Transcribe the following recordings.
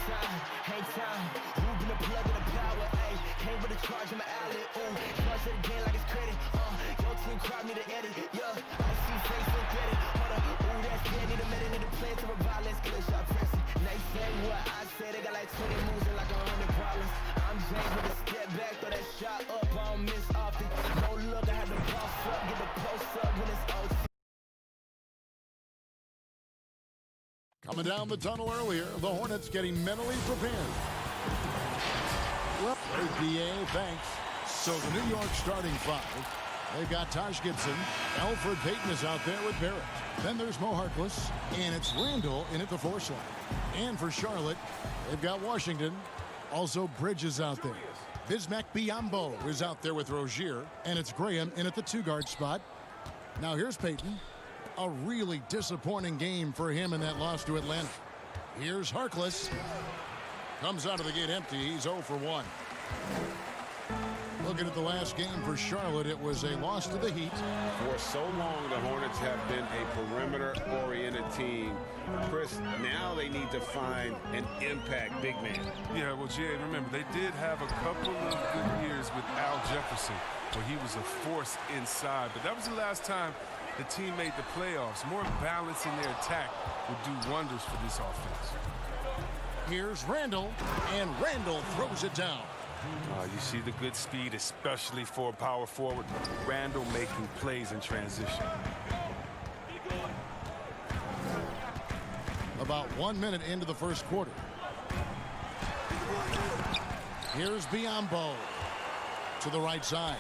time, hang time. Moving the plug in the power, ayy. Came with a charge in my alley, ooh. Charge it again like it's credit, Your team crowd need to edit, yeah. I see face and credit, hold up, ooh, that's good. Need a minute, need a plan to revive, let's get a shot pressing. They say what I say, they got like 20 moves and like 100 problems. I'm James with a step back, throw that shot up, I don't miss often. No look, I had to boss up, get the post up when it's OT. Coming down the tunnel earlier, the Hornets getting mentally prepared. Well, APA, thanks. So the New York starting five. They've got Taj Gibson. Alfred Payton is out there with Barrett. Then there's Mo Harkless. And it's Randall in at the 4 slot. And for Charlotte, they've got Washington. Also Bridges out there. Bismack Biyombo is out there with Rozier. And it's Graham in at the 2-guard spot. Now here's Payton. A really disappointing game for him in that loss to Atlanta. Here's Harkless. Comes out of the gate empty. He's 0 for 1. Looking at the last game for Charlotte, it was a loss to the Heat. For so long, the Hornets have been a perimeter-oriented team. Chris, now they need to find an impact big man. Yeah, well, Jay, remember, they did have a couple of good years with Al Jefferson, where he was a force inside. But that was the last time the team made the playoffs. More balance in their attack would do wonders for this offense. Here's Randall, and Randall throws it down. You see the good speed, especially for a power forward. Randall making plays in transition. About 1 minute into the first quarter. Here's Biyombo to the right side.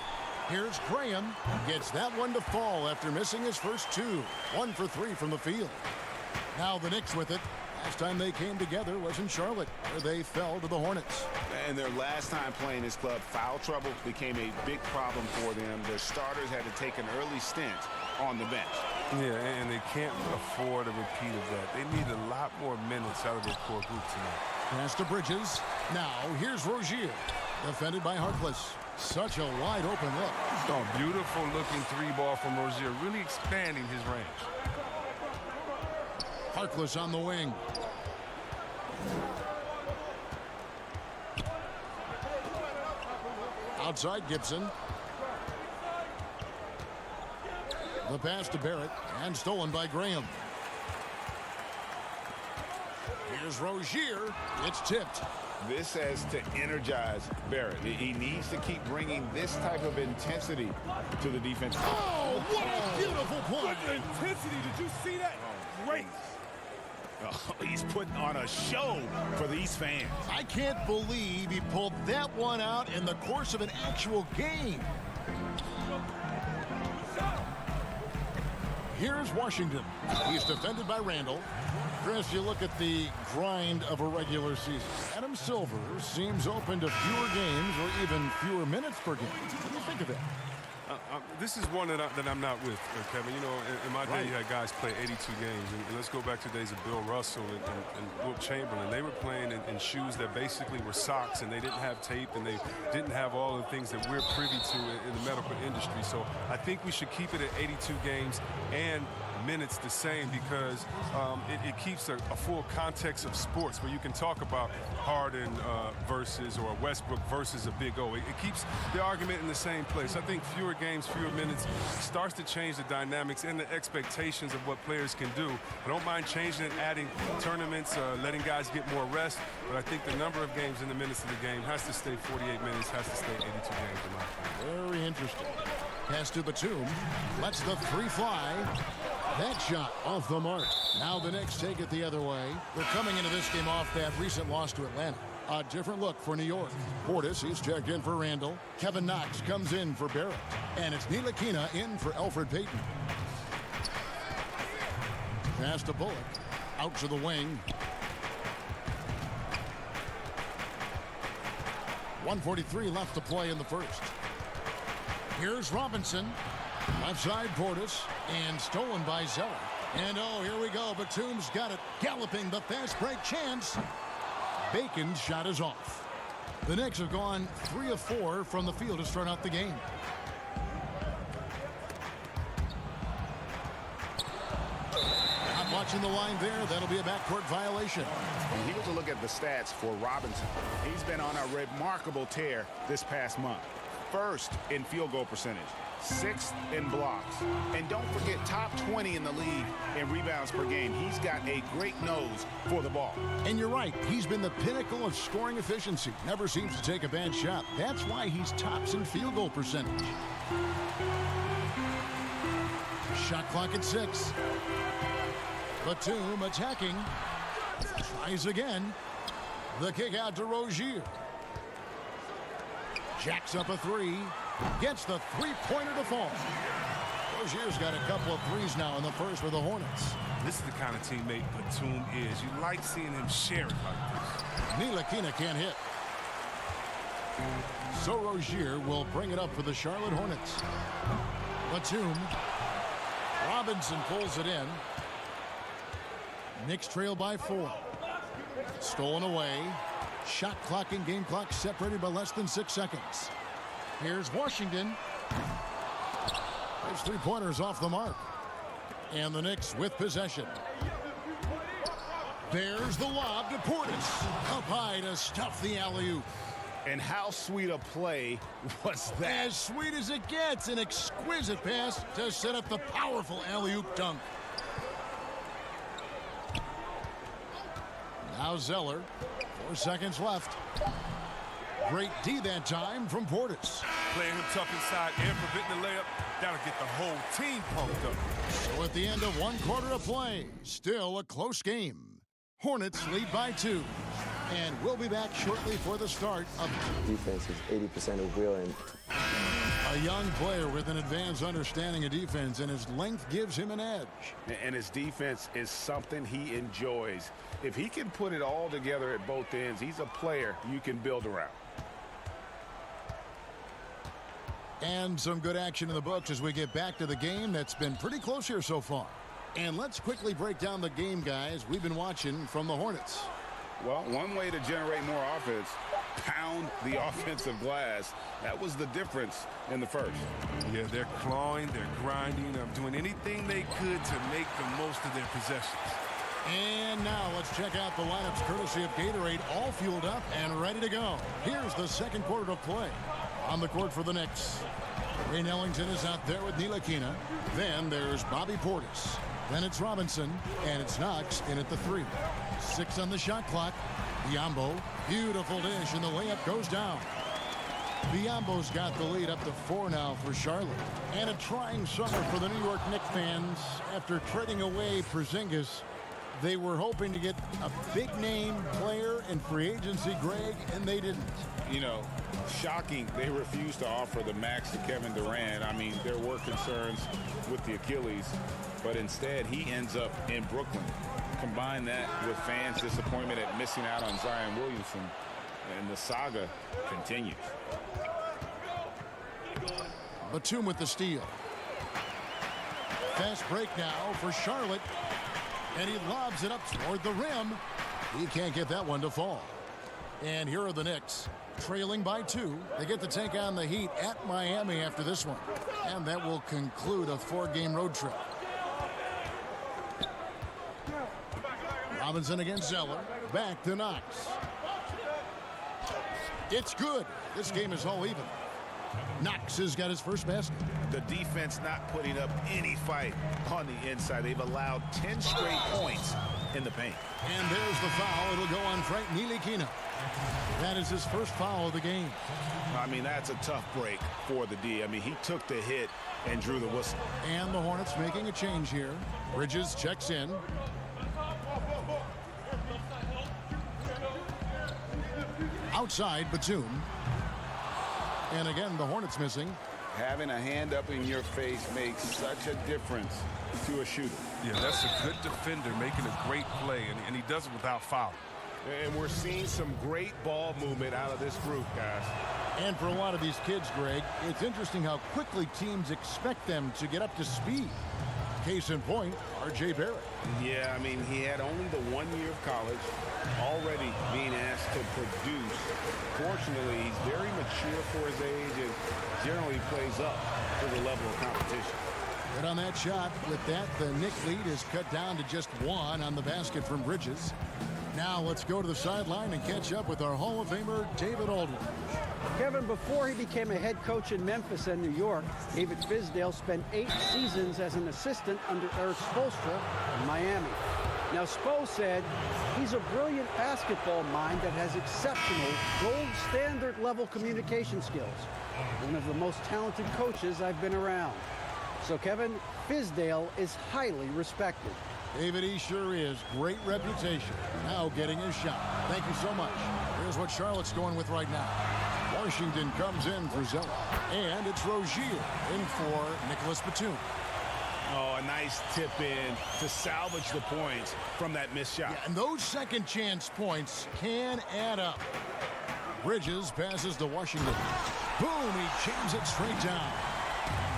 Here's Graham. Gets that one to fall after missing his first 2. 1 for 3 from the field. Now the Knicks with it. Last time they came together was in Charlotte, where they fell to the Hornets. And their last time playing this club, foul trouble became a big problem for them. Their starters had to take an early stint on the bench. Yeah, and they can't afford a repeat of that. They need a lot more minutes out of their core group tonight. Pass to Bridges. Now here's Rozier. Defended by Harkless. Such a wide open look. Oh, beautiful looking 3-ball from Rozier, really expanding his range. Harkless on the wing. Outside Gibson. The pass to Barrett and stolen by Graham. Here's Rozier. It's tipped. This has to energize Barrett. He needs to keep bringing this type of intensity to the defense. Oh, what a beautiful play. What intensity. Did you see that? Great. Oh, he's putting on a show for these fans. I can't believe he pulled that one out in the course of an actual game. Here's Washington. He's defended by Randall. Chris, you look at the grind of a regular season. Adam Silver seems open to fewer games or even fewer minutes per game. What do you think of that? This is one that I'm not with, Kevin. You know, in my day, you had guys play 82 games. And let's go back to the days of Bill Russell and Wilt Chamberlain. They were playing in shoes that basically were socks, and they didn't have tape, and they didn't have all the things that we're privy to in the medical industry. So I think we should keep it at 82 games and minutes the same, because it keeps a full context of sports where you can talk about Harden versus or Westbrook versus a Big O. It keeps the argument in the same place. I think fewer games, fewer minutes starts to change the dynamics and the expectations of what players can do. I don't mind changing and adding tournaments, letting guys get more rest, but I think the number of games and the minutes of the game has to stay 48 minutes, has to stay 82 games in my opinion. Very interesting. Pass to Batum. Lets the 3 fly. That shot off the mark. Now the Knicks take it the other way. They're coming into this game off that recent loss to Atlanta. A different look for New York. Portis, he's checked in for Randall. Kevin Knox comes in for Barrett. And it's Ntilikina in for Alfred Payton. Pass to Bullock. Out to the wing. 1:43 left to play in the first. Here's Robinson. Left side Portis, and stolen by Zeller. And oh, here we go. Batum's got it. Galloping the fast break chance. Bacon's shot is off. The Knicks have gone 3 of 4 from the field to start out the game. That Watching the line there, that'll be a backcourt violation. And here to look at the stats for Robinson. He's been on a remarkable tear this past month. First in field goal percentage, 6th in blocks, and don't forget top 20 in the league in rebounds per game. He's got a great nose for the ball. And you're right, he's been the pinnacle of scoring efficiency. Never seems to take a bad shot. That's why he's tops in field goal percentage. Shot clock at 6. Batum attacking. Tries again. The kick out to Rozier. Jacks up a 3. Gets the three-pointer to fall. Rozier's got a couple of threes now in the first for the Hornets. This is the kind of teammate Batum is. You like seeing him share it like this. Ntilikina can't hit. So Rozier will bring it up for the Charlotte Hornets. Batum. Robinson pulls it in. Knicks trail by 4. Stolen away. Shot clock and game clock separated by less than 6 seconds. Here's Washington. There's three-pointers off the mark. And the Knicks with possession. There's the lob to Portis. Up high to stuff the alley-oop. And how sweet a play was that? As sweet as it gets. An exquisite pass to set up the powerful alley-oop dunk. Now Zeller. 4 seconds left. Great D that time from Portis. Playing him tough inside and preventing the layup. That'll get the whole team pumped up. So at the end of 1 quarter of play, still a close game. Hornets lead by 2. And we'll be back shortly for the start of defense is 80% of real. And a young player with an advanced understanding of defense, and his length gives him an edge. And his defense is something he enjoys. If he can put it all together at both ends, he's a player you can build around. And some good action in the books as we get back to the game that's been pretty close here so far. And let's quickly break down the game, guys, we've been watching from the Hornets. Well, one way to generate more offense, pound the offensive glass. That was the difference in the first. Yeah, they're clawing, they're grinding, doing anything they could to make the most of their possessions. And now let's check out the lineups courtesy of Gatorade, all fueled up and ready to go. Here's the second quarter of play. On the court for the Knicks, Ray Ellington is out there with Ntilikina. Then there's Bobby Portis. Then it's Robinson, and it's Knox in at the 3. 6 on the shot clock. Biyombo, beautiful dish, and the layup goes down. Biyombo's got the lead up to 4 now for Charlotte. And a trying summer for the New York Knicks fans. After trading away Porzingis, they were hoping to get a big-name player in free agency, Greg, and they didn't. You know, shocking they refused to offer the max to Kevin Durant. I mean, there were concerns with the Achilles, but instead he ends up in Brooklyn. Combine that with fans' disappointment at missing out on Zion Williamson, and the saga continues. Batum with the steal. Fast break now for Charlotte. And he lobs it up toward the rim. He can't get that one to fall. And here are the Knicks, trailing by 2. They get to take on the Heat at Miami after this one. And that will conclude a 4-game road trip. Robinson against Zeller. Back to Knox. It's good. This game is all even. Knox has got his first basket. The defense not putting up any fight on the inside. They've allowed 10 straight points in the paint. And there's the foul. It'll go on Frank Ntilikina. That is his first foul of the game. I mean, that's a tough break for the D. I mean, he took the hit and drew the whistle. And the Hornets making a change here. Bridges checks in. Outside, Batum. And again, the Hornets missing. Having a hand up in your face makes such a difference to a shooter. Yeah, that's a good defender making a great play, and he does it without foul. And we're seeing some great ball movement out of this group, guys. And for a lot of these kids, Greg, it's interesting how quickly teams expect them to get up to speed. Case in point, R.J. Barrett. Yeah, I mean, he had only the 1 year of college, already being asked to produce. Fortunately, he's very mature for his age and generally plays up to the level of competition. Good on that shot. With that, the Knicks lead is cut down to just 1 on the basket from Bridges. Now let's go to the sideline and catch up with our Hall of Famer, David Aldridge. Kevin, before he became a head coach in Memphis and New York, David Fizdale spent 8 seasons as an assistant under Eric Spoelstra in Miami. Now, Spo said he's a brilliant basketball mind that has exceptional gold standard level communication skills. One of the most talented coaches I've been around. So, Kevin, Fizdale is highly respected. David, he sure is. Great reputation. Now getting his shot. Thank you so much. Here's what Charlotte's going with right now. Washington comes in for Zeller. And it's Rozier in for Nicholas Batum. Oh, a nice tip in to salvage the points from that missed shot. Yeah, and those second chance points can add up. Bridges passes to Washington. Boom, he jams it straight down.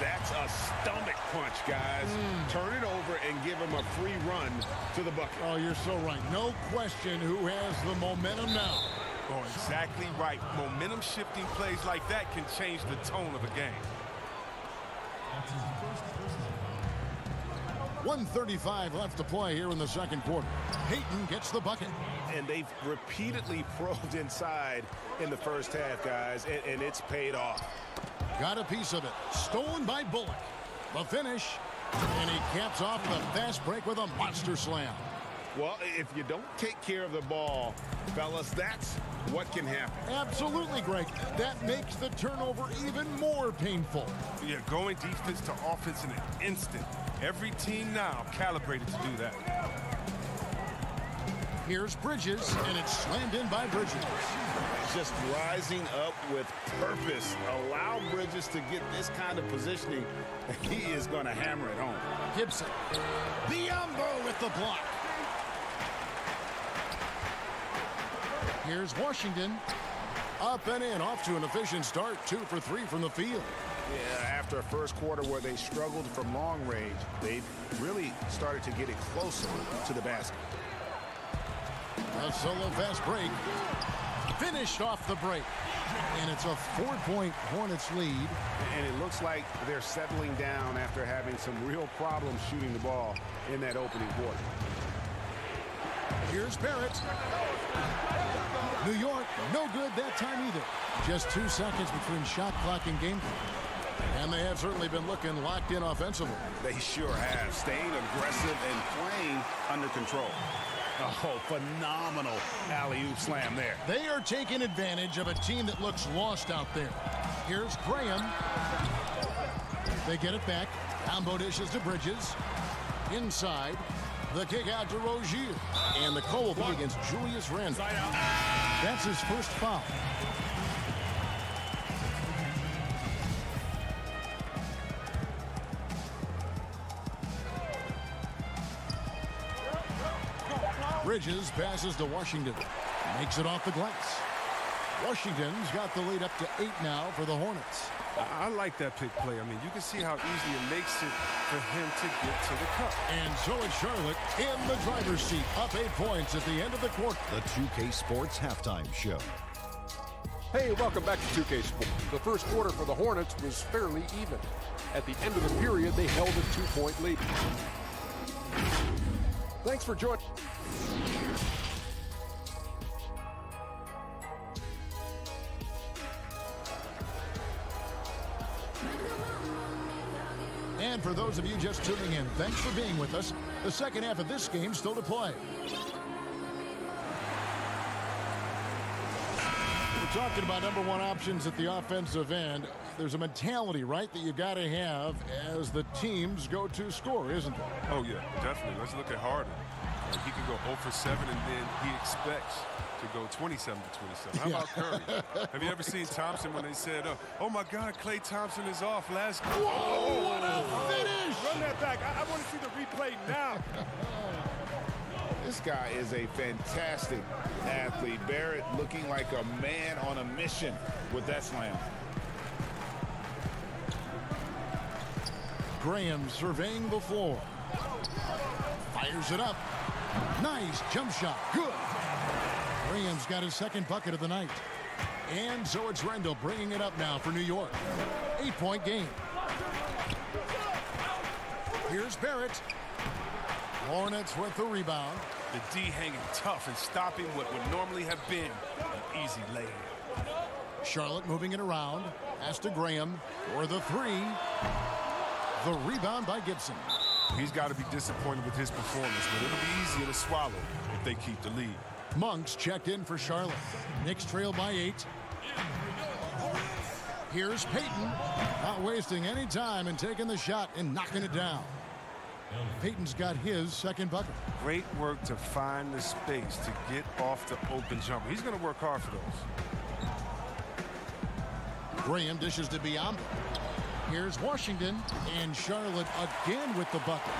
That's a stomach punch, guys. Turn it over and give him a free run to the bucket. Oh, you're so right. No question who has the momentum now. Oh, exactly right. Momentum shifting plays like that can change the tone of a game. 1:35 left to play here in the second quarter. Payton gets the bucket. And they've repeatedly probed inside in the first half, guys, and it's paid off. Got a piece of it. Stolen by Bullock. The finish. And he caps off the fast break with a monster slam. Well, if you don't take care of the ball, fellas, that's what can happen. Absolutely, Greg. That makes the turnover even more painful. Yeah, going defense to offense in an instant. Every team now calibrated to do that. Here's Bridges, and it's slammed in by Bridges. Just rising up with purpose. Allow Bridges to get this kind of positioning. He is going to hammer it home. Gibson. Biombo with the block. Here's Washington. Up and in, off to an efficient start. 2 for 3 from the field. Yeah, after a first quarter where they struggled from long range, they've really started to get it closer to the basket. A solo fast break. Finished off the break. And it's a 4-point Hornets lead. And it looks like they're settling down after having some real problems shooting the ball in that opening quarter. Here's Barrett. New York, no good that time either. Just 2 seconds between shot clock and game clock. And they have certainly been looking locked in offensively. They sure have. Staying aggressive and playing under control. Oh, phenomenal alley-oop slam there. They are taking advantage of a team that looks lost out there. Here's Graham. They get it back. Combo dishes to Bridges. Inside. The kick out to Rozier. And the call will be against Julius Randle. That's his first foul. Bridges passes to Washington. Makes it off the glass. Washington's got the lead up to 8 now for the Hornets. I like that pick play. I mean, you can see how easy it makes it for him to get to the cup. And so is Charlotte in the driver's seat, up 8 points at the end of the quarter. The 2K Sports Halftime Show. Hey, welcome back to 2K Sports. The first quarter for the Hornets was fairly even. At the end of the period, they held a 2-point lead. Thanks for joining. And for those of you just tuning in, thanks for being with us. The second half of this game still to play. We're talking about number 1 options at the offensive end. There's a mentality, right, that you got to have as the teams go to score, isn't there? Oh, yeah, definitely. Let's look at Harden. He can go 0 for 7, and then he expects to go 27 to 27. How about Curry? Have you ever seen Thompson when they said, oh, my God, Klay Thompson is off last game? Whoa, what a finish! Run that back. I want to see the replay now. This guy is a fantastic athlete. Barrett looking like a man on a mission with that slam. Graham surveying the floor. Fires it up. Nice jump shot. Good. Graham's got his second bucket of the night. And so it's Randle bringing it up now for New York. 8-point game. Here's Barrett. Hornets with the rebound. The D hanging tough and stopping what would normally have been an easy lay. Charlotte moving it around. Pass to Graham for the three. The rebound by Gibson. He's got to be disappointed with his performance, but it'll be easier to swallow if they keep the lead. Monk's checked in for Charlotte. Knicks trail by 8. Here's Payton. Not wasting any time and taking the shot and knocking it down. Payton's got his second bucket. Great work to find the space to get off the open jumper. He's going to work hard for those. Graham dishes to Biombo. Here's Washington, and Charlotte again with the bucket.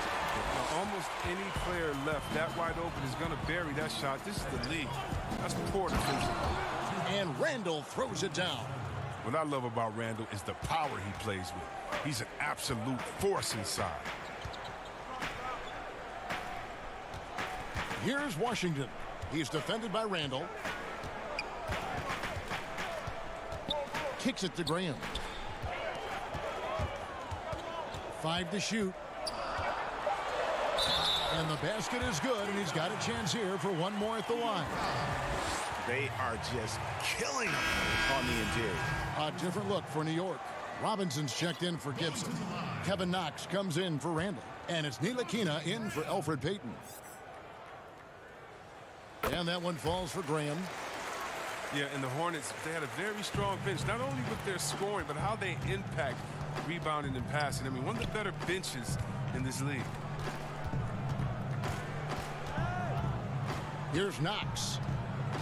Now, almost any player left that wide open is going to bury that shot. This is the lead. That's poor defense. And Randall throws it down. What I love about Randall is the power he plays with. He's an absolute force inside. Here's Washington. He's defended by Randall. Kicks it to Graham. 5 to shoot. And the basket is good, and he's got a chance here for one more at the line. They are just killing him on the interior. A different look for New York. Robinson's checked in for Gibson. Kevin Knox comes in for Randall. And it's Ntilikina in for Elfrid Payton. And that one falls for Graham. Yeah, and the Hornets, they had a very strong bench, not only with their scoring, but how they impact rebounding and passing. I mean, one of the better benches in this league. Here's Knox.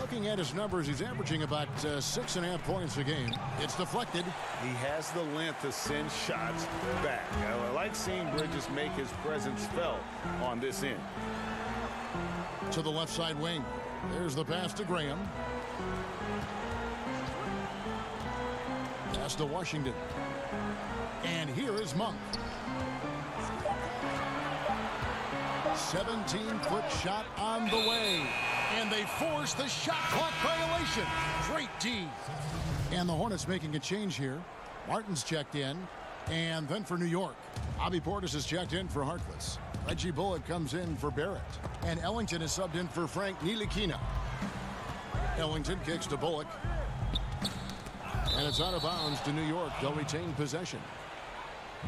Looking at his numbers, he's averaging about 6.5 points a game. It's deflected. He has the length to send shots back. I like seeing Bridges make his presence felt on this end. To the left side wing. There's the pass to Graham. Pass to Washington. And here is Monk. 17-foot shot on the way. And they force the shot clock violation. Great D. And the Hornets making a change here. Martin's checked in. And then for New York, Bobby Portis is checked in for Harkless. Reggie Bullock comes in for Barrett. And Ellington is subbed in for Frank Ntilikina. Ellington kicks to Bullock. And it's out of bounds to New York. They'll retain possession.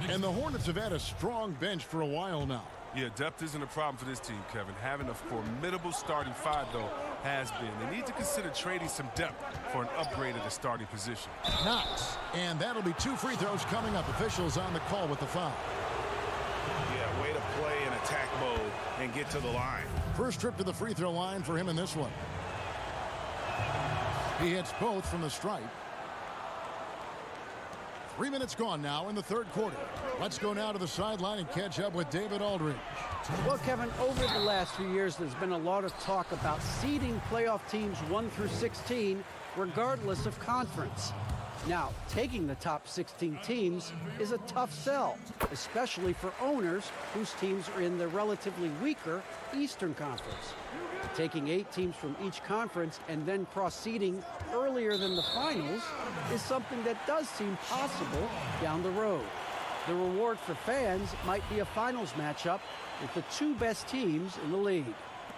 And the Hornets have had a strong bench for a while now. Yeah, depth isn't a problem for this team, Kevin. Having a formidable starting five, though, has been. They need to consider trading some depth for an upgrade at the starting position. Knox. And that'll be 2 free throws coming up. Officials on the call with the foul. Yeah, way to play in attack mode and get to the line. First trip to the free throw line for him in this one. He hits both from the stripe. 3 minutes gone now in the third quarter. Let's go now to the sideline and catch up with David Aldridge. Well, Kevin, over the last few years, there's been a lot of talk about seeding playoff teams 1 through 16, regardless of conference. Now, taking the top 16 teams is a tough sell, especially for owners whose teams are in the relatively weaker Eastern Conference. Taking 8 teams from each conference and then cross-seeding earlier than the finals is something that does seem possible down the road. The reward for fans might be a finals matchup with the 2 best teams in the league.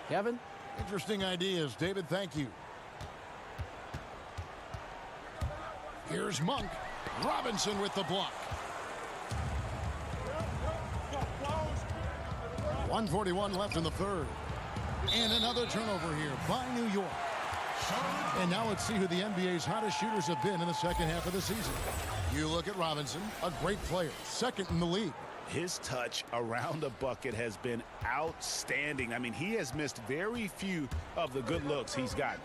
Kevin? Interesting ideas, David. Thank you. Here's Monk. Robinson with the block. 1:41 left in the third. And another turnover here by New York. And now let's see who the NBA's hottest shooters have been in the second half of the season. You look at Robinson, a great player, second in the league. His touch around the bucket has been outstanding. I mean, he has missed very few of the good looks he's gotten.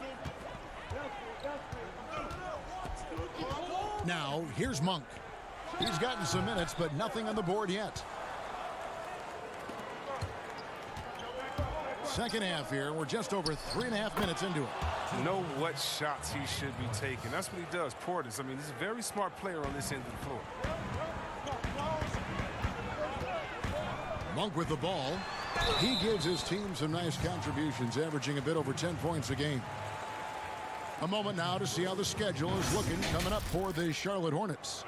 Now, here's Monk. He's gotten some minutes, but nothing on the board yet. Second half here. We're just over 3.5 minutes into it. Know what shots he should be taking. That's what he does, Portis. I mean, he's a very smart player on this end of the floor. Monk with the ball. He gives his team some nice contributions, averaging a bit over 10 points a game. A moment now to see how the schedule is looking coming up for the Charlotte Hornets.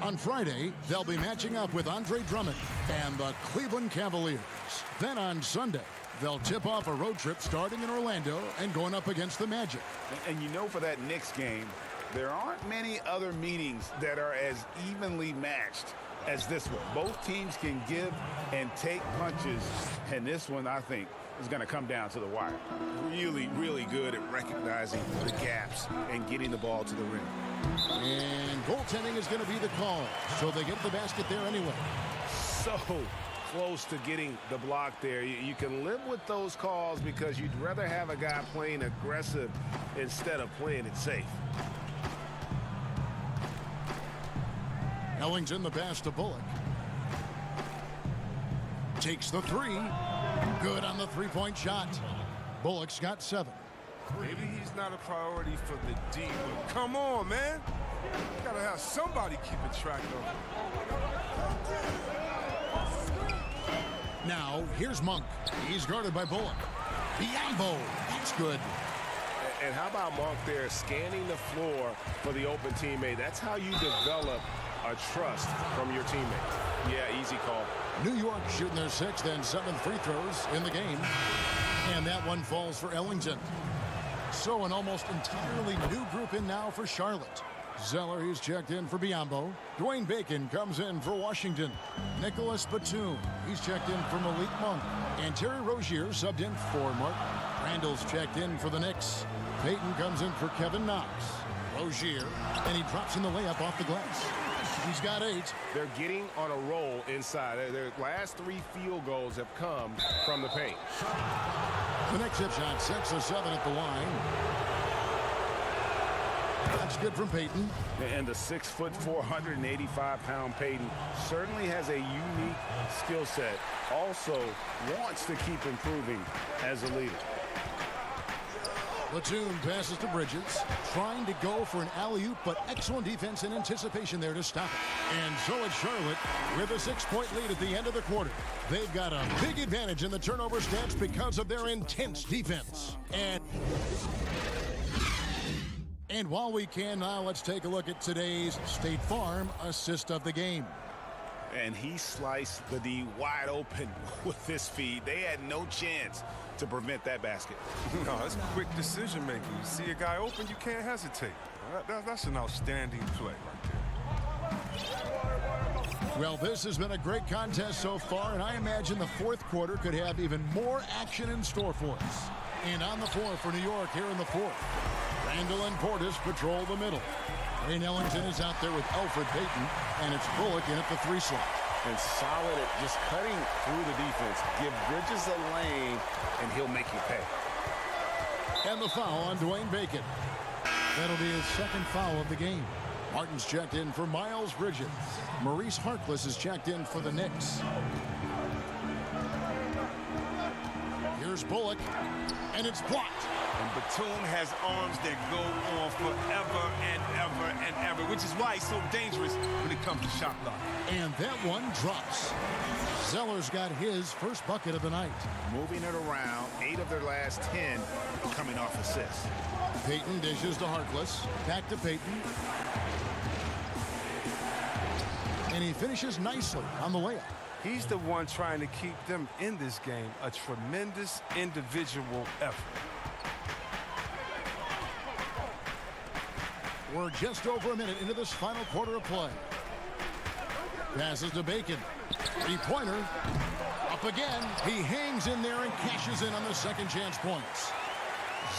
On Friday, they'll be matching up with Andre Drummond and the Cleveland Cavaliers. Then on Sunday, they'll tip off a road trip starting in Orlando and going up against the Magic. And you know, for that Knicks game, there aren't many other meetings that are as evenly matched as this one. Both teams can give and take punches, and this one, I think, is going to come down to the wire. Really, really good at recognizing the gaps and getting the ball to the rim. And goaltending is going to be the call, so they get the basket there anyway. So close to getting the block there. You can live with those calls because you'd rather have a guy playing aggressive instead of playing it safe. Ellington the pass to Bullock. Takes the three. Good on the three-point shot. Bullock's got 7. Maybe he's not a priority for the D, but come on, man. You gotta have somebody keeping track of him. Now, here's Monk. He's guarded by Bullock. Biombo. That's good. And how about Monk there scanning the floor for the open teammate? That's how you develop a trust from your teammate. Yeah, easy call. New York shooting their 6th and 7th free throws in the game. And that one falls for Ellington. So an almost entirely new group in now for Charlotte. Zeller, he's checked in for Biombo. Dwayne Bacon comes in for Washington. Nicholas Batum, he's checked in for Malik Monk. And Terry Rozier subbed in for Martin. Randall's checked in for the Knicks. Payton comes in for Kevin Knox. Rozier, and he drops in the layup off the glass. He's got 8. They're getting on a roll inside. Their last 3 field goals have come from the paint. The next hip shot, 6 of 7 at the line. That's good from Payton. And the 6'4", 485-pound Payton certainly has a unique skill set. Also wants to keep improving as a leader. Platoon passes to Bridges, trying to go for an alley-oop, but excellent defense and anticipation there to stop it. And so it's Charlotte with a 6-point lead at the end of the quarter. They've got a big advantage in the turnover stats because of their intense defense. And while we can now, let's take a look at today's State Farm assist of the game. And he sliced the D wide open with this feed. They had no chance to prevent that basket. No, that's quick decision making. You see a guy open, you can't hesitate. That's an outstanding play right there. Well, this has been a great contest so far, and I imagine the fourth quarter could have even more action in store for us. And on the floor for New York here in the fourth, Randall and Portis patrol the middle. Wayne Ellington is out there with Elfrid Payton, and it's Bullock in at the 3 slot. And solid at just cutting through the defense. Give Bridges a lane, and he'll make you pay. And the foul on Dwayne Bacon. That'll be his 2nd foul of the game. Martin's checked in for Miles Bridges. Maurice Harkless is checked in for the Knicks. Here's Bullock, and it's blocked. And Batum has arms that go on forever and ever and ever, which is why he's so dangerous when it comes to shot block. And that one drops. Zeller's got his first bucket of the night. Moving it around, 8 of their last 10 coming off assists. Payton dishes to Harkless. Back to Payton. And he finishes nicely on the layup. He's the one trying to keep them in this game. A tremendous individual effort. We're just over a minute into this final quarter of play. Passes to Bacon. 3-pointer. Up again. He hangs in there and cashes in on the second chance points.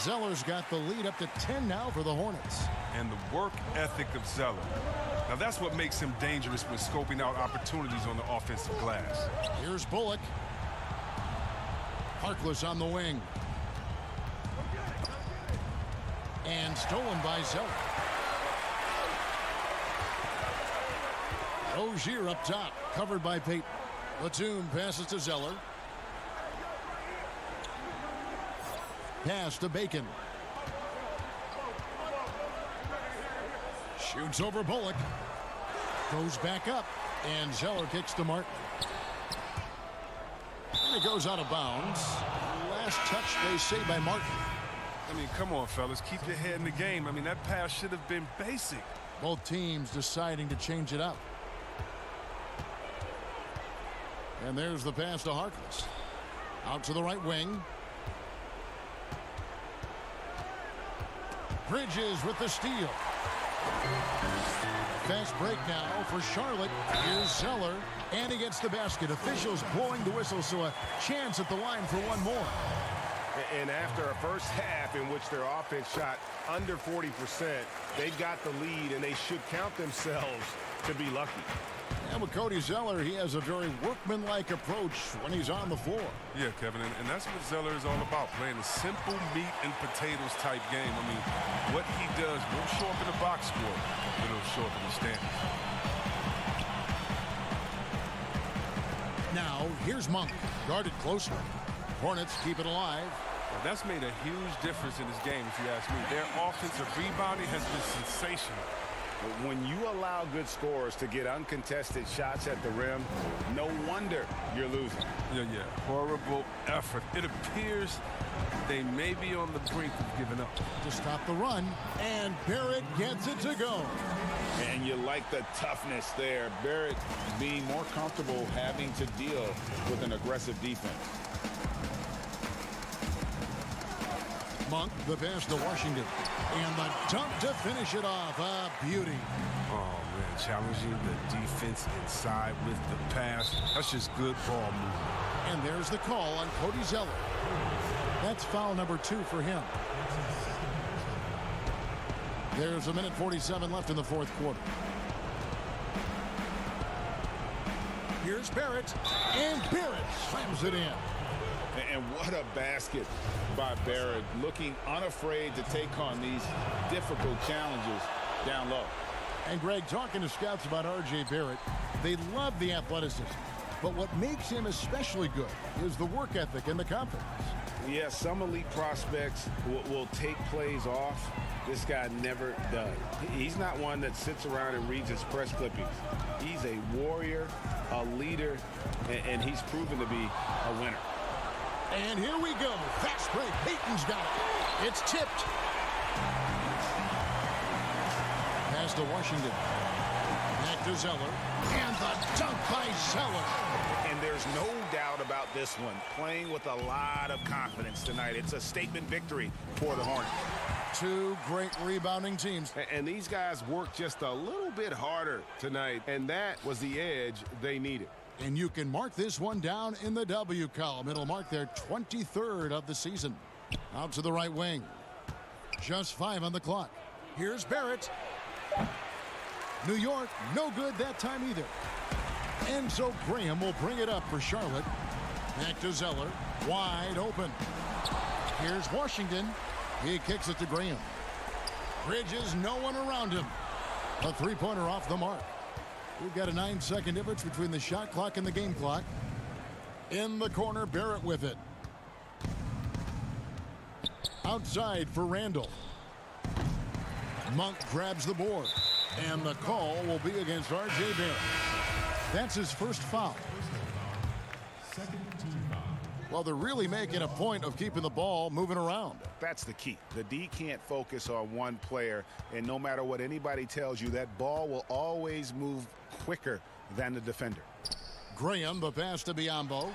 Zeller's got the lead up to 10 now for the Hornets. And the work ethic of Zeller. Now that's what makes him dangerous when scoping out opportunities on the offensive glass. Here's Bullock. Harkless on the wing. And stolen by Zeller. Rozier up top, covered by Payton. Batum passes to Zeller. Pass to Bacon. Shoots over Bullock. Goes back up. And Zeller kicks to Martin. And it goes out of bounds. Last touch, they say, by Martin. I mean, come on, fellas. Keep your head in the game. I mean, that pass should have been basic. Both teams deciding to change it up. And there's the pass to Harkless. Out to the right wing. Bridges with the steal. Fast break now for Charlotte. Here's Zeller. And he gets the basket. Officials blowing the whistle, so a chance at the line for one more. And after a first half in which their offense shot under 40%, they've got the lead, and they should count themselves to be lucky. And with Cody Zeller, he has a very workmanlike approach when he's on the floor. Yeah, Kevin, and that's what Zeller is all about, playing a simple meat and potatoes type game. I mean, what he does won't show up in the box score, but it'll show up in the standings. Now, here's Monk, guarded closely. Hornets keep it alive. Well, that's made a huge difference in this game, if you ask me. Their offensive rebounding has been sensational. When you allow good scorers to get uncontested shots at the rim, no wonder you're losing. Yeah. Horrible effort. It appears they may be on the brink of giving up. To stop the run, and Barrett gets it to go. And you like the toughness there. Barrett being more comfortable having to deal with an aggressive defense. Monk, the pass to Washington. And the dunk to finish it off. A beauty. Oh, man, challenging the defense inside with the pass. That's just good ball movement. And there's the call on Cody Zeller. That's foul number 2 for him. There's a minute 47 left in the fourth quarter. Here's Barrett. And Barrett slams it in. And what a basket by Barrett, looking unafraid to take on these difficult challenges down low. And Greg, talking to scouts about R.J. Barrett, they love the athleticism. But what makes him especially good is the work ethic and the confidence. Yeah, some elite prospects will take plays off. This guy never does. He's not one that sits around and reads his press clippings. He's a warrior, a leader, and he's proven to be a winner. And here we go. Fast break. Payton's got it. It's tipped. Pass to Washington. Back to Zeller. And the dunk by Zeller. And there's no doubt about this one. Playing with a lot of confidence tonight. It's a statement victory for the Hornets. Two great rebounding teams. And these guys worked just a little bit harder tonight, and that was the edge they needed. And you can mark this one down in the W column. It'll mark their 23rd of the season. Out to the right wing. Just 5 on the clock. Here's Barrett. New York, no good that time either. And so Graham will bring it up for Charlotte. Back to Zeller. Wide open. Here's Washington. He kicks it to Graham. Bridges, no one around him. A three-pointer off the mark. We've got a 9-second difference between the shot clock and the game clock. In the corner, Barrett with it. Outside for Randall. Monk grabs the board. And the call will be against R.J. Barrett. That's his first foul. Well, they're really making a point of keeping the ball moving around. That's the key. The D can't focus on one player, and no matter what anybody tells you, that ball will always move quicker than the defender. Graham, the pass to Biyombo,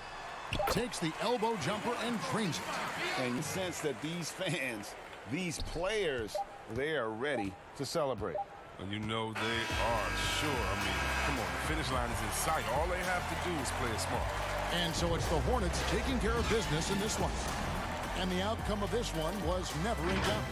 takes the elbow jumper and drains it. And you sense that these fans, these players, they are ready to celebrate. And you know they are sure. I mean, come on, the finish line is in sight. All they have to do is play it smart. And so it's the Hornets taking care of business in this one. And the outcome of this one was never in doubt.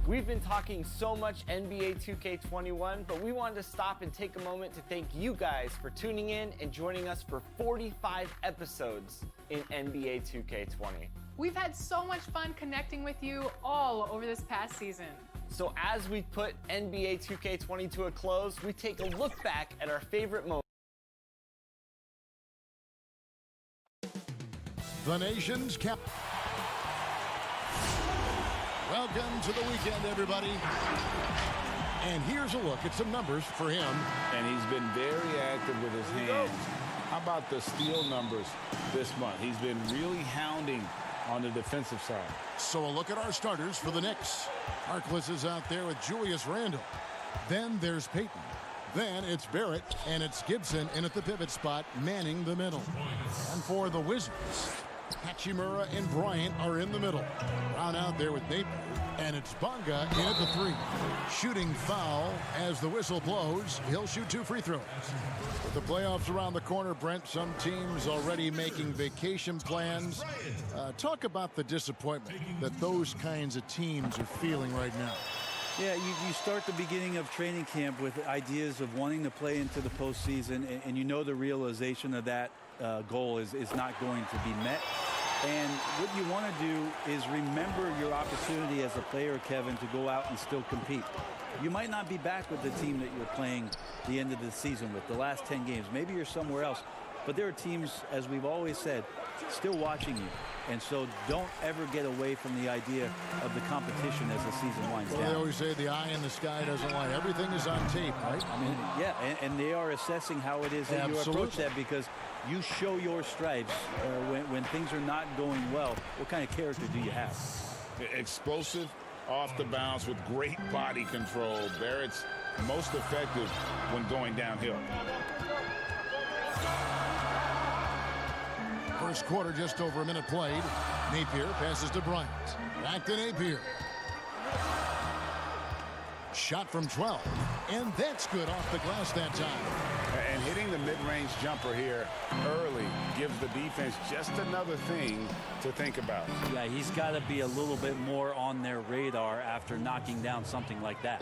We've been talking so much NBA 2K21, but we wanted to stop and take a moment to thank you guys for tuning in and joining us for 45 episodes in NBA 2K20. We've had so much fun connecting with you all over this past season. So as we put NBA 2K20 to a close, we take a look back at our favorite moments. The nation's cap. Welcome to the weekend, everybody. And here's a look at some numbers for him. And he's been very active with his hands. How about the steal numbers this month? He's been really hounding on the defensive side. So a look at our starters for the Knicks. Harkless is out there with Julius Randle. Then there's Payton. Then it's Barrett, and it's Gibson in at the pivot spot, manning the middle. And for the Wizards, Hachimura and Bryant are in the middle. Brown out there with Napier, and it's Bonga in at the 3. Shooting foul as the whistle blows. He'll shoot 2 free throws. With the playoffs around the corner, Brent, some teams already making vacation plans. Talk about the disappointment that those kinds of teams are feeling right now. Yeah, you start the beginning of training camp with ideas of wanting to play into the postseason, and you know the realization of that goal is not going to be met. And what you want to do is remember your opportunity as a player, Kevin, to go out and still compete. You might not be back with the team that you're playing the end of the season with, the last 10 games. Maybe you're somewhere else. But there are teams, as we've always said, still watching you. And so don't ever get away from the idea of the competition as the season winds down. They always say the eye in the sky doesn't lie. Everything is on tape, right? I mean, yeah, and they are assessing how it is that you approach that, because you show your stripes when things are not going well. What kind of character do you have? Explosive off the bounce with great body control. Barrett's most effective when going downhill. First quarter, just over a minute played. Napier passes to Bryant. Back to Napier. Shot from 12. And that's good off the glass that time. And hitting the mid-range jumper here early gives the defense just another thing to think about. Yeah, he's got to be a little bit more on their radar after knocking down something like that.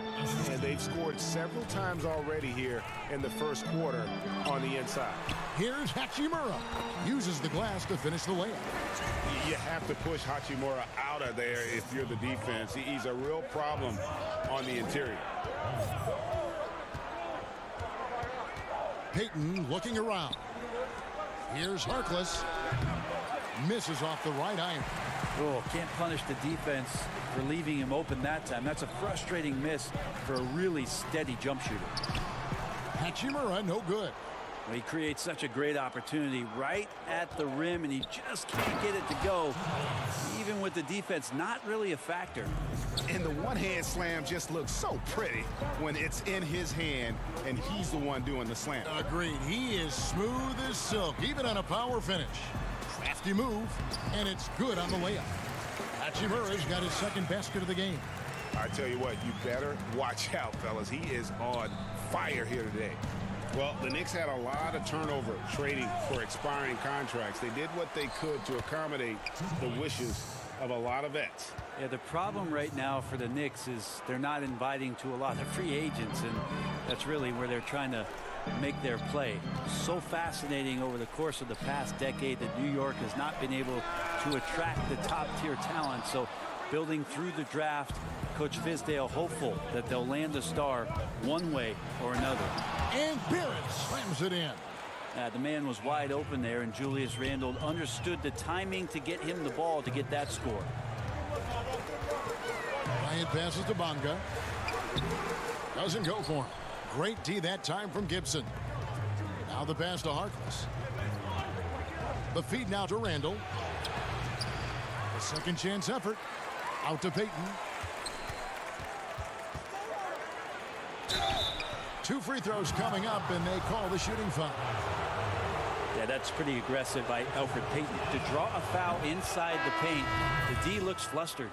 And they've scored several times already here in the first quarter on the inside. Here's Hachimura. Uses the glass to finish the layup. You have to push Hachimura out of there if you're the defense. He's a real problem on the interior. Payton looking around. Here's Harkless. Misses off the right iron. Oh, can't punish the defense for leaving him open that time. That's a frustrating miss for a really steady jump shooter. Hachimura, no good. Well, he creates such a great opportunity right at the rim, and he just can't get it to go. Even with the defense not really a factor. And the one-hand slam just looks so pretty when it's in his hand and he's the one doing the slam. Agreed. He is smooth as silk, even on a power finish. Crafty move, and it's good on the layup. Hachimura's got his second basket of the game. I tell you what, you better watch out, fellas. He is on fire here today. Well, the Knicks had a lot of turnover trading for expiring contracts. They did what they could to accommodate the wishes of a lot of vets. Yeah, the problem right now for the Knicks is they're not inviting to a lot of free agents, and that's really where they're trying to make their play. So fascinating over the course of the past decade that New York has not been able to attract the top-tier talent. So building through the draft, Coach Fizdale hopeful that they'll land a star one way or another. And Barrett slams it in. The man was wide open there, and Julius Randle understood the timing to get him the ball to get that score. Bryant passes to Bonga. Doesn't go for him. Great D that time from Gibson. Now the pass to Harkless. The feed now to Randle. A second chance effort. Out to Payton. 2 free throws coming up, and they call the shooting foul. Yeah, that's pretty aggressive by Elfrid Payton. To draw a foul inside the paint, the D looks flustered.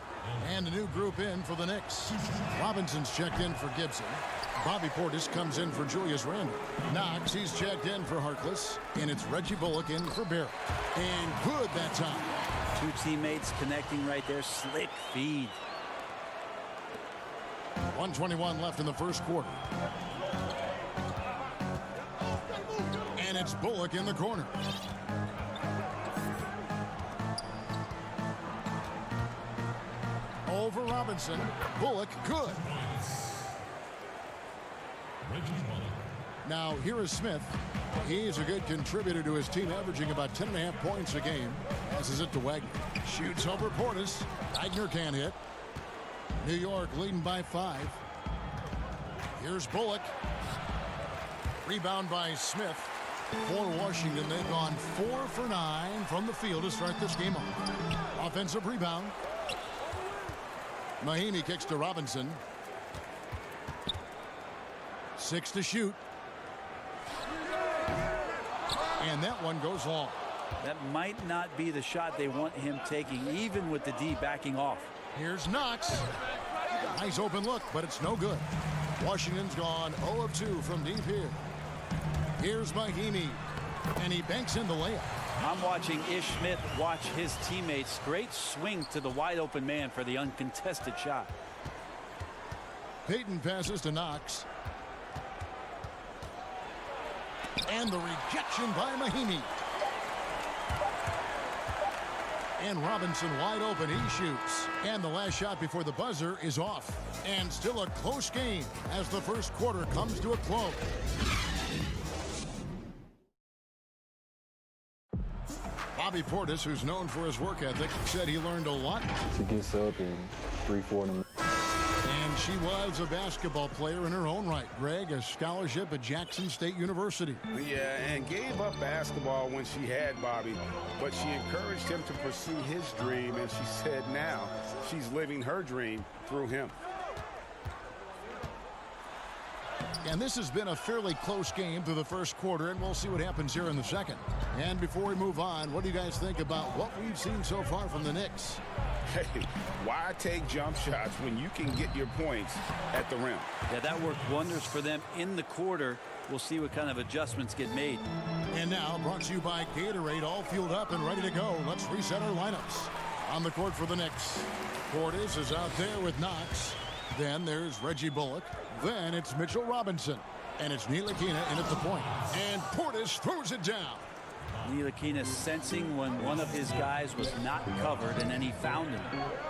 And a new group in for the Knicks. Robinson's checked in for Gibson. Bobby Portis comes in for Julius Randle. Knox, he's checked in for Harkless. And it's Reggie Bullock in for Barrett. And good that time. 2 teammates connecting right there. Slick feed. 1:21 left in the first quarter. And it's Bullock in the corner. Over Robinson. Bullock, good. Now, here is Smith. He's a good contributor to his team, averaging about 10.5 points a game. Passes it to Wagner. Shoots over Portis. Wagner can't hit. New York leading by 5. Here's Bullock. Rebound by Smith. For Washington, they've gone 4 for 9 from the field to start this game off. Offensive rebound. Mahinmi kicks to Robinson. 6 to shoot. And that one goes long. That might not be the shot they want him taking, even with the D backing off. Here's Knox. Nice open look, but it's no good. Washington's gone 0 of 2 from deep here. Here's Mahinmi, and he banks in the layup. I'm watching Ish Smith watch his teammates. Great swing to the wide open man for the uncontested shot. Payton passes to Knox. And the rejection by Mahinmi. And Robinson wide open. He shoots. And the last shot before the buzzer is off. And still a close game as the first quarter comes to a close. Bobby Portis, who's known for his work ethic, said he learned a lot. To get up in 3-4 in the And she was a basketball player in her own right. Greg, a scholarship at Jackson State University. Yeah, and gave up basketball when she had Bobby, but she encouraged him to pursue his dream, and she said now she's living her dream through him. And this has been a fairly close game through the first quarter, and we'll see what happens here in the second. And before we move on, what do you guys think about what we've seen so far from the Knicks? Hey, why take jump shots when you can get your points at the rim? Yeah, that worked wonders for them in the quarter. We'll see what kind of adjustments get made. And now, brought to you by Gatorade, all fueled up and ready to go. Let's reset our lineups. On the court for the Knicks, Portis is out there with Knox. Then there's Reggie Bullock. Then it's Mitchell Robinson. And it's Ntilikina in at the point. And Portis throws it down. Ntilikina sensing when one of his guys was not covered, and then he found him.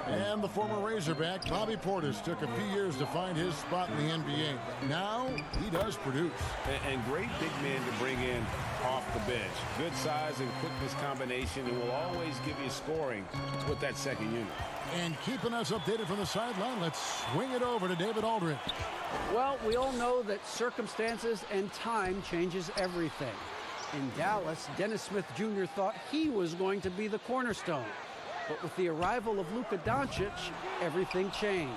And the former Razorback, Bobby Portis, took a few years to find his spot in the NBA. Now he does produce. And great big men to bring in off the bench. Good size and quickness combination, and will always give you scoring with that second unit. And keeping us updated from the sideline, let's swing it over to David Aldridge. Well, we all know that circumstances and time changes everything. In Dallas, Dennis Smith Jr. thought he was going to be the cornerstone. But with the arrival of Luka Doncic, everything changed.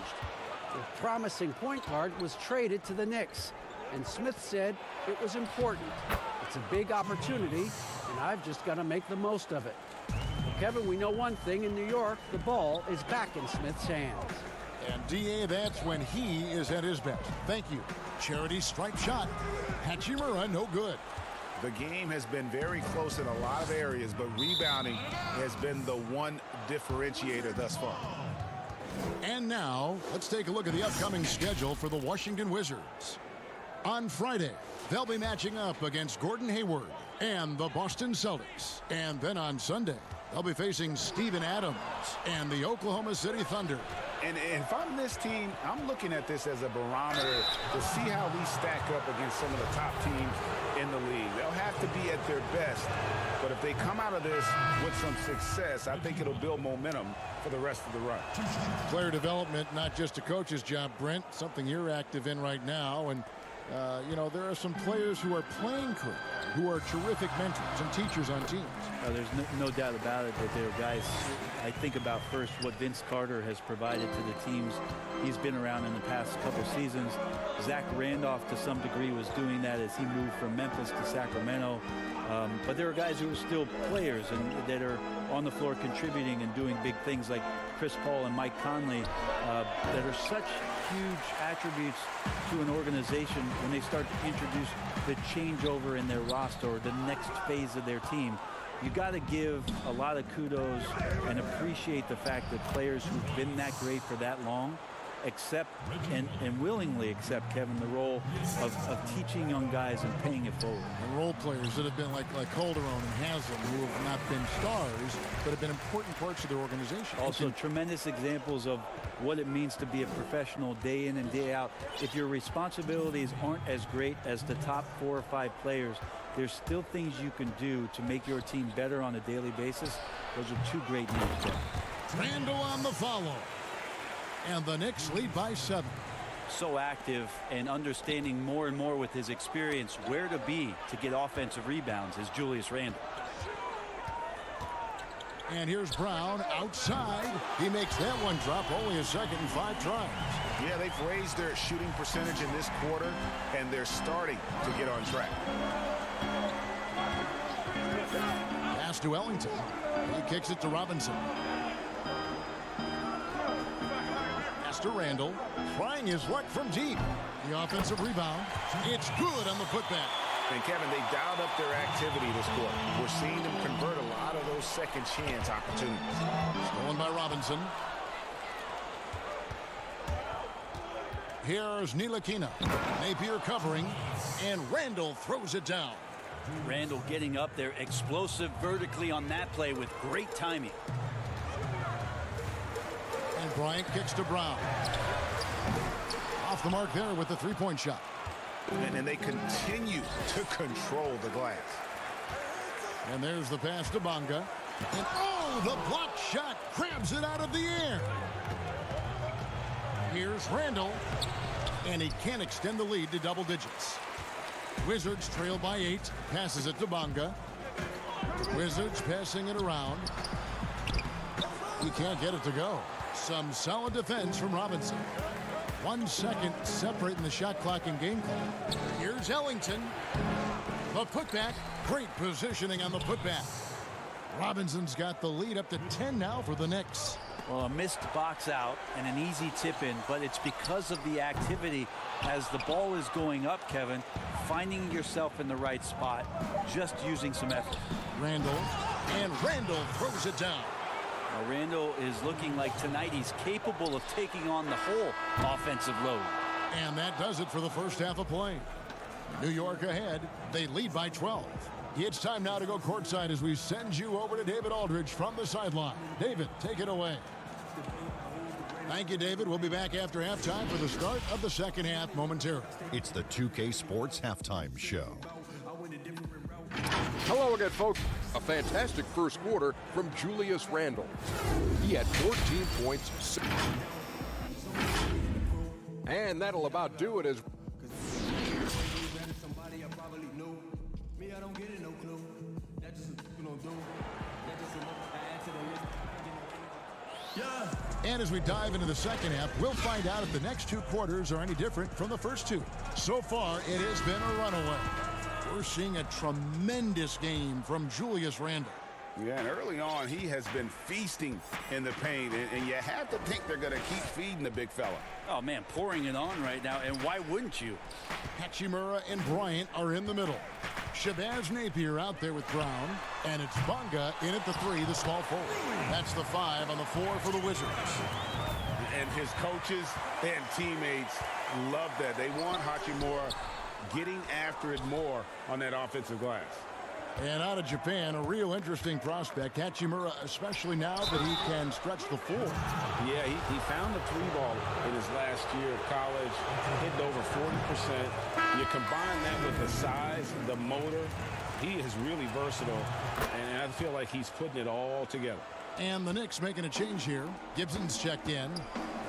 The promising point guard was traded to the Knicks, and Smith said it was important. It's a big opportunity, and I've just got to make the most of it. Well, Kevin, we know one thing. In New York, the ball is back in Smith's hands. And D.A., that's when he is at his best. Thank you. Charity stripe shot. Hachimura, no good. The game has been very close in a lot of areas, but rebounding has been the one differentiator thus far. And now, let's take a look at the upcoming schedule for the Washington Wizards. On Friday, they'll be matching up against Gordon Hayward and the Boston Celtics. And then on Sunday, they'll be facing Steven Adams and the Oklahoma City Thunder. And if I'm this team, I'm looking at this as a barometer to see how we stack up against some of the top teams in the league. They'll have to be at their best, but if they come out of this with some success, I think it'll build momentum for the rest of the run. Player development, not just a coach's job, Brent, something you're active in right now. And, you know, there are some players who are playing career, who are terrific mentors and teachers on teams. There's no doubt about it that there are guys. I think about first what Vince Carter has provided to the teams he's been around in the past couple seasons. Zach Randolph, to some degree, was doing that as he moved from Memphis to Sacramento. But there are guys who are still players and that are on the floor contributing and doing big things, like Chris Paul and Mike Conley, that are such huge attributes to an organization when they start to introduce the changeover in their roster or the next phase of their team. You got to give a lot of kudos and appreciate the fact that players who've been that great for that long accept and willingly accept, Kevin, the role of teaching young guys and paying it forward. And role players that have been like Calderon and Haslam, who have not been stars, but have been important parts of their organization. Also, tremendous examples of what it means to be a professional day in and day out. If your responsibilities aren't as great as the top 4 or 5 players, there's still things you can do to make your team better on a daily basis. Those are 2 great moves there. Randall on the follow. And the Knicks lead by 7. So active and understanding more and more with his experience where to be to get offensive rebounds is Julius Randle. And here's Brown outside. He makes that one drop, only a second and 5 tries. Yeah, they've raised their shooting percentage in this quarter, and they're starting to get on track. Pass to Ellington. He kicks it to Robinson. To Randall, trying his luck from deep. The offensive rebound. It's good on the putback. And Kevin, they dialed up their activity this quarter. We're seeing them convert a lot of those second chance opportunities. Stolen by Robinson. Here's Ntilikina. Napier covering, and Randall throws it down. Randall getting up there, explosive vertically on that play with great timing. And Bryant kicks to Brown. Off the mark there with the 3-point shot. And they continue to control the glass. And there's the pass to Bonga. And oh, the block shot grabs it out of the air. Here's Randall. And he can't extend the lead to double digits. Wizards trail by 8. Passes it to Bonga. Wizards passing it around. He can't get it to go. Some solid defense from Robinson. 1 second separating the shot clock and game clock. Here's Ellington. The putback. Great positioning on the putback. Robinson's got the lead up to 10 now for the Knicks. Well, a missed box out and an easy tip in, but it's because of the activity as the ball is going up, Kevin, finding yourself in the right spot, just using some effort. Randall, and Randall throws it down. Now, Randall is looking like tonight he's capable of taking on the whole offensive load. And that does it for the first half of play. New York ahead. They lead by 12. It's time now to go courtside as we send you over to David Aldridge from the sideline. David, take it away. Thank you, David. We'll be back after halftime for the start of the second half momentarily. It's the 2K Sports Halftime Show. Hello again, folks. A fantastic first quarter from Julius Randle. He had 14 points. And that'll about do it as... And as we dive into the second half, we'll find out if the next 2 quarters are any different from the first 2. So far, it has been a runaway. We're seeing a tremendous game from Julius Randle. Yeah, and early on, he has been feasting in the paint, and you have to think they're going to keep feeding the big fella. Oh, man, pouring it on right now, and why wouldn't you? Hachimura and Bryant are in the middle. Shabazz Napier out there with Brown, and it's Bonga in at the 3, the small forward. That's the 5 on the 4 for the Wizards. And his coaches and teammates love that. They want Hachimura getting after it more on that offensive glass. And out of Japan, a real interesting prospect. Hachimura, especially now that he can stretch the floor. Yeah, he found the 3-ball in his last year of college, hitting over 40%. You combine that with the size, the motor, he is really versatile, and I feel like he's putting it all together. And the Knicks making a change here. Gibson's checked in.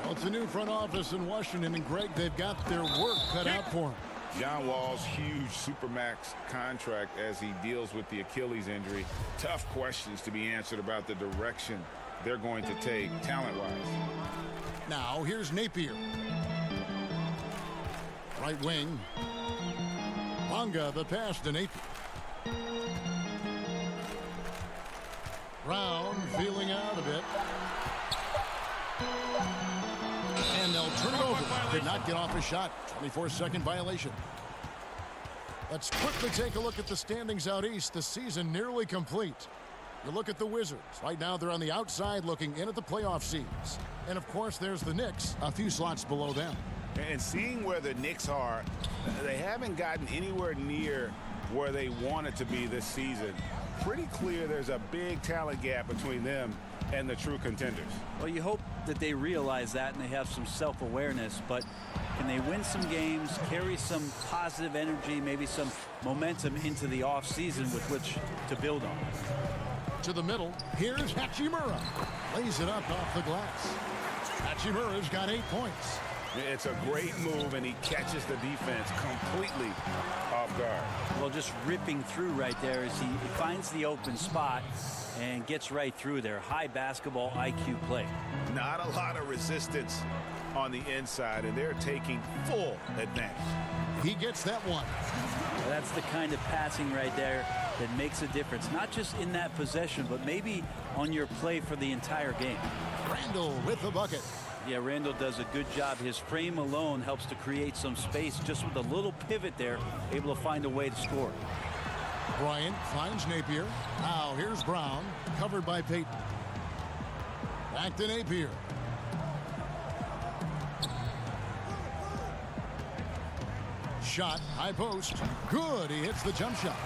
Well, it's a new front office in Washington, and Greg, they've got their work cut out for him. John Wall's huge Supermax contract as he deals with the Achilles injury. Tough questions to be answered about the direction they're going to take talent-wise. Now here's Napier. Right wing. Longa the pass to Napier. Brown feeling out a bit. And they'll turn it over. Did not get off a shot. 24-second violation. Let's quickly take a look at the standings out east. The season nearly complete. You look at the Wizards. Right now they're on the outside looking in at the playoff seeds. And of course there's the Knicks a few slots below them. And seeing where the Knicks are, they haven't gotten anywhere near where they wanted to be this season. Pretty clear there's a big talent gap between them and the true contenders. Well, you hope that they realize that and they have some self-awareness, but can they win some games, carry some positive energy, maybe some momentum into the offseason with which to build on? To the middle, here's Hachimura. Lays it up off the glass. Hachimura's got 8 points. It's a great move, and he catches the defense completely off guard. Well, just ripping through right there as he finds the open spot and gets right through there. High basketball IQ play. Not a lot of resistance on the inside, and they're taking full advantage. He gets that one. Well, that's the kind of passing right there that makes a difference, not just in that possession, but maybe on your play for the entire game. Randall with the bucket. Yeah, Randall does a good job. His frame alone helps to create some space just with a little pivot there, able to find a way to score. Bryant finds Napier. Now here's Brown, covered by Payton. Back to Napier. Shot, high post. Good, he hits the jump shot.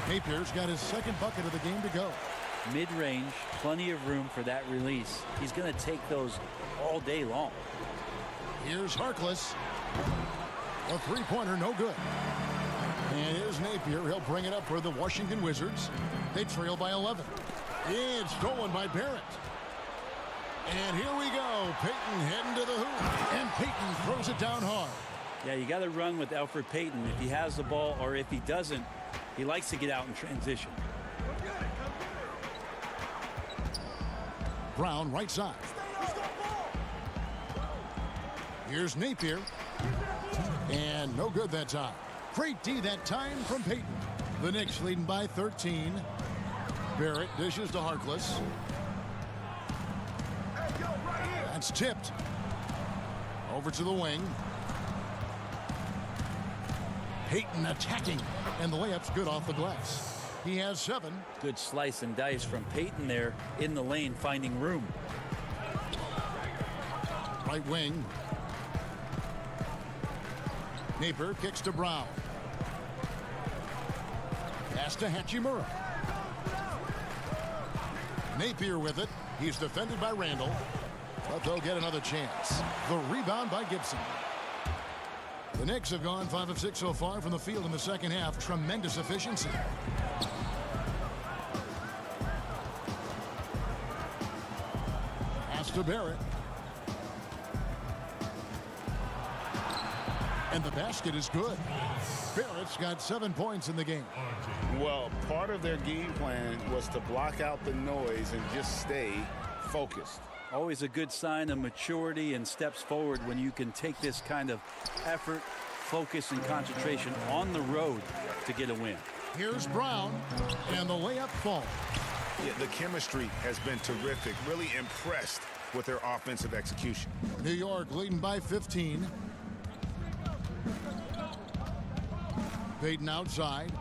Napier's got his second bucket of the game to go. Mid-range, plenty of room for that release. He's going to take those all day long. Here's Harkless. A three-pointer, no good. And here's Napier. He'll bring it up for the Washington Wizards. They trail by 11. It's stolen by Barrett. And here we go. Payton heading to the hoop. And Payton throws it down hard. Yeah, you got to run with Elfrid Payton. If he has the ball or if he doesn't, he likes to get out in transition. Brown right side. Here's Napier. And no good that time. Great D that time from Payton. The Knicks leading by 13. Barrett dishes to Harkless. That's tipped. Over to the wing. Payton attacking. And the layup's good off the glass. He has 7. Good slice and dice from Payton there in the lane, finding room. Right wing. Napier kicks to Brown. Pass to Hachimura. Napier with it. He's defended by Randall. But they'll get another chance. The rebound by Gibson. The Knicks have gone 5 of 6 so far from the field in the second half. Tremendous efficiency. Pass to Barrett. And the basket is good. Barrett's got 7 points in the game. Well, part of their game plan was to block out the noise and just stay focused. Always a good sign of maturity and steps forward when you can take this kind of effort, focus, and concentration on the road to get a win. Here's Brown, and the layup falls. Yeah, the chemistry has been terrific. Really impressed with their offensive execution. New York leading by 15. Payton outside.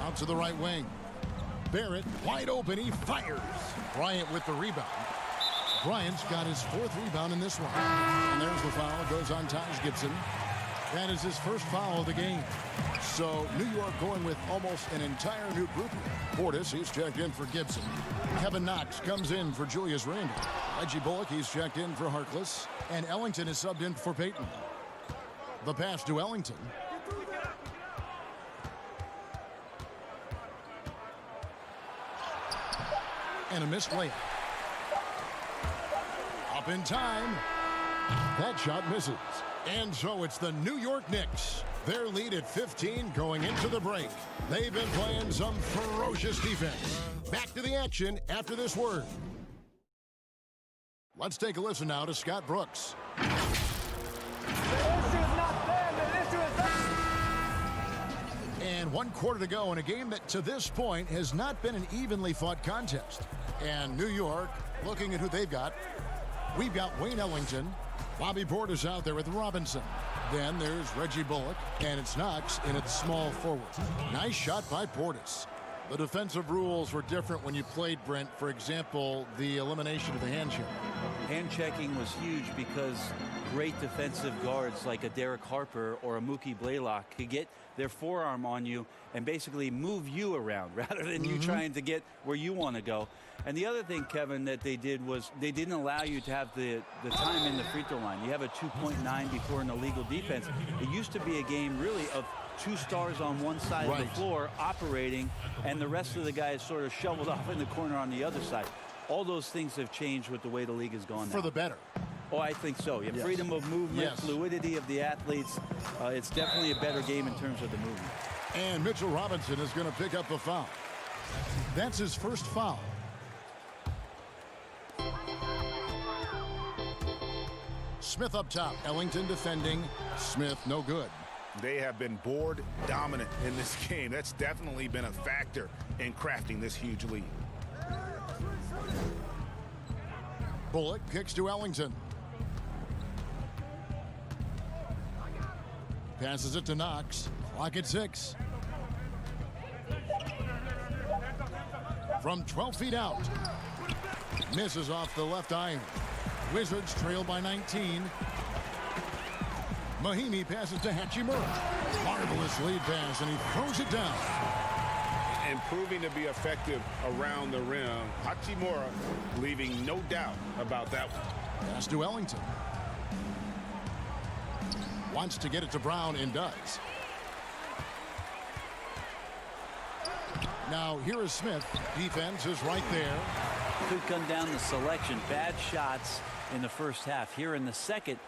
Out to the right wing. Barrett wide open. He fires. Bryant with the rebound. Bryant's got his 4th rebound in this one. And there's the foul. It goes on Taj Gibson. That is his first foul of the game. So New York going with almost an entire new group. Portis, he's checked in for Gibson. Kevin Knox comes in for Julius Randle. Reggie Bullock, he's checked in for Harkless. And Ellington is subbed in for Payton. The pass to Ellington. And a missed layup. Up in time. That shot misses. And so it's the New York Knicks. Their lead at 15 going into the break. They've been playing some ferocious defense. Back to the action after this word. Let's take a listen now to Scott Brooks. The issue is not them. The issue is us. And 1 quarter to go in a game that to this point has not been an evenly fought contest. And New York, looking at who they've got, we've got Wayne Ellington. Bobby Portis out there with Robinson. Then there's Reggie Bullock, and it's Knox in its small forward. Nice shot by Portis. The defensive rules were different when you played, Brent. For example, the elimination of the hand check. Hand checking was huge because great defensive guards like a Derek Harper or a Mookie Blaylock could get their forearm on you and basically move you around rather than you trying to get where you want to go. And the other thing, Kevin, that they did was they didn't allow you to have the time in the free throw line. You have a 2.9 before an illegal defense. It used to be a game really of 2 stars on one side of the floor operating, and the rest of the guys sort of shoveled off in the corner on the other side. All those things have changed with the way the league has gone now. For the better. Oh, I think so. You have freedom of movement, fluidity of the athletes. It's definitely a better game in terms of the movement. And Mitchell Robinson is going to pick up the foul. That's his first foul. Smith up top. Ellington defending. Smith no good. They have been board dominant in this game. That's definitely been a factor in crafting this huge lead. Bullock kicks to Ellington. Passes it to Knox. Clock at 6. From 12 feet out. Misses off the left iron. Wizards trail by 19. Mahimi passes to Hachimura. Marvelous lead pass, and he throws it down. And proving to be effective around the rim. Hachimura leaving no doubt about that one. Pass to Ellington. Wants to get it to Brown and does. Now here is Smith. Defense is right there. Could come down to selection. Bad shots in the first half. Here in the second,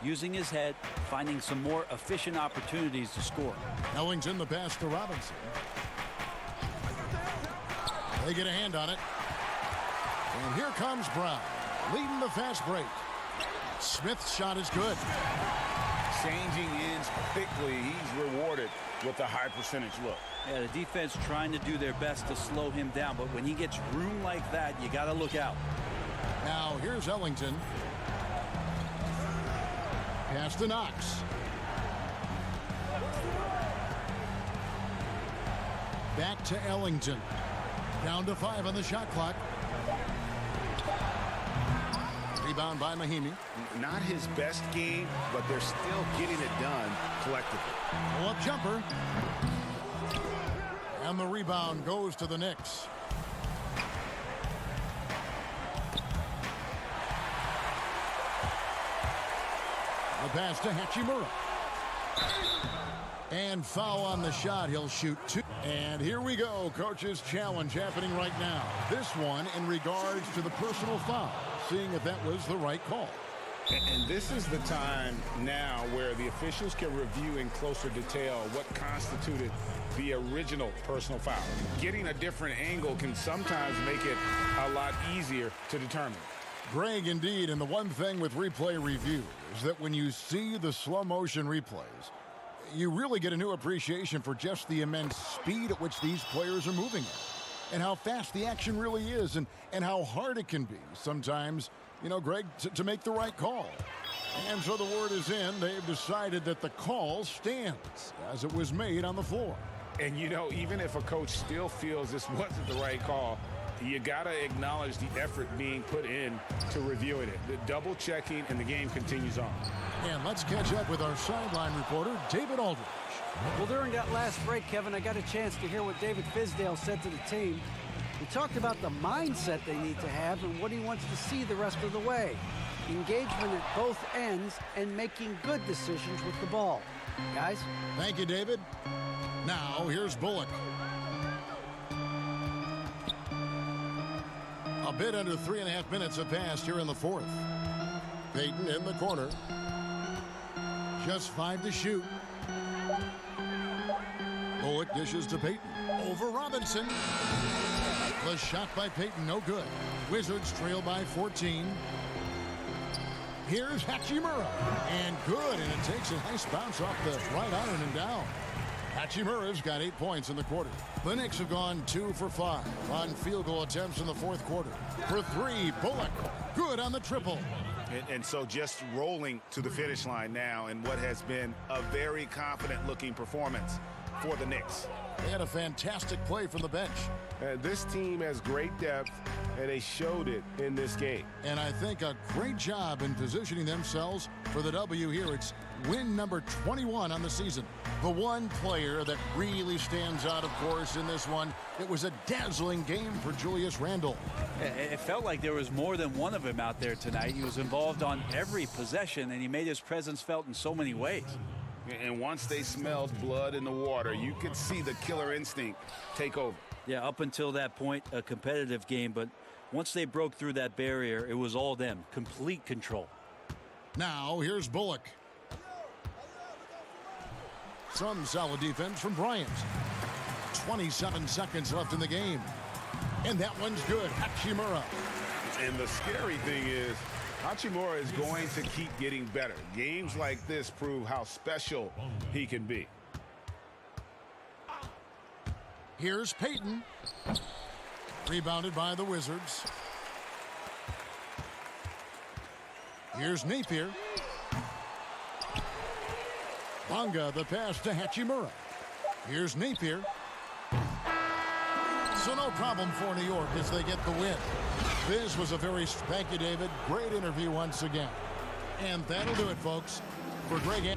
using his head, finding some more efficient opportunities to score. Ellington the pass to Robinson. They get a hand on it. And here comes Brown, leading the fast break. Smith's shot is good. Changing ends quickly. He's rewarded with a high percentage look. Yeah, the defense trying to do their best to slow him down, but when he gets room like that, you got to look out. Now here's Ellington. Pass to Knox. Back to Ellington. Down to 5 on the shot clock. Rebound by Mahimi. Not his best game, but they're still getting it done collectively. Pull-up jumper. And the rebound goes to the Knicks. The pass to Hachimura. And foul on the shot. He'll shoot 2. And here we go. Coach's challenge happening right now. This one in regards to the personal foul. Seeing if that was the right call. And this is the time now where the officials can review in closer detail what constituted the original personal foul. Getting a different angle can sometimes make it a lot easier to determine. Greg, indeed, and the one thing with replay review is that when you see the slow motion replays, you really get a new appreciation for just the immense speed at which these players are moving at, and how fast the action really is, and how hard it can be sometimes, you know, Greg, to make the right call. And so the word is in. They've decided that the call stands as it was made on the floor. And, you know, even if a coach still feels this wasn't the right call, you got to acknowledge the effort being put in to reviewing it. The double checking, and the game continues on. And let's catch up with our sideline reporter, David Aldridge. Well, during that last break, Kevin, I got a chance to hear what David Fizdale said to the team. He talked about the mindset they need to have and what he wants to see the rest of the way. Engagement at both ends and making good decisions with the ball. Guys? Thank you, David. Now, here's Bullock. A bit under 3.5 minutes have passed here in the fourth. Payton in the corner. Just 5 to shoot. Bullock dishes to Payton. Over Robinson. The shot by Payton, no good. Wizards trail by 14. Here's Hachimura. And good, and it takes a nice bounce off the right iron and down. Hachimura's got 8 points in the quarter. The Knicks have gone 2 for 5 on field goal attempts in the fourth quarter. For 3, Bullock. Good on the triple. And so just rolling to the finish line now in what has been a very confident-looking performance for the Knicks. They had a fantastic play from the bench. This team has great depth, and they showed it in this game. And I think a great job in positioning themselves for the W here. It's win number 21 on the season. The one player that really stands out, of course, in this one, it was a dazzling game for Julius Randle. It felt like there was more than one of him out there tonight. He was involved on every possession, and he made his presence felt in so many ways. And once they smelled blood in the water, you could see the killer instinct take over. Yeah, up until that point, a competitive game, but once they broke through that barrier, it was all them. Complete control. Now, here's Bullock. Some solid defense from Bryant. 27 seconds left in the game. And that one's good. Hachimura. And the scary thing is, Hachimura is going to keep getting better. Games like this prove how special he can be. Here's Payton. Rebounded by the Wizards. Here's Napier. Bonga, the pass to Hachimura. Here's Napier. So no problem for New York as they get the win. This was a very, thank you, David. Great interview once again. And that'll do it, folks. For Greg.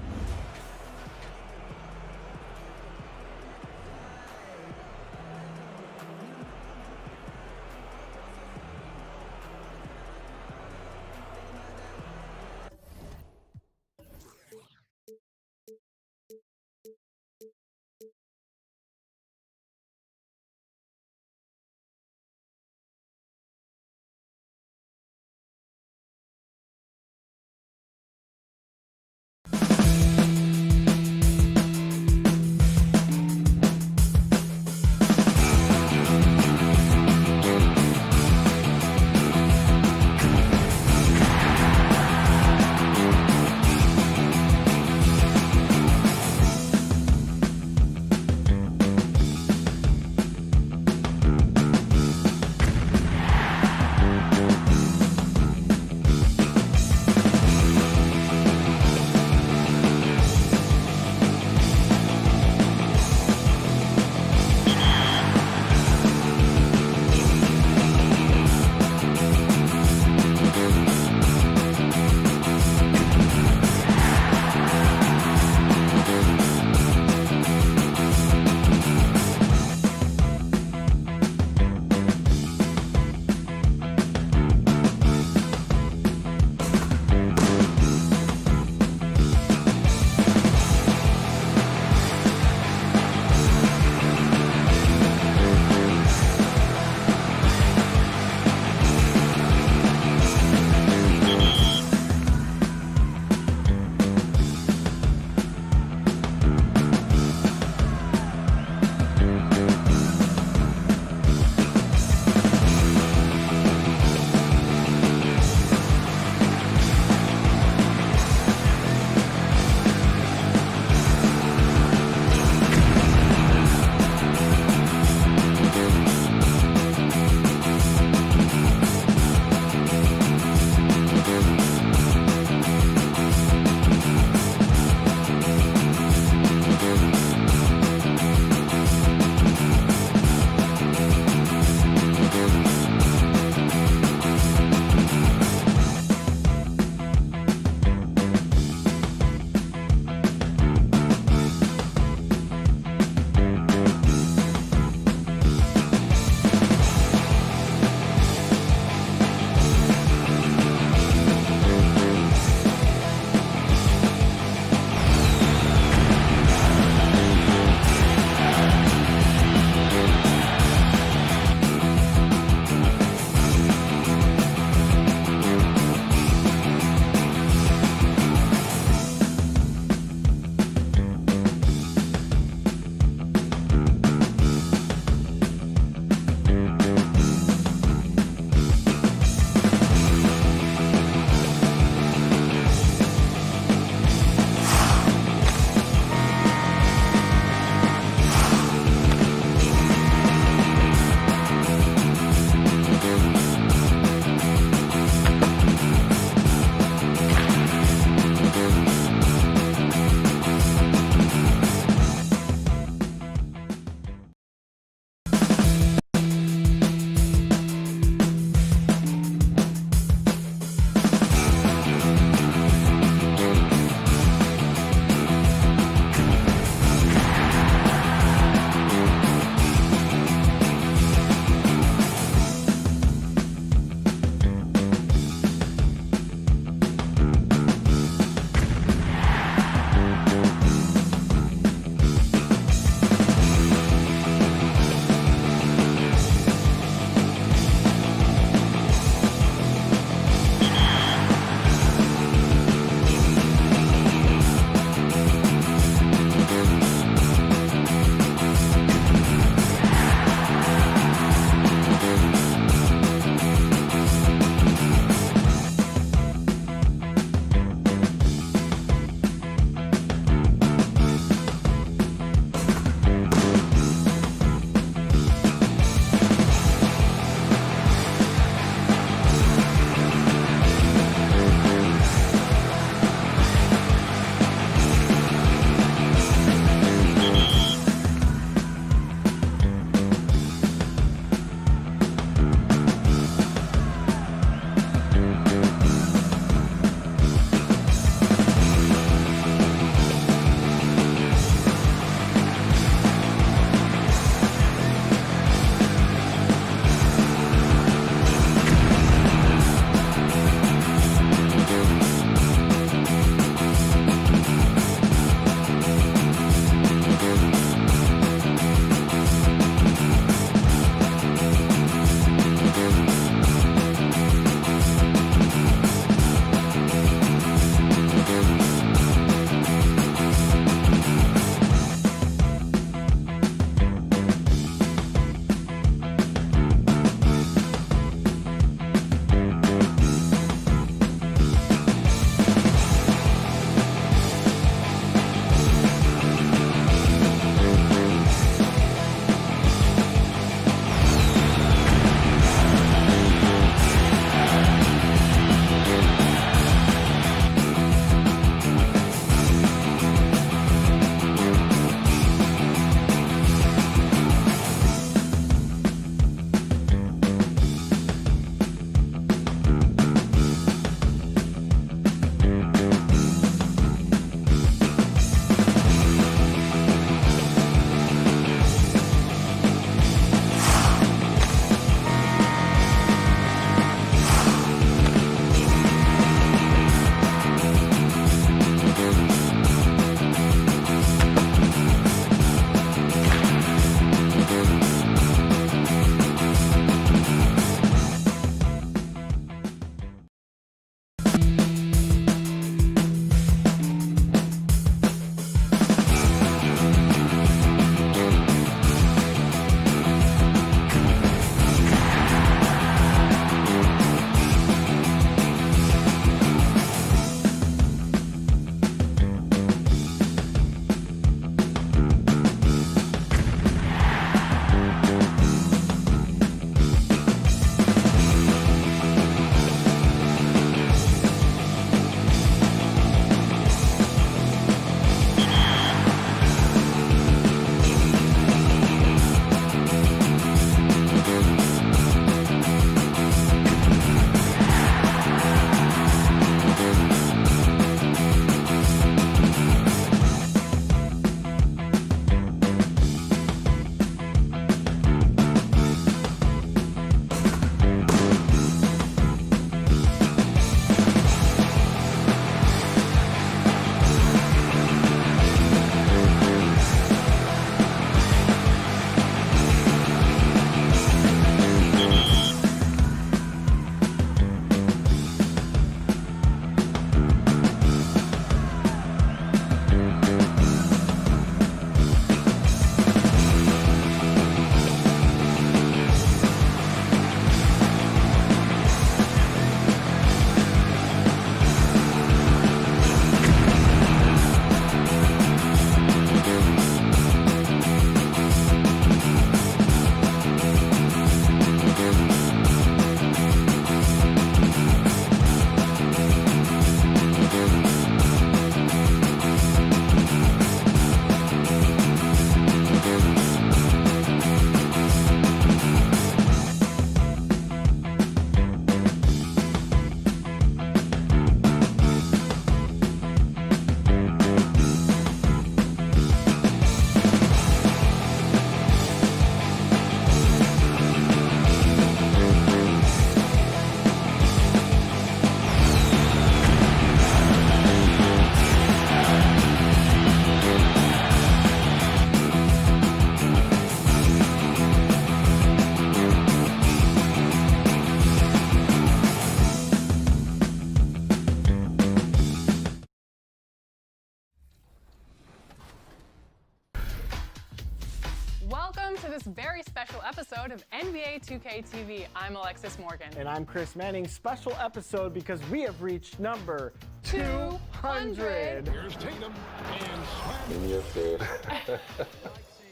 Welcome to this very special episode of NBA 2K TV. I'm Alexis Morgan. And I'm Chris Manning. Special episode because we have reached number 200. Here's Tatum and In your face.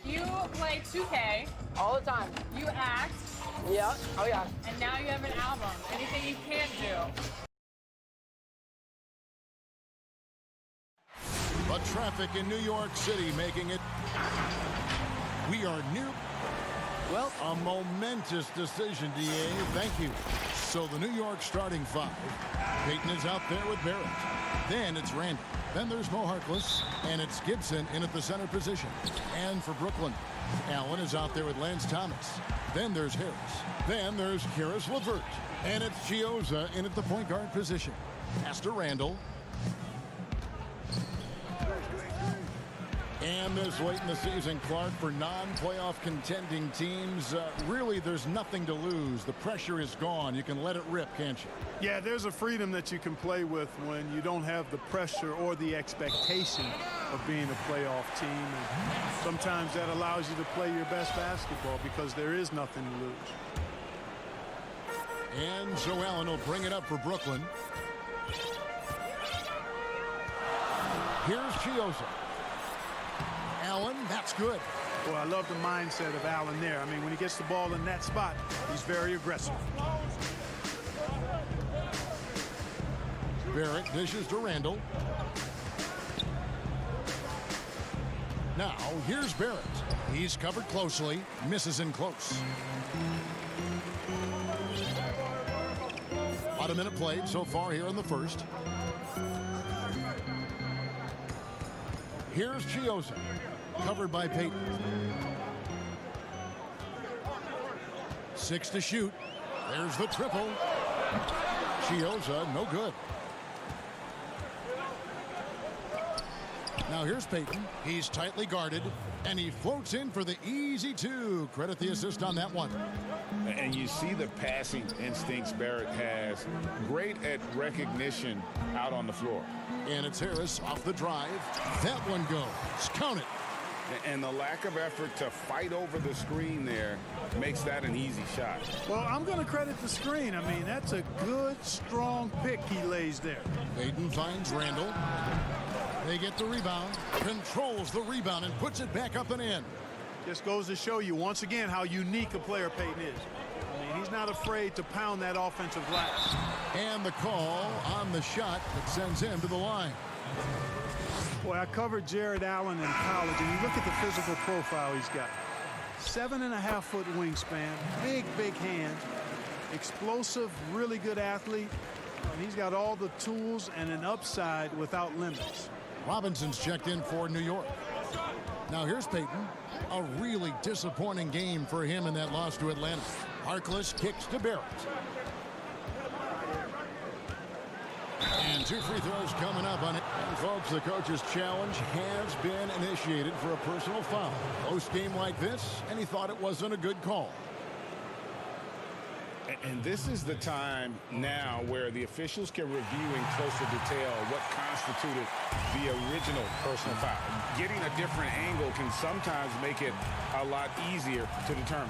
You play 2K all the time. You act. Yeah. Oh, yeah. And now you have an album. Anything you can't do. But traffic in New York City making it. We are near. Well, a momentous decision, DA. Thank you. So the New York starting five. Payton is out there with Barrett. Then it's Randall. Then there's Mo Harkless. And it's Gibson in at the center position. And for Brooklyn, Allen is out there with Lance Thomas. Then there's Harris. Then there's Karis LeVert. And it's Chioza in at the point guard position. Pass to Randall. And this late in the season, Clark, for non-playoff contending teams, really there's nothing to lose. The pressure is gone. You can let it rip, can't you? Yeah, there's a freedom that you can play with when you don't have the pressure or the expectation of being a playoff team. And sometimes that allows you to play your best basketball because there is nothing to lose. And so Allen will bring it up for Brooklyn. Here's Chioza. Allen, that's good. Well, I love the mindset of Allen there. I mean, when he gets the ball in that spot, he's very aggressive. Barrett dishes to Randall. Now, here's Barrett. He's covered closely, misses in close. About a minute played so far here in the first. Here's Chioza. Covered by Payton. 6 to shoot. There's the triple. Chioza, no good. Now here's Payton. He's tightly guarded, and he floats in for the easy two. Credit the assist on that one. And you see the passing instincts Barrett has. Great at recognition out on the floor. And it's Harris off the drive. That one goes. Count it. And the lack of effort to fight over the screen there makes that an easy shot. Well, I'm going to credit the screen. I mean, that's a good, strong pick he lays there. Payton finds Randall. They get the rebound, controls the rebound, and puts it back up and in. Just goes to show you once again how unique a player Payton is. I mean, he's not afraid to pound that offensive glass. And the call on the shot that sends him to the line. Boy, I covered Jared Allen in college, and you look at the physical profile he's got. 7.5-foot wingspan, big hands, explosive, really good athlete, and he's got all the tools and an upside without limits. Robinson's checked in for New York. Now here's Payton. A really disappointing game for him in that loss to Atlanta. Harkless kicks to Barrett. And 2 free throws coming up on it. And folks, the coach's challenge has been initiated for a personal foul. Close game like this, and he thought it wasn't a good call. And this is the time now where the officials can review in closer detail what constituted the original personal foul. Getting a different angle can sometimes make it a lot easier to determine.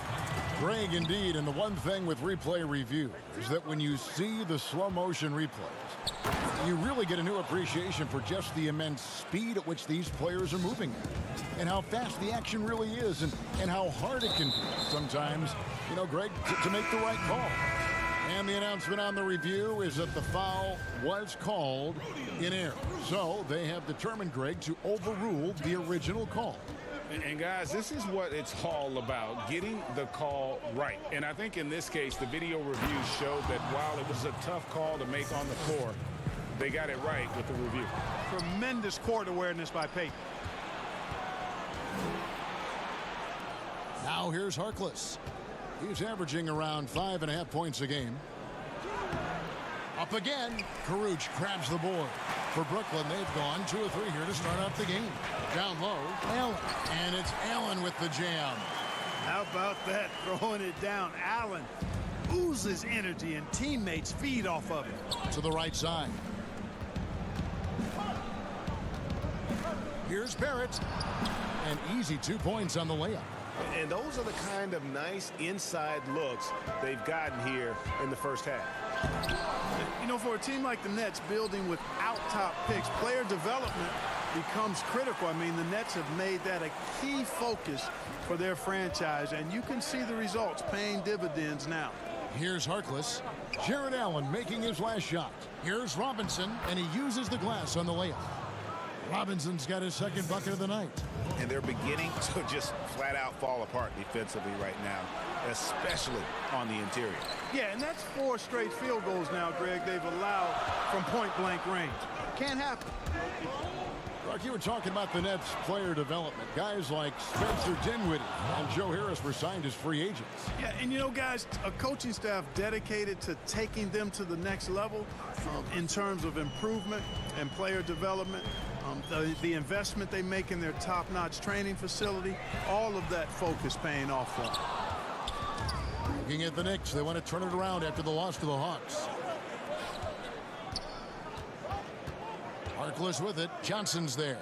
Greg, indeed, and the one thing with replay review is that when you see the slow motion replays, you really get a new appreciation for just the immense speed at which these players are moving and how fast the action really is and how hard it can be sometimes, you know, Greg, to make the right call. And the announcement on the review is that the foul was called in error. So they have determined, Greg, to overrule the original call. And guys, this is what it's all about, getting the call right. And I think in this case, the video reviews showed that while it was a tough call to make on the floor, they got it right with the review. Tremendous court awareness by Payton. Now here's Harkless. He's averaging around 5.5 points a game. Up again. Karuch grabs the board. For Brooklyn, they've gone 2 or 3 here to start out the game. Down low, Allen. And it's Allen with the jam. How about that, throwing it down? Allen oozes energy and teammates feed off of it. To the right side. Here's Barrett. An easy 2 points on the layup. And those are the kind of nice inside looks they've gotten here in the first half. You know, for a team like the Nets, building without top picks, player development becomes critical. I mean, the Nets have made that a key focus for their franchise, and you can see the results paying dividends now. Here's Harkless. Jared Allen making his last shot. Here's Robinson, and he uses the glass on the layup. Robinson's got his second bucket of the night. And they're beginning to just flat out fall apart defensively right now, especially on the interior. Yeah, and that's 4 straight field goals now, Greg, they've allowed from point-blank range. Can't happen. Clark, you were talking about the Nets player development. Guys like Spencer Dinwiddie and Joe Harris were signed as free agents. Yeah, and you know, guys, a coaching staff dedicated to taking them to the next level in terms of improvement and player development. The investment they make in their top-notch training facility, all of that focus paying off for them. Looking at the Knicks, they want to turn it around after the loss to the Hawks. Harkless with it. Johnson's there.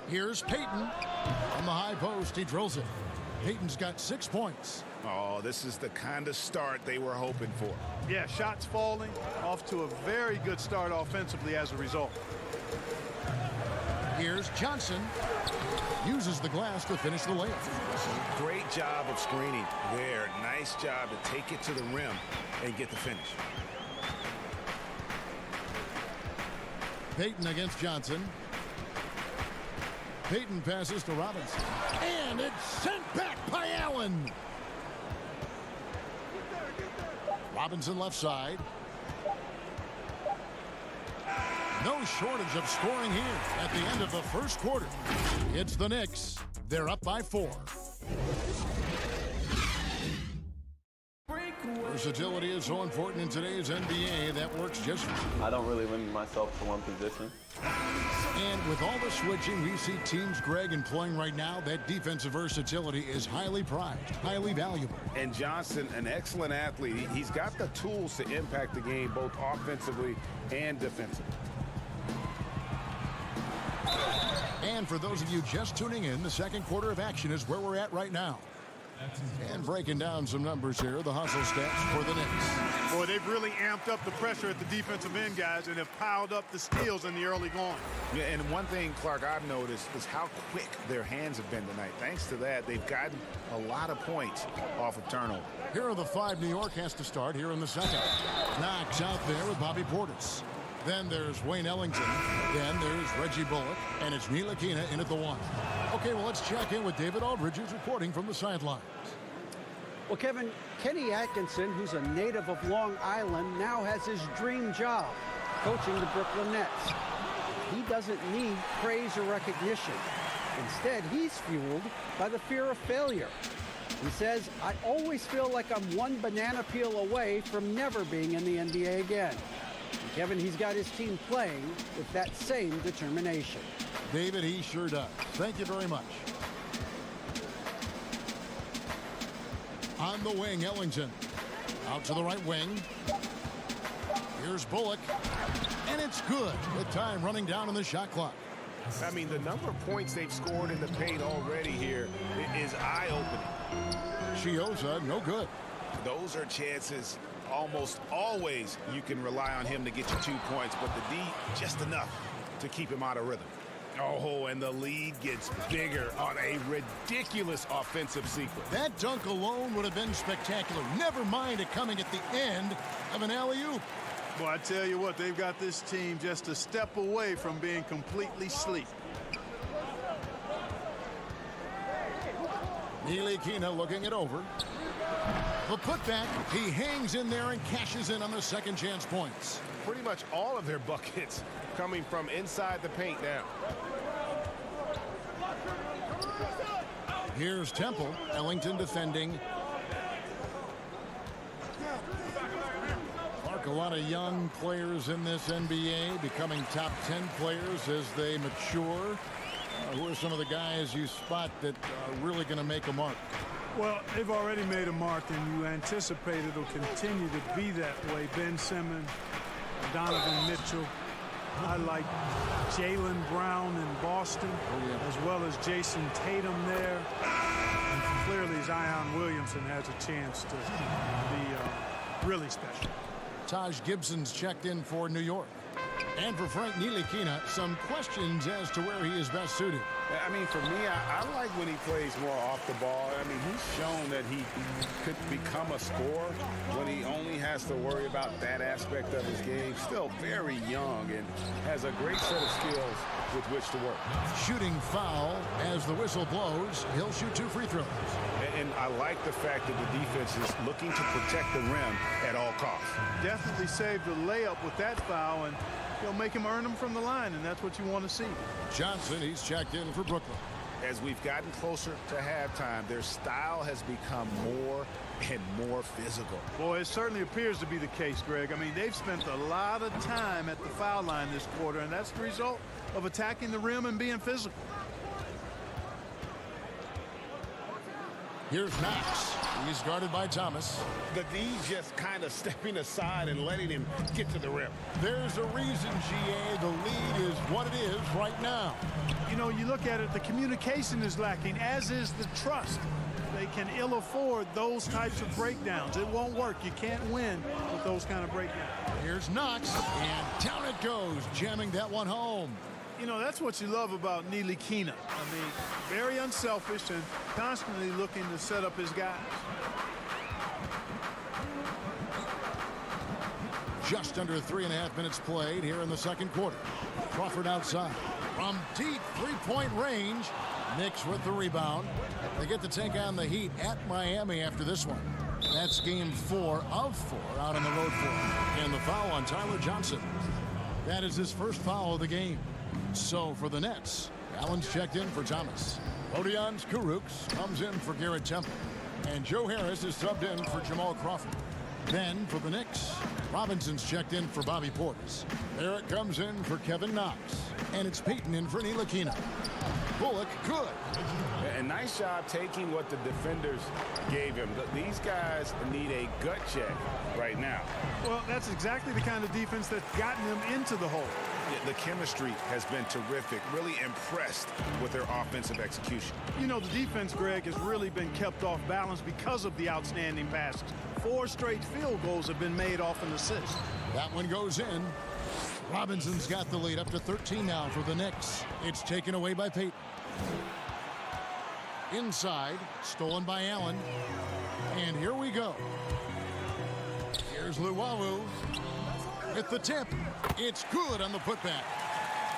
Here's Payton. On the high post, he drills it. Payton's got 6 points. Oh, this is the kind of start they were hoping for. Yeah, shots falling, off to a very good start offensively as a result. Here's Johnson. Uses the glass to finish the layup. Great job of screening there. Nice job to take it to the rim and get the finish. Payton against Johnson. Payton passes to Robinson. And it's sent back by Allen. Robinson left side. No shortage of scoring here at the end of the first quarter. It's the Knicks. They're up by 4. Versatility is so important in today's NBA. That works just I don't really limit myself to one position. And with all the switching we see teams, Greg, employing right now, that defensive versatility is highly prized, highly valuable. And Johnson, an excellent athlete. He's got the tools to impact the game both offensively and defensively. And for those of you just tuning in, the second quarter of action is where we're at right now. And breaking down some numbers here, the hustle stats for the Knicks. Boy, they've really amped up the pressure at the defensive end, guys, and have piled up the steals in the early going. Yeah, and one thing, Clark, I've noticed is how quick their hands have been tonight. Thanks to that, they've gotten a lot of points off of turnover. Here are the 5 New York has to start here in the second. Knox out there with Bobby Portis. Then there's Wayne Ellington. Then there's Reggie Bullock. And it's Neil Aquina in at the 1. Okay, well, let's check in with David Aldridge, who's reporting from the sidelines. Well, Kevin, Kenny Atkinson, who's a native of Long Island, now has his dream job, coaching the Brooklyn Nets. He doesn't need praise or recognition. Instead, he's fueled by the fear of failure. He says, I always feel like I'm one banana peel away from never being in the NBA again. And Kevin, he's got his team playing with that same determination. David, he sure does. Thank you very much. On the wing, Ellington. Out to the right wing. Here's Bullock. And it's good with time running down on the shot clock. I mean, the number of points they've scored in the paint already here is eye-opening. Chioza, no good. Those are chances almost always you can rely on him to get you 2 points, but the D, just enough to keep him out of rhythm. Oh, and the lead gets bigger on a ridiculous offensive sequence. That dunk alone would have been spectacular. Never mind it coming at the end of an alley-oop. Boy, I tell you what, they've got this team just a step away from being completely asleep. Neil Aquina looking it over. The putback, he hangs in there and cashes in on the second chance points. Pretty much all of their buckets coming from inside the paint now. Here's Temple. Ellington defending. Clark, a lot of young players in this NBA becoming top 10 players as they mature. Who are some of the guys you spot that are really going to make a mark? Well, they've already made a mark, and you anticipate it'll continue to be that way. Ben Simmons, Donovan Mitchell, I like Jaylen Brown in Boston, as well as Jason Tatum there. And clearly Zion Williamson has a chance to be really special. Taj Gibson's checked in for New York. And for Frank Ntilikina, some questions as to where he is best suited. I mean, for me, I like when he plays more off the ball. I mean, he's shown that he could become a scorer when he only has to worry about that aspect of his game. Still very young and has a great set of skills with which to work. Shooting foul as the whistle blows. He'll shoot 2 free throws. And I like the fact that the defense is looking to protect the rim at all costs. Definitely saved the layup with that foul, and he'll make him earn them from the line, and that's what you want to see. Johnson, he's checked in for Brooklyn. As we've gotten closer to halftime, their style has become more and more physical. Boy, it certainly appears to be the case, Greg. I mean, they've spent a lot of time at the foul line this quarter, and that's the result of attacking the rim and being physical. Here's Knox. He's guarded by Thomas. The D just kind of stepping aside and letting him get to the rim. There's a reason, GA, the lead is what it is right now. You know, you look at it, the communication is lacking, as is the trust. They can ill afford those types of breakdowns. It won't work. You can't win with those kind of breakdowns. Here's Knox, and down it goes, jamming that one home. You know, that's what you love about Ntilikina. I mean, very unselfish and constantly looking to set up his guys. Just under 3.5 minutes played here in the second quarter. Crawford outside. From deep three-point range. Knicks with the rebound. They get to take on the Heat at Miami after this one. That's game 4 of 4 out on the road for him. And the foul on Tyler Johnson. That is his first foul of the game. So for the Nets, Allen's checked in for Thomas. Odions Kurucs comes in for Garrett Temple. And Joe Harris is subbed in for Jamal Crawford. Then for the Knicks, Robinson's checked in for Bobby Portis. Barrett comes in for Kevin Knox. And it's Peyton in for Ntilikina. Bullock, good. And nice job taking what the defenders gave him. These guys need a gut check right now. Well, that's exactly the kind of defense that's gotten them into the hole. The chemistry has been terrific. Really impressed with their offensive execution. You know, the defense, Greg, has really been kept off balance because of the outstanding passes. 4 straight field goals have been made off an assist. That one goes in. Robinson's got the lead up to 13 now for the Knicks. It's taken away by Peyton. Inside, stolen by Allen. And here we go. Here's Luwawu with the tip. It's good on the putback.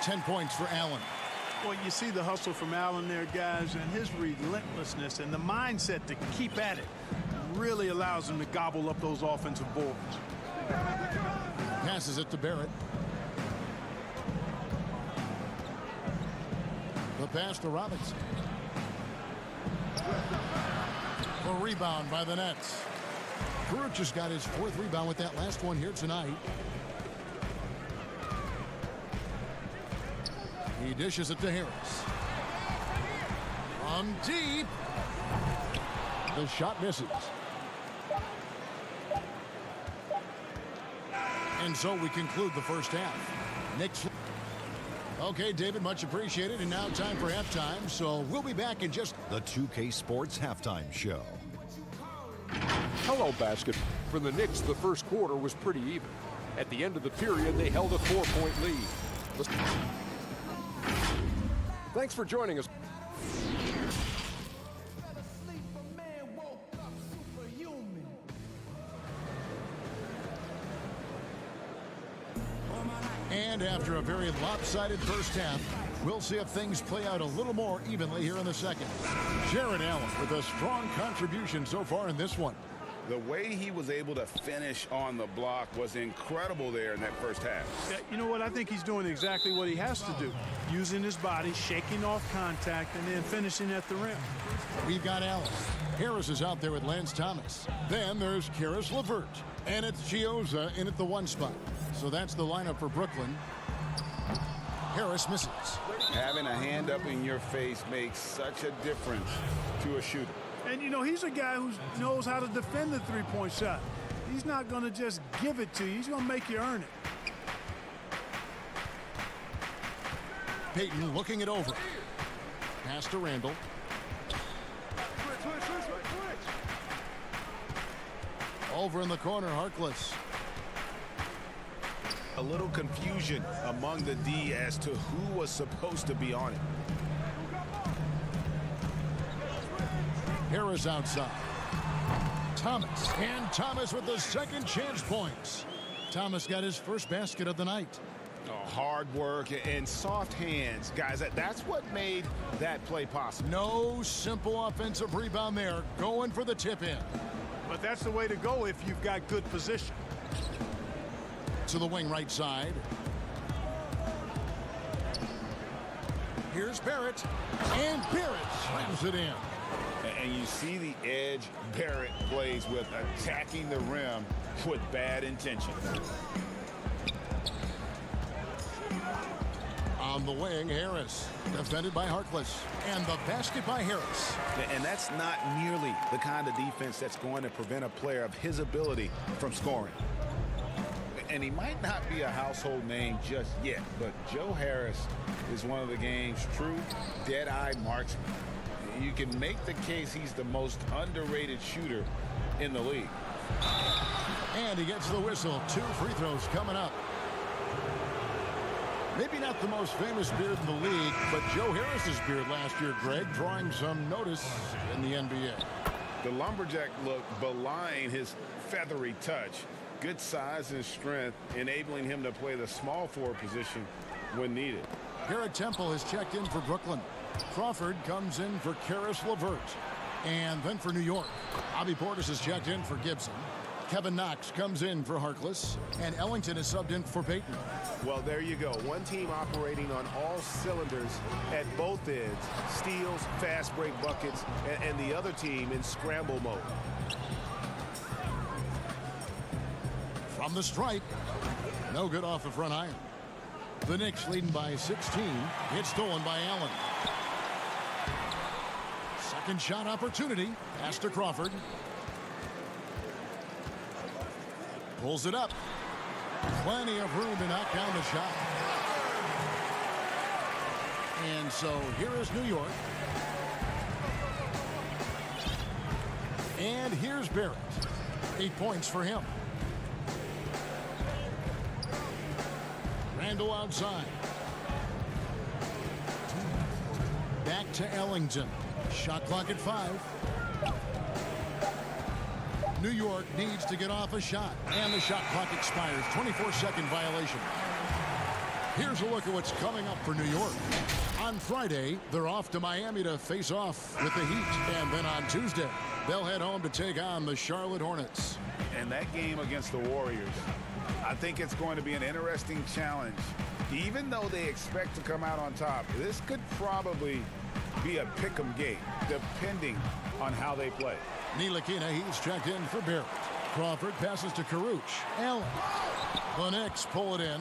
10 points for Allen. Well, you see the hustle from Allen there, guys, and his relentlessness and the mindset to keep at it really allows him to gobble up those offensive boards. Passes it to Barrett. The pass to Robinson. A rebound by the Nets. Kurucs just got his 4th rebound with that last one here tonight. He dishes it to Harris. From deep. The shot misses. And so we conclude the first half. Knicks. Okay, David, much appreciated. And now time for halftime. So we'll be back in just... The 2K Sports Halftime Show. Hello, basket. For the Knicks, the first quarter was pretty even. At the end of the period, they held a 4-point lead. Thanks for joining us. And after a very lopsided first half, we'll see if things play out a little more evenly here in the second. Jared Allen with a strong contribution so far in this one. The way he was able to finish on the block was incredible there in that first half. Yeah, you know what? I think he's doing exactly what he has to do. Using his body, shaking off contact, and then finishing at the rim. We've got Allen. Harris is out there with Lance Thomas. Then there's Karis LeVert. And it's Chioza in at the 1 spot. So that's the lineup for Brooklyn. Harris misses. Having a hand up in your face makes such a difference to a shooter. And, you know, he's a guy who knows how to defend the three-point shot. He's not going to just give it to you. He's going to make you earn it. Payton looking it over. Pass to Randall. Over in the corner, Harkless. A little confusion among the D as to who was supposed to be on it. Harris outside. Thomas. And Thomas with the second chance points. Thomas got his first basket of the night. Oh, hard work and soft hands. Guys, that's what made that play possible. No simple offensive rebound there. Going for the tip in. But that's the way to go if you've got good position. To the wing right side. Here's Barrett. And Barrett slams it in. And you see the edge Barrett plays with, attacking the rim with bad intention. On the wing, Harris. Defended by Harkless. And the basket by Harris. And that's not nearly the kind of defense that's going to prevent a player of his ability from scoring. And he might not be a household name just yet, but Joe Harris is one of the game's true dead-eye marksmen. You can make the case he's the most underrated shooter in the league. And he gets the whistle. 2 free throws coming up. Maybe not the most famous beard in the league, but Joe Harris's beard last year, Greg, drawing some notice in the NBA. The lumberjack look belying his feathery touch. Good size and strength, enabling him to play the small forward position when needed. Garrett Temple has checked in for Brooklyn. Crawford comes in for Karis LeVert. And then for New York, Bobby Portis has checked in for Gibson. Kevin Knox comes in for Harkless. And Ellington is subbed in for Payton. Well, there you go. One team operating on all cylinders at both ends. Steals, fast break buckets, and the other team in scramble mode. From the stripe. No good off the front iron. The Knicks leading by 16. It's stolen by Allen. Second shot opportunity. Pass to Crawford. Pulls it up. Plenty of room to knock down the shot. And so here is New York. And here's Barrett. 8 points for him. Randall outside. Back to Ellington. Shot clock at 5. New York needs to get off a shot. And the shot clock expires. 24-second violation. Here's a look at what's coming up for New York. On Friday, they're off to Miami to face off with the Heat. And then on Tuesday, they'll head home to take on the Charlotte Hornets. And that game against the Warriors, I think it's going to be an interesting challenge. Even though they expect to come out on top, this could probably be a pick'em game, depending on how they play. Ntilikina, he's checked in for Barrett. Crawford passes to Karuch. Allen. The Knicks pull it in.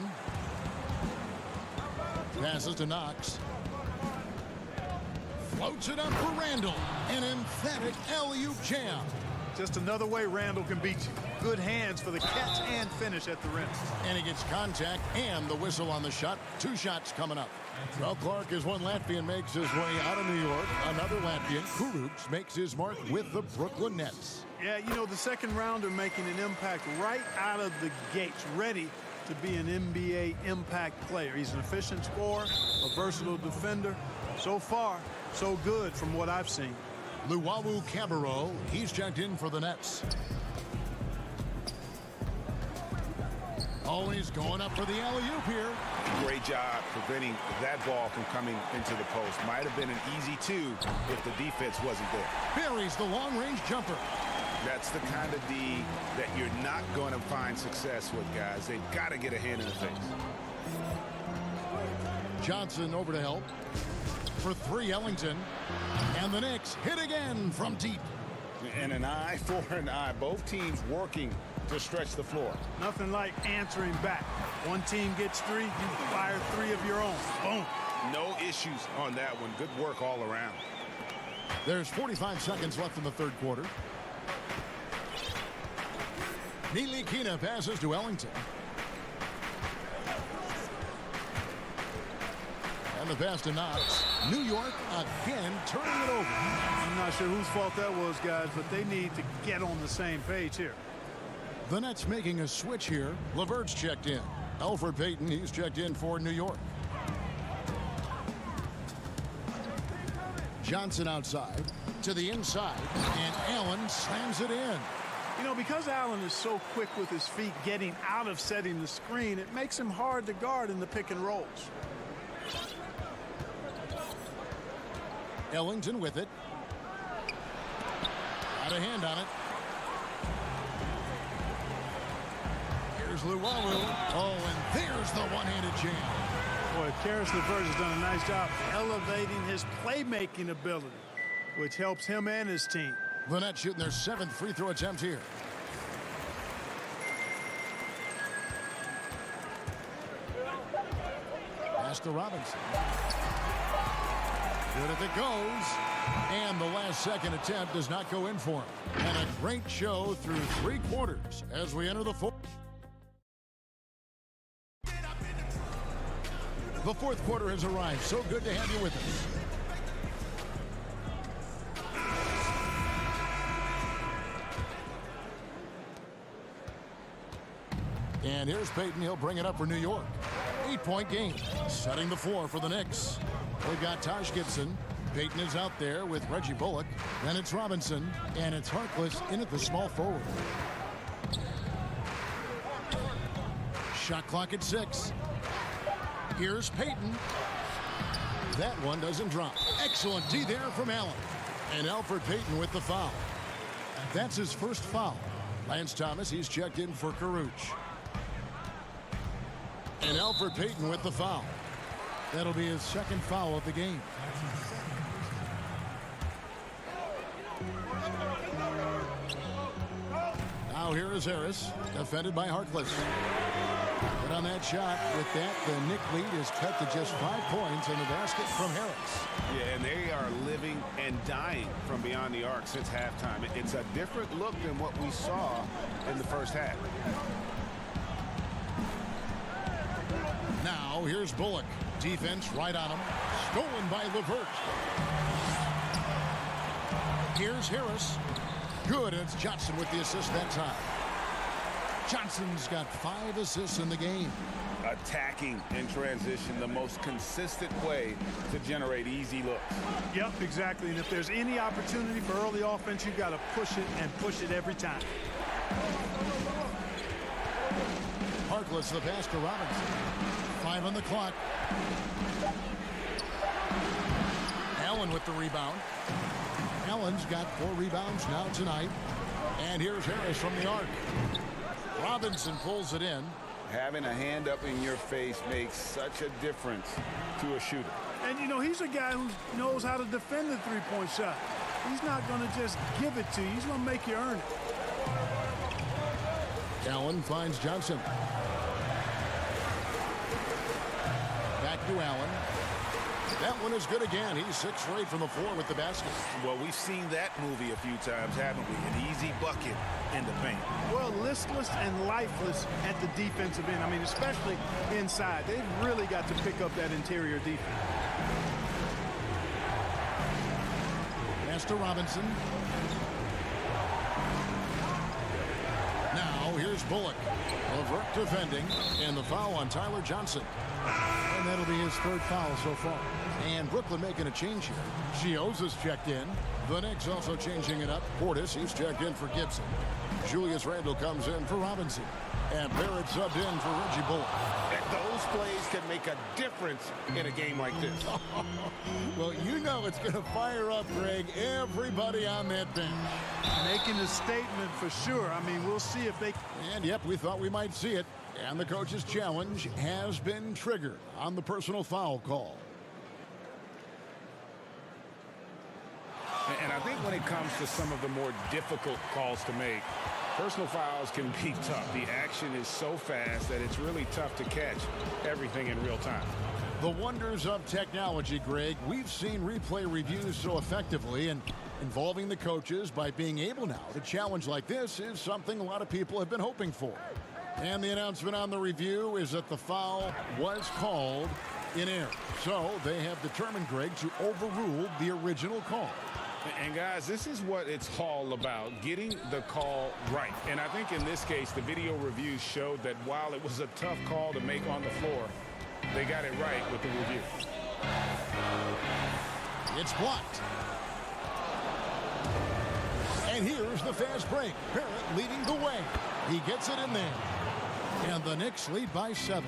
Passes to Knox. Floats it up for Randall. An emphatic alley-oop jam. Just another way Randall can beat you. Good hands for the catch and finish at the rim. And he gets contact and the whistle on the shot. 2 shots coming up. Well, Clark, as one Latvian makes his way out of New York, another Latvian, Kurucs, makes his mark with the Brooklyn Nets. Yeah, you know, the second rounder making an impact right out of the gates, ready to be an NBA impact player. He's an efficient scorer, a versatile defender. So far, so good from what I've seen. Luwawu Cabarro, he's checked in for the Nets. Always going up for the alley-oop here. Great job preventing that ball from coming into the post. Might have been an easy 2 if the defense wasn't there. Buries the long-range jumper. That's the kind of D that you're not going to find success with, guys. They've got to get a hand in the face. Johnson over to help. For 3, Ellington. And the Knicks hit again from deep. And an eye for an eye. Both teams working to stretch the floor. Nothing like answering back. One team gets 3, you fire 3 of your own. Boom. No issues on that one. Good work all around. There's 45 seconds left in the third quarter. Ntilikina passes to Ellington. And the pass to Knox. New York again turning it over. I'm not sure whose fault that was, guys, but they need to get on the same page here. The Nets making a switch here. LeVert's checked in. Elfrid Payton, he's checked in for New York. Johnson outside to the inside, and Allen slams it in. You know, because Allen is so quick with his feet getting out of setting the screen, it makes him hard to guard in the pick and rolls. Ellington with it. Got a hand on it. Here's Luwawu. Oh, and there's the one-handed jam. Boy, Karis LeVert has done a nice job elevating his playmaking ability, which helps him and his team. The Nets shooting their 7th free throw attempt here. Pass to Robinson. Good if it goes. And the last second attempt does not go in for him. And a great show through 3 quarters as we enter the fourth. The fourth quarter has arrived. So good to have you with us. And here's Payton. He'll bring it up for New York. 8-point game. Setting the floor for the Knicks. They've got Taj Gibson. Payton is out there with Reggie Bullock. Then it's Robinson. And it's Harkless in at the small forward. Shot clock at 6. Here's Payton. That one doesn't drop. Excellent D there from Allen. And Elfrid Payton with the foul. That's his first foul. Lance Thomas, he's checked in for Caruch. And Elfrid Payton with the foul. That'll be his second foul of the game. Now here is Harris, defended by Harkless. But on that shot, with that, the Knick lead is cut to just 5 points in the basket from Harris. Yeah, and they are living and dying from beyond the arc since halftime. It's a different look than what we saw in the first half. Now here's Bullock. Defense right on him. Stolen by LeVert. Here's Harris. Good, and it's Johnson with the assist that time. Johnson's got 5 assists in the game. Attacking in transition, the most consistent way to generate easy looks. Yep, exactly. And if there's any opportunity for early offense, you've got to push it and push it every time. Harkless the pass to Robinson. 5 on the clock. Allen with the rebound. Allen's got 4 rebounds now tonight. And here's Harris from the arc. Robinson pulls it in. Having a hand up in your face makes such a difference to a shooter. And, you know, he's a guy who knows how to defend the three-point shot. He's not going to just give it to you. He's going to make you earn it. Allen finds Johnson. Back to Allen. That one is good again. He's 6 for 8 from the floor with the basket. Well, we've seen that movie a few times, haven't we? An easy bucket in the paint. Well, listless and lifeless at the defensive end. I mean, especially inside. They've really got to pick up that interior defense. Pass to Robinson. Now here's Bullock. LeVert defending, and the foul on Tyler Johnson. And that'll be his 3rd foul so far. And Brooklyn making a change here. Chioza's checked in. The Knicks also changing it up. Portis, he's checked in for Gibson. Julius Randle comes in for Robinson. And Barrett subbed in for Reggie Bullock. Those plays can make a difference in a game like this. Well, you know it's going to fire up, Greg, everybody on that bench. Making a statement for sure. I mean, we'll see if they... And, yep, we thought we might see it. And the coach's challenge has been triggered on the personal foul call. And I think when it comes to some of the more difficult calls to make, personal fouls can be tough. The action is so fast that it's really tough to catch everything in real time. The wonders of technology, Greg. We've seen replay reviews so effectively, and involving the coaches by being able now to challenge like this is something a lot of people have been hoping for. And the announcement on the review is that the foul was called in air. So they have determined, Greg, to overrule the original call. And guys, this is what it's all about, getting the call right. And I think in this case, the video reviews showed that while it was a tough call to make on the floor, they got it right with the review. It's blocked. And here's the fast break. Barrett leading the way. He gets it in there. And the Knicks lead by 7.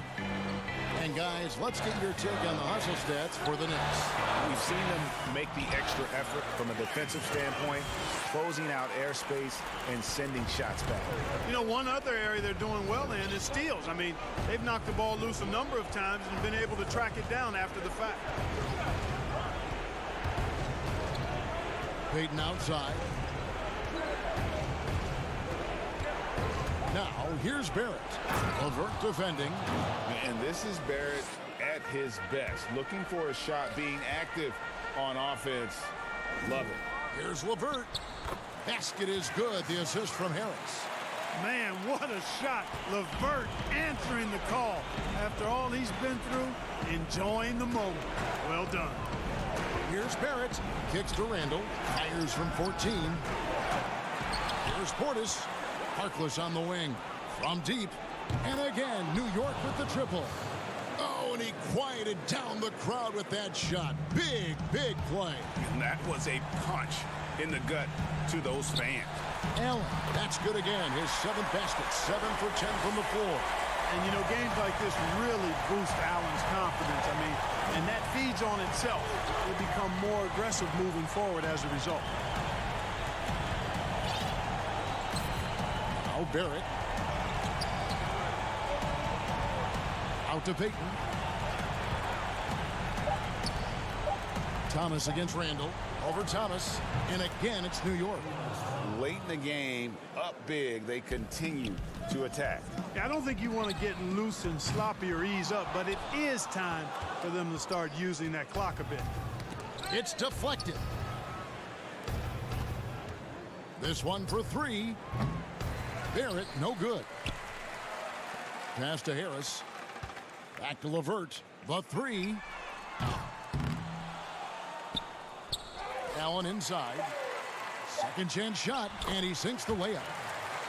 And guys, let's get your take on the hustle stats for the Knicks. We've seen them make the extra effort from a defensive standpoint, closing out airspace and sending shots back. You know, one other area they're doing well in is steals. I mean, they've knocked the ball loose a number of times and been able to track it down after the fact. Payton outside. Now, here's Barrett. LeVert defending. And this is Barrett at his best. Looking for a shot, being active on offense. Love it. Here's LeVert. Basket is good. The assist from Harris. Man, what a shot. LeVert answering the call. After all he's been through, enjoying the moment. Well done. Here's Barrett. Kicks to Randall. Fires from 14. Here's Portis. Harkless on the wing. From deep. And again, New York with the triple. Oh, and he quieted down the crowd with that shot. Big, big play. And that was a punch in the gut to those fans. Allen, that's good again. His 7th basket. 7 for 10 from the floor. And, you know, games like this really boost Allen's confidence. I mean, and that feeds on itself. They become more aggressive moving forward as a result. Now Barrett. Out to Payton. Thomas against Randall. Over Thomas. And again, it's New York. Late in the game, up big, they continue to attack. Yeah, I don't think you want to get loose and sloppy or ease up, but it is time for them to start using that clock a bit. It's deflected. This one for 3. Barrett, no good. Pass to Harris. Back to LeVert. The 3. Allen inside. Second chance shot, and he sinks the layup.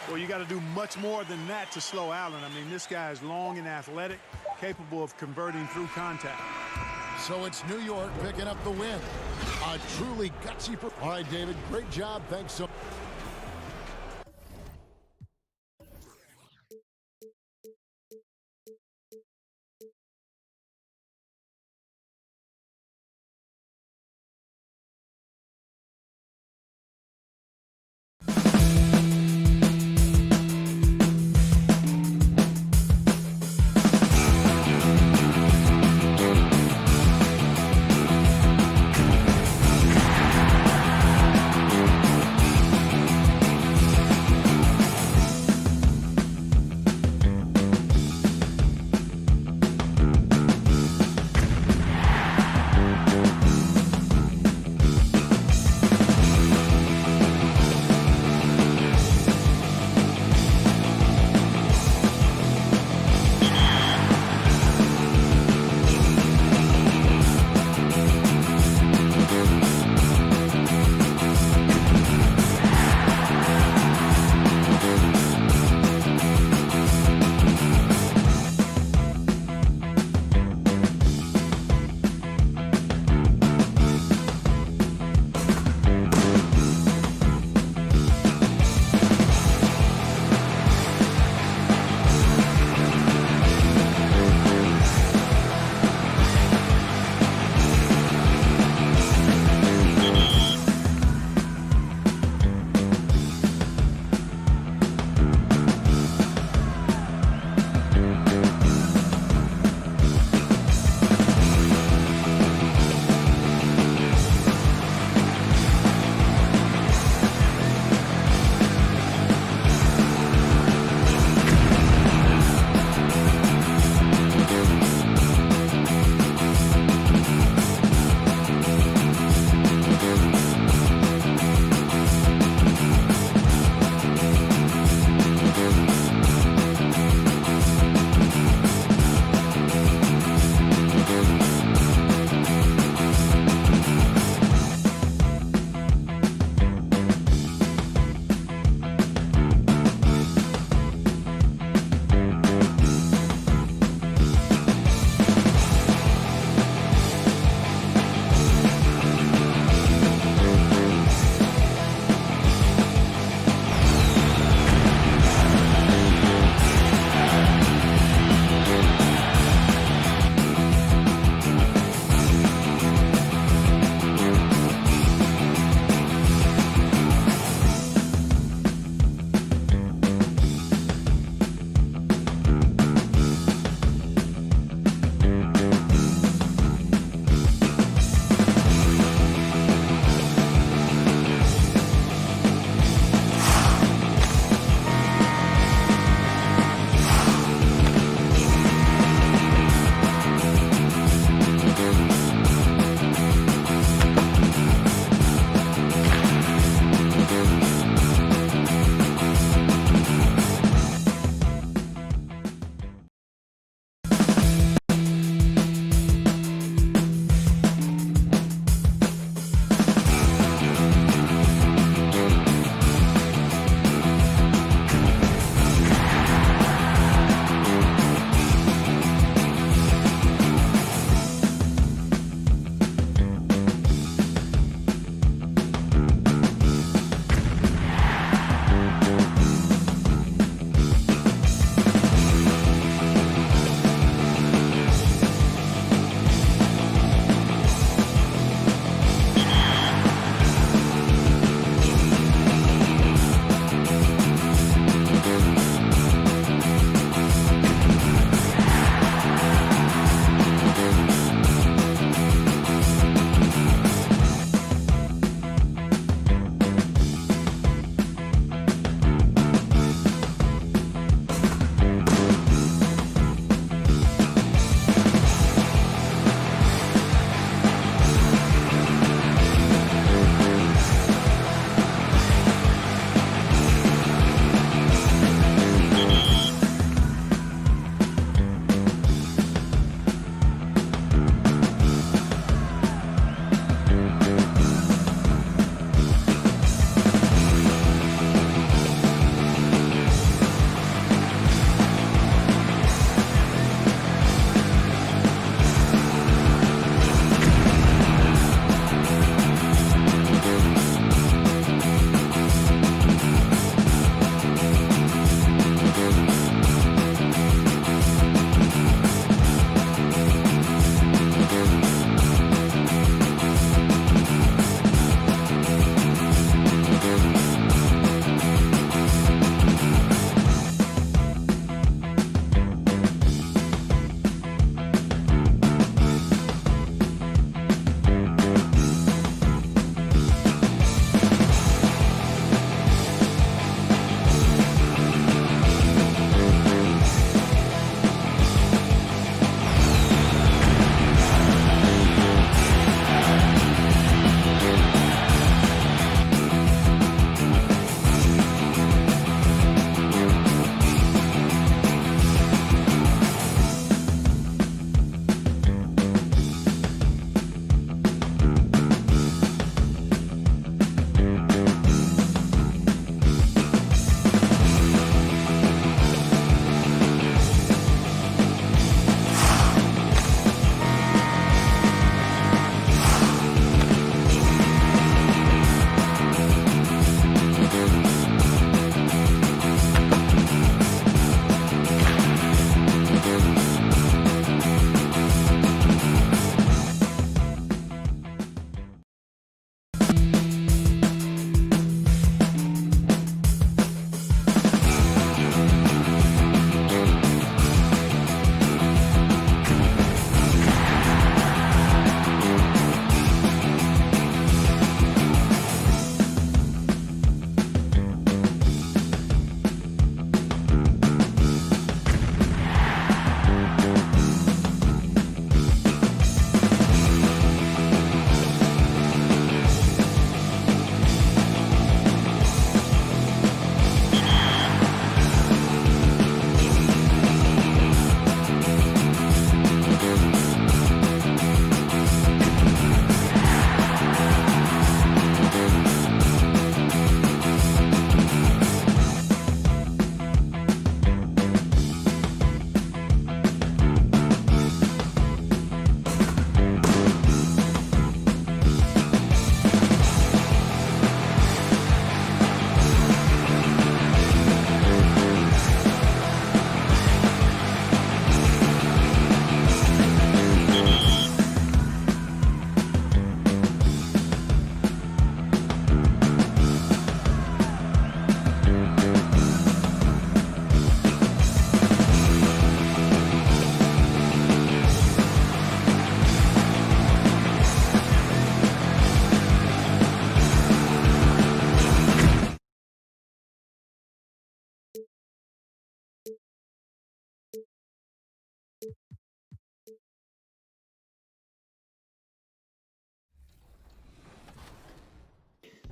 Well, you got to do much more than that to slow Allen. I mean, this guy is long and athletic, capable of converting through contact. So it's New York picking up the win. A truly gutsy. All right, David, great job. Thanks so much.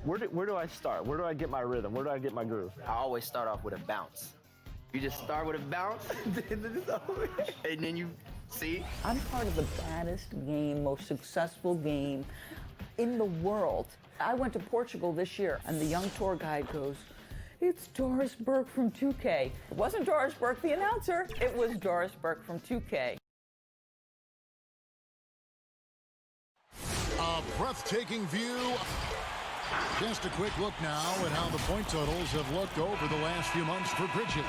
Where do I start? Where do I get my rhythm? Where do I get my groove? I always start off with a bounce. You just start with a bounce, and then you see. I'm part of the baddest game, most successful game in the world. I went to Portugal this year, and the young tour guide goes, "It's Doris Burke from 2K." It wasn't Doris Burke, the announcer. It was Doris Burke from 2K. A breathtaking view. Just a quick look now at how the point totals have looked over the last few months for Bridges.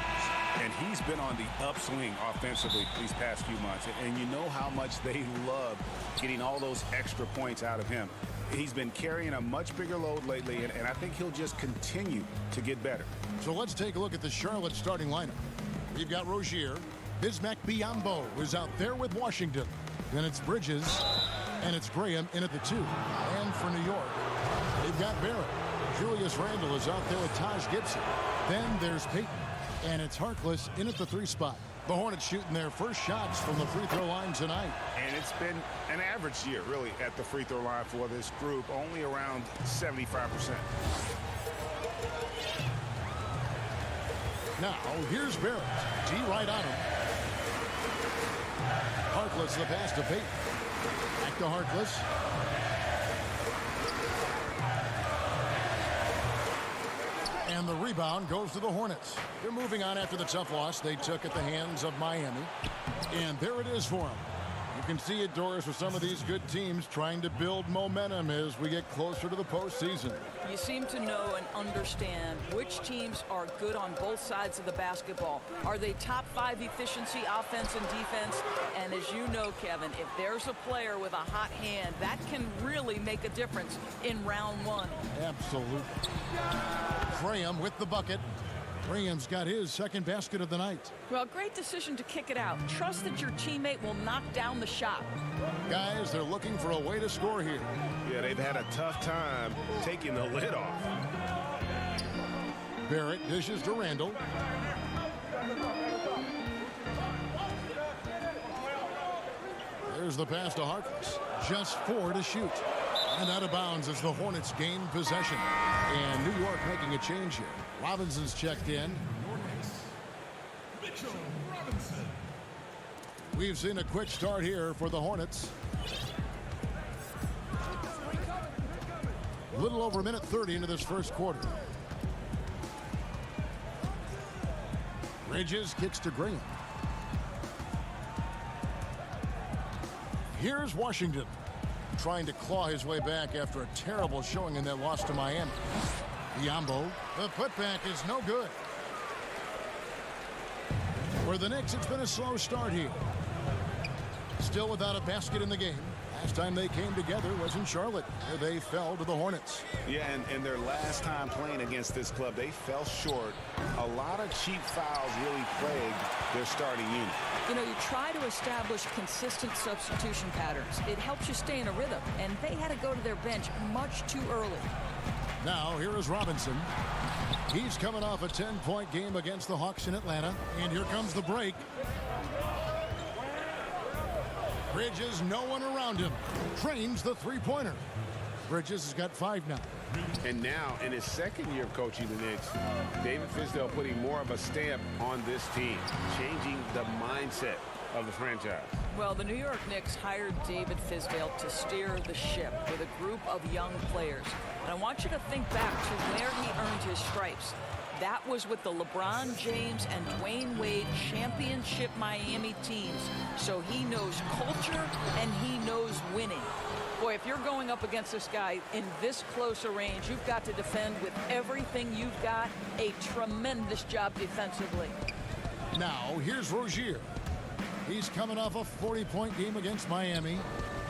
And he's been on the upswing offensively these past few months. And you know how much they love getting all those extra points out of him. He's been carrying a much bigger load lately, and I think he'll just continue to get better. So let's take a look at the Charlotte starting lineup. We've got Rozier. Bismack Biyombo is out there with Washington. Then it's Bridges, and it's Graham in at the 2. And for New York, they've got Barrett. Julius Randle is out there with Taj Gibson. Then there's Payton, and it's Harkless in at the 3 spot. The Hornets shooting their first shots from the free throw line tonight. And it's been an average year, really, at the free throw line for this group, only around 75%. Now, here's Barrett. T right on him. Harkless the pass to Payton. Back to Harkless. And the rebound goes to the Hornets. They're moving on after the tough loss they took at the hands of Miami. And there it is for them. You can see it, Doris, with some of these good teams trying to build momentum as we get closer to the postseason. You seem to know and understand which teams are good on both sides of the basketball. Are they top 5 efficiency, offense and defense? And as you know, Kevin, if there's a player with a hot hand, that can really make a difference in round 1. Absolutely. Graham with the bucket. Graham's got his second basket of the night. Well, great decision to kick it out. Trust that your teammate will knock down the shot. Guys, they're looking for a way to score here. Yeah, they've had a tough time taking the lid off. Barrett dishes to Randle. There's the pass to Harkless. Just 4 to shoot. And out of bounds as the Hornets gain possession. And New York making a change here. Robinson's checked in. We've seen a quick start here for the Hornets. A little over a minute 30 into this first quarter. Bridges kicks to Graham. Here's Washington, trying to claw his way back after a terrible showing in that loss to Miami. Biyombo, the putback is no good. For the Knicks, it's been a slow start here. Still without a basket in the game. Last time they came together was in Charlotte, where they fell to the Hornets. Yeah, and their last time playing against this club, they fell short. A lot of cheap fouls really plagued their starting unit. You know, you try to establish consistent substitution patterns. It helps you stay in a rhythm, and they had to go to their bench much too early. Now, here is Robinson. He's coming off a 10-point game against the Hawks in Atlanta, and here comes the break. Bridges, no one around him. Trains the three-pointer. Bridges has got 5 now. And now, in his second year of coaching the Knicks, David Fizdale putting more of a stamp on this team, changing the mindset of the franchise. Well, the New York Knicks hired David Fizdale to steer the ship with a group of young players. And I want you to think back to where he earned his stripes. That was with the LeBron James and Dwayne Wade championship Miami teams. So he knows culture and he knows winning. Boy, if you're going up against this guy in this close a range, you've got to defend with everything you've got. A tremendous job defensively. Now, here's Rozier. He's coming off a 40-point game against Miami.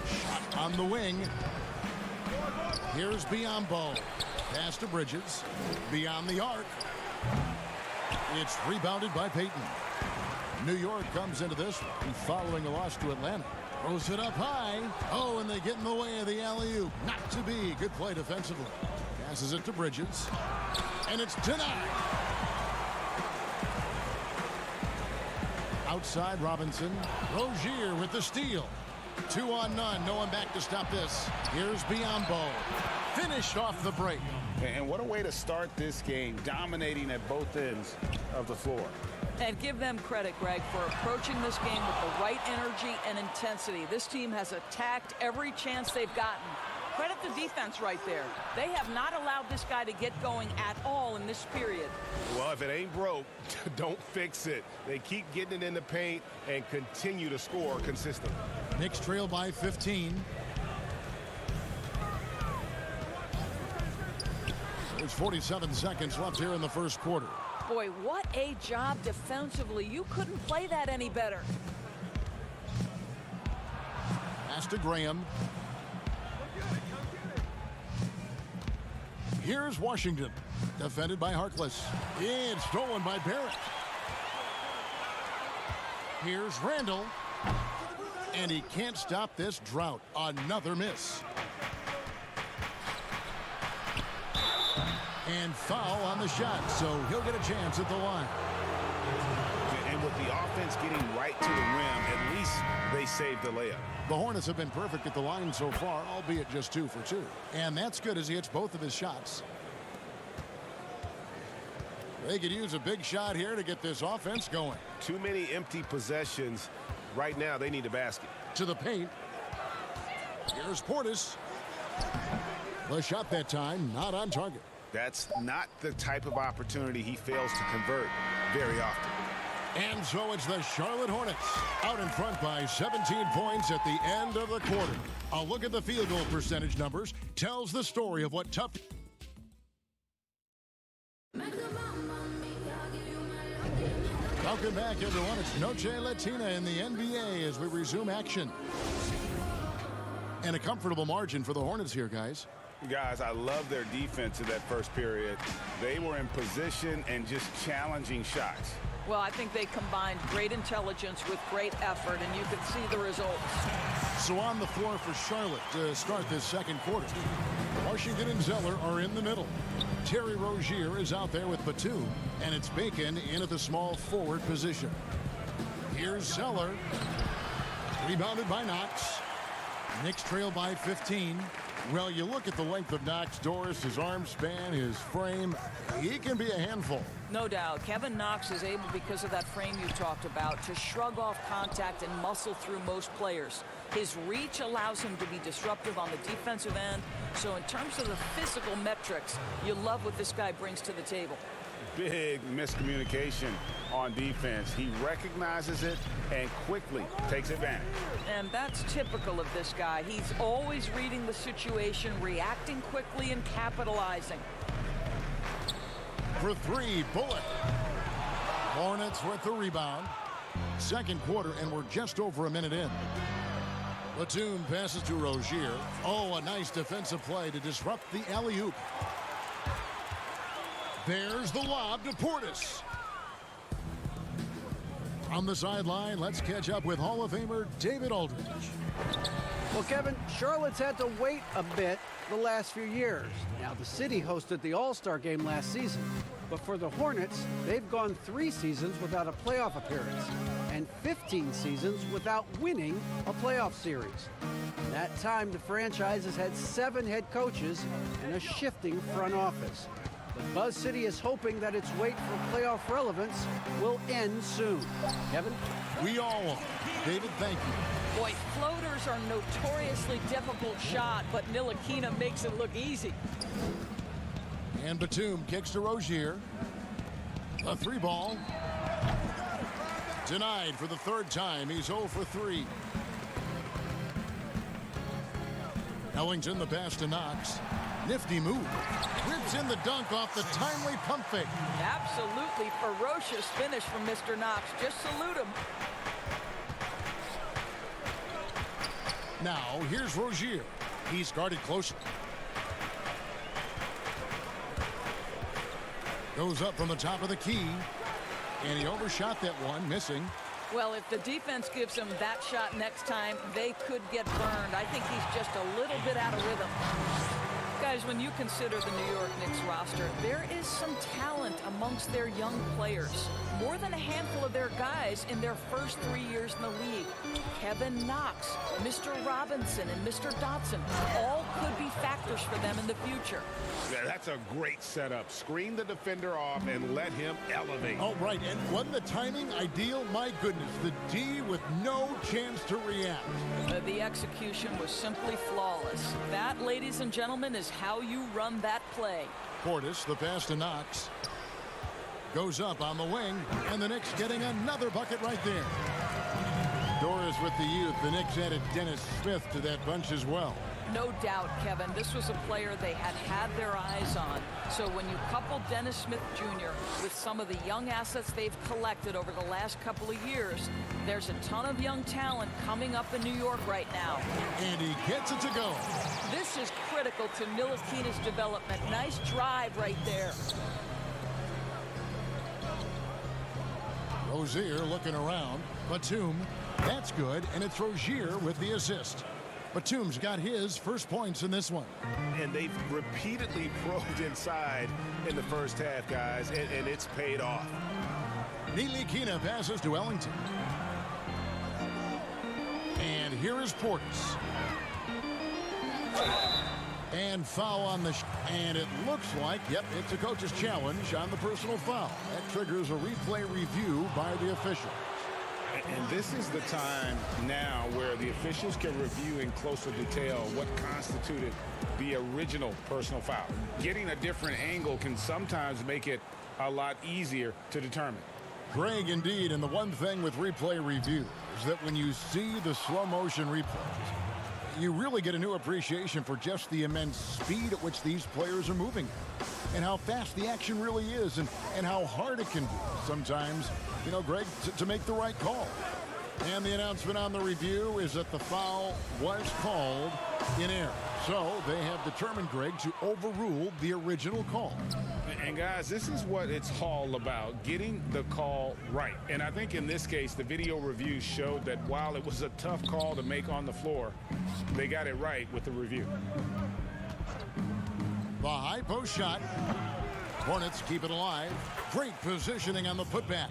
Shot on the wing. Here's Biyombo. Pass to Bridges. Beyond the arc. It's rebounded by Payton. New York comes into this one following a loss to Atlanta. Throws it up high. Oh, and they get in the way of the alley-oop. Not to be. Good play defensively. Passes it to Bridges. And it's denied. Outside Robinson. Rozier with the steal. 2 on none. No one back to stop this. Here's Biyombo. finished off the break. And what a way to start this game, dominating at both ends of the floor. And give them credit, Greg, for approaching this game with the right energy and intensity. This team has attacked every chance they've gotten. Credit the defense right there. They have not allowed this guy to get going at all in this period. Well, if it ain't broke, don't fix it. They keep getting it in the paint and continue to score consistently. Knicks trail by 15. There's 47 seconds left here in the first quarter. Boy, what a job defensively. You couldn't play that any better. Pass to Graham. Here's Washington, defended by Harkless. It's stolen by Barrett. Here's Randall. And he can't stop this drought. Another miss. And foul on the shot, so he'll get a chance at the line. And with the offense getting right to the rim, at least they saved the layup. The Hornets have been perfect at the line so far, albeit just 2 for 2. And that's good as he hits both of his shots. They could use a big shot here to get this offense going. Too many empty possessions. Right now, they need a basket. To the paint. Here's Portis. The shot that time, not on target. That's not the type of opportunity he fails to convert very often. And so it's the Charlotte Hornets out in front by 17 points at the end of the quarter. A look at the field goal percentage numbers tells the story of what tough... Welcome back, everyone. It's Noche Latina in the NBA as we resume action. And a comfortable margin for the Hornets here, guys. Guys, I love their defense in that first period. They were in position and just challenging shots. Well, I think they combined great intelligence with great effort, and you could see the results. So on the floor for Charlotte to start this second quarter. Washington and Zeller are in the middle. Terry Rozier is out there with Batum, and it's Bacon in at the small forward position. Here's Zeller. Rebounded by Knox. Knicks trail by 15. Well, you look at the length of Knox, Doris, his arm span, his frame. He can be a handful. No doubt. Kevin Knox is able, because of that frame you talked about, to shrug off contact and muscle through most players. His reach allows him to be disruptive on the defensive end. So in terms of the physical metrics, you love what this guy brings to the table. Big miscommunication on defense. He recognizes it and quickly takes advantage. And that's typical of this guy. He's always reading the situation, reacting quickly, and capitalizing. For 3, Bullock. Hornets with the rebound. Second quarter, and we're just over a minute in. Batum passes to Rozier. Oh, a nice defensive play to disrupt the alley-oop. There's the lob to Portis. On the sideline, let's catch up with Hall of Famer David Aldridge. Well, Kevin, Charlotte's had to wait a bit the last few years. Now, the city hosted the All-Star game last season. But for the Hornets, they've gone 3 seasons without a playoff appearance and 15 seasons without winning a playoff series. In that time, the franchise has had 7 head coaches and a shifting front office. But Buzz City is hoping that its wait for playoff relevance will end soon. Kevin? We all are. David, thank you. Boy, floaters are notoriously difficult shot, but Ntilikina makes it look easy. And Batum kicks to Rozier. A 3-ball. Denied for the 3rd time. He's 0 for 3. Ellington the pass to Knox. Nifty move. Rips in the dunk off the timely pump fake. Absolutely ferocious finish from Mr. Knox. Just salute him. Now, here's Rozier. He's guarded closely. Goes up from the top of the key. And he overshot that one, missing. Well, if the defense gives him that shot next time, they could get burned. I think he's just a little bit out of rhythm. Guys, when you consider the New York Knicks roster, there is some talent amongst their young players. More than a handful of their guys in their first 3 years in the league. Kevin Knox, Mr. Robinson, and Mr. Dotson all could be factors for them in the future. Yeah, that's a great setup. Screen the defender off and let him elevate. Oh, right. And wasn't the timing ideal? My goodness, the D with no chance to react. The execution was simply flawless. That, ladies and gentlemen, is how you run that play. Portis, the pass to Knox. Goes up on the wing, and the Knicks getting another bucket right there. Doris with the youth. The Knicks added Dennis Smith to that bunch as well. No doubt, Kevin, this was a player they had their eyes on. So when you couple Dennis Smith Jr. with some of the young assets they've collected over the last couple of years, there's a ton of young talent coming up in New York right now. And he gets it to go. This is critical to Ntilikina's development. Nice drive right there. Rozier looking around. Batum, that's good, and it's Rozier with the assist. Batum's got his first points in this one. And they've repeatedly probed inside in the first half, guys, and it's paid off. Ntilikina passes to Ellington. And here is Portis. And foul on the and it looks like, yep, it's a coach's challenge on the personal foul. That triggers a replay review by the officials. And this is the time now where the officials can review in closer detail what constituted the original personal foul. Getting a different angle can sometimes make it a lot easier to determine. Greg, indeed, and the one thing with replay review is that when you see the slow motion replays, you really get a new appreciation for just the immense speed at which these players are moving and how fast the action really is and how hard it can be sometimes, you know, Greg, to make the right call. And the announcement on the review is that the foul was called in error. So they have determined, Greg, to overrule the original call. And guys, this is what it's all about, getting the call right. And I think in this case, the video review showed that while it was a tough call to make on the floor, they got it right with the review. The high post shot. Hornets keep it alive. Great positioning on the putback.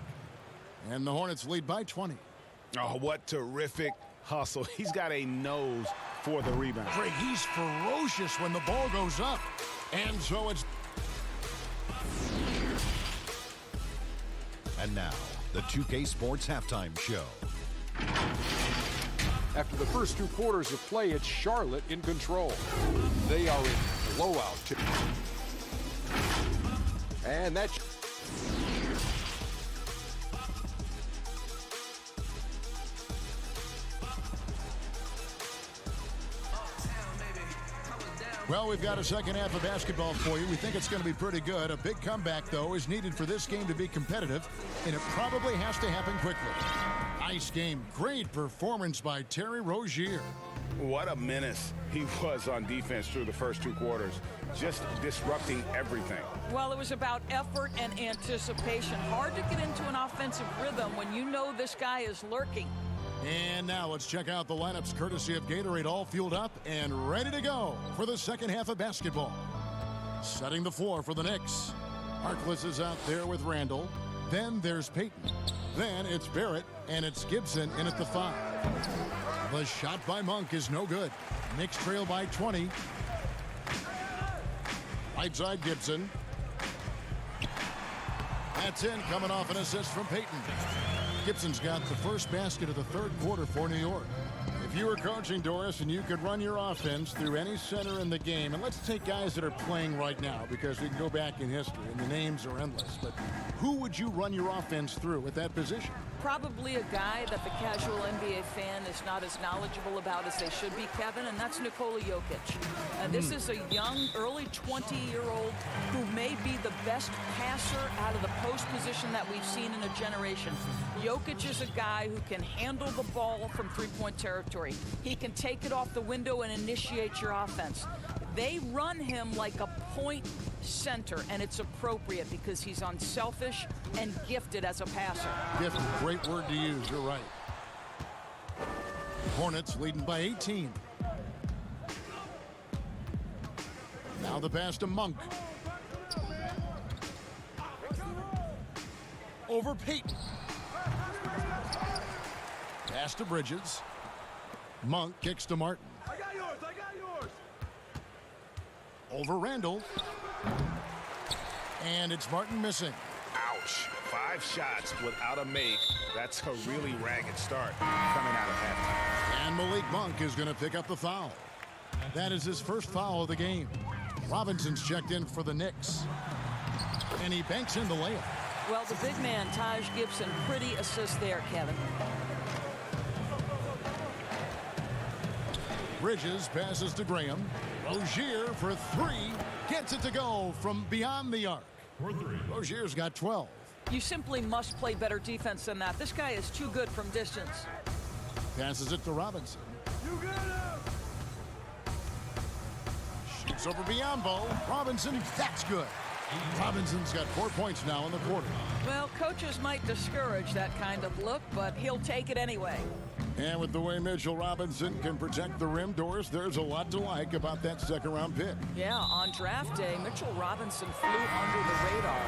And the Hornets lead by 20. Oh, what terrific hustle. He's got a nose for the rebound. Greg, he's ferocious when the ball goes up. And so it's... And now, the 2K Sports Halftime Show. After the first 2 quarters of play, it's Charlotte in control. They are in blowout. And that's... Well, we've got a second half of basketball for you. We think it's going to be pretty good. A big comeback, though, is needed for this game to be competitive, and it probably has to happen quickly. Nice game. Great performance by Terry Rozier. What a menace he was on defense through the first 2 quarters, just disrupting everything. Well, it was about effort and anticipation. Hard to get into an offensive rhythm when you know this guy is lurking. And now let's check out the lineups courtesy of Gatorade, all fueled up and ready to go for the second half of basketball. Setting the floor for the Knicks. Harkless is out there with Randall. Then there's Payton. Then it's Barrett, and it's Gibson in at the 5. The shot by Monk is no good. Knicks trail by 20. Right side Gibson. That's in, coming off an assist from Payton. Gibson's got the first basket of the third quarter for New York. If you were coaching, Doris, and you could run your offense through any center in the game, and let's take guys that are playing right now because we can go back in history and the names are endless, but who would you run your offense through at that position? Probably a guy that the casual NBA fan is not as knowledgeable about as they should be, Kevin, and that's Nikola Jokic. And this is a young, early 20-year-old who may be the best passer out of the post position that we've seen in a generation. Jokic is a guy who can handle the ball from three-point territory. He can take it off the window and initiate your offense. They run him like a point center, and it's appropriate because he's unselfish and gifted as a passer. Gifted, great word to use, you're right. Hornets leading by 18. Now the pass to Monk. Over Peyton. Pass to Bridges. Monk kicks to Martin. I got yours. I got yours. Over Randall. And it's Martin missing. Ouch. 5 shots without a make. That's a really ragged start coming out of halftime. And Malik Monk is going to pick up the foul. That is his first foul of the game. Robinson's checked in for the Knicks. And he banks in the layup. Well, the big man, Taj Gibson, pretty assist there, Kevin. Bridges passes to Graham. Rozier for 3. Gets it to go from beyond the arc. Rozier's got 12. You simply must play better defense than that. This guy is too good from distance. Passes it to Robinson. You got him. Shoots over Biombo. Robinson, that's good. Robinson's got 4 points now in the quarter. Well, coaches might discourage that kind of look, but he'll take it anyway. And with the way Mitchell Robinson can protect the rim doors, there's a lot to like about that second-round pick. Yeah, on draft day, Mitchell Robinson flew under the radar,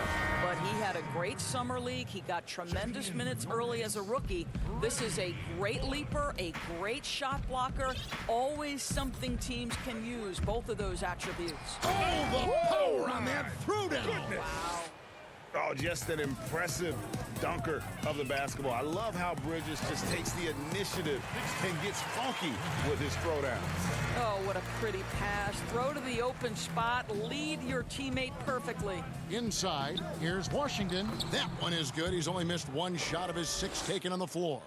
but he had a great summer league. He got tremendous minutes early as a rookie. This is a great leaper, a great shot blocker, always something teams can use, both of those attributes. Oh, the power on that throwdown. Wow. Oh, just an impressive dunker of the basketball. I love how Bridges just takes the initiative and gets funky with his throwdown. Oh, what a pretty pass. Throw to the open spot. Lead your teammate perfectly. Inside, here's Washington. That one is good. He's only missed 1 shot of his 6 taken on the floor.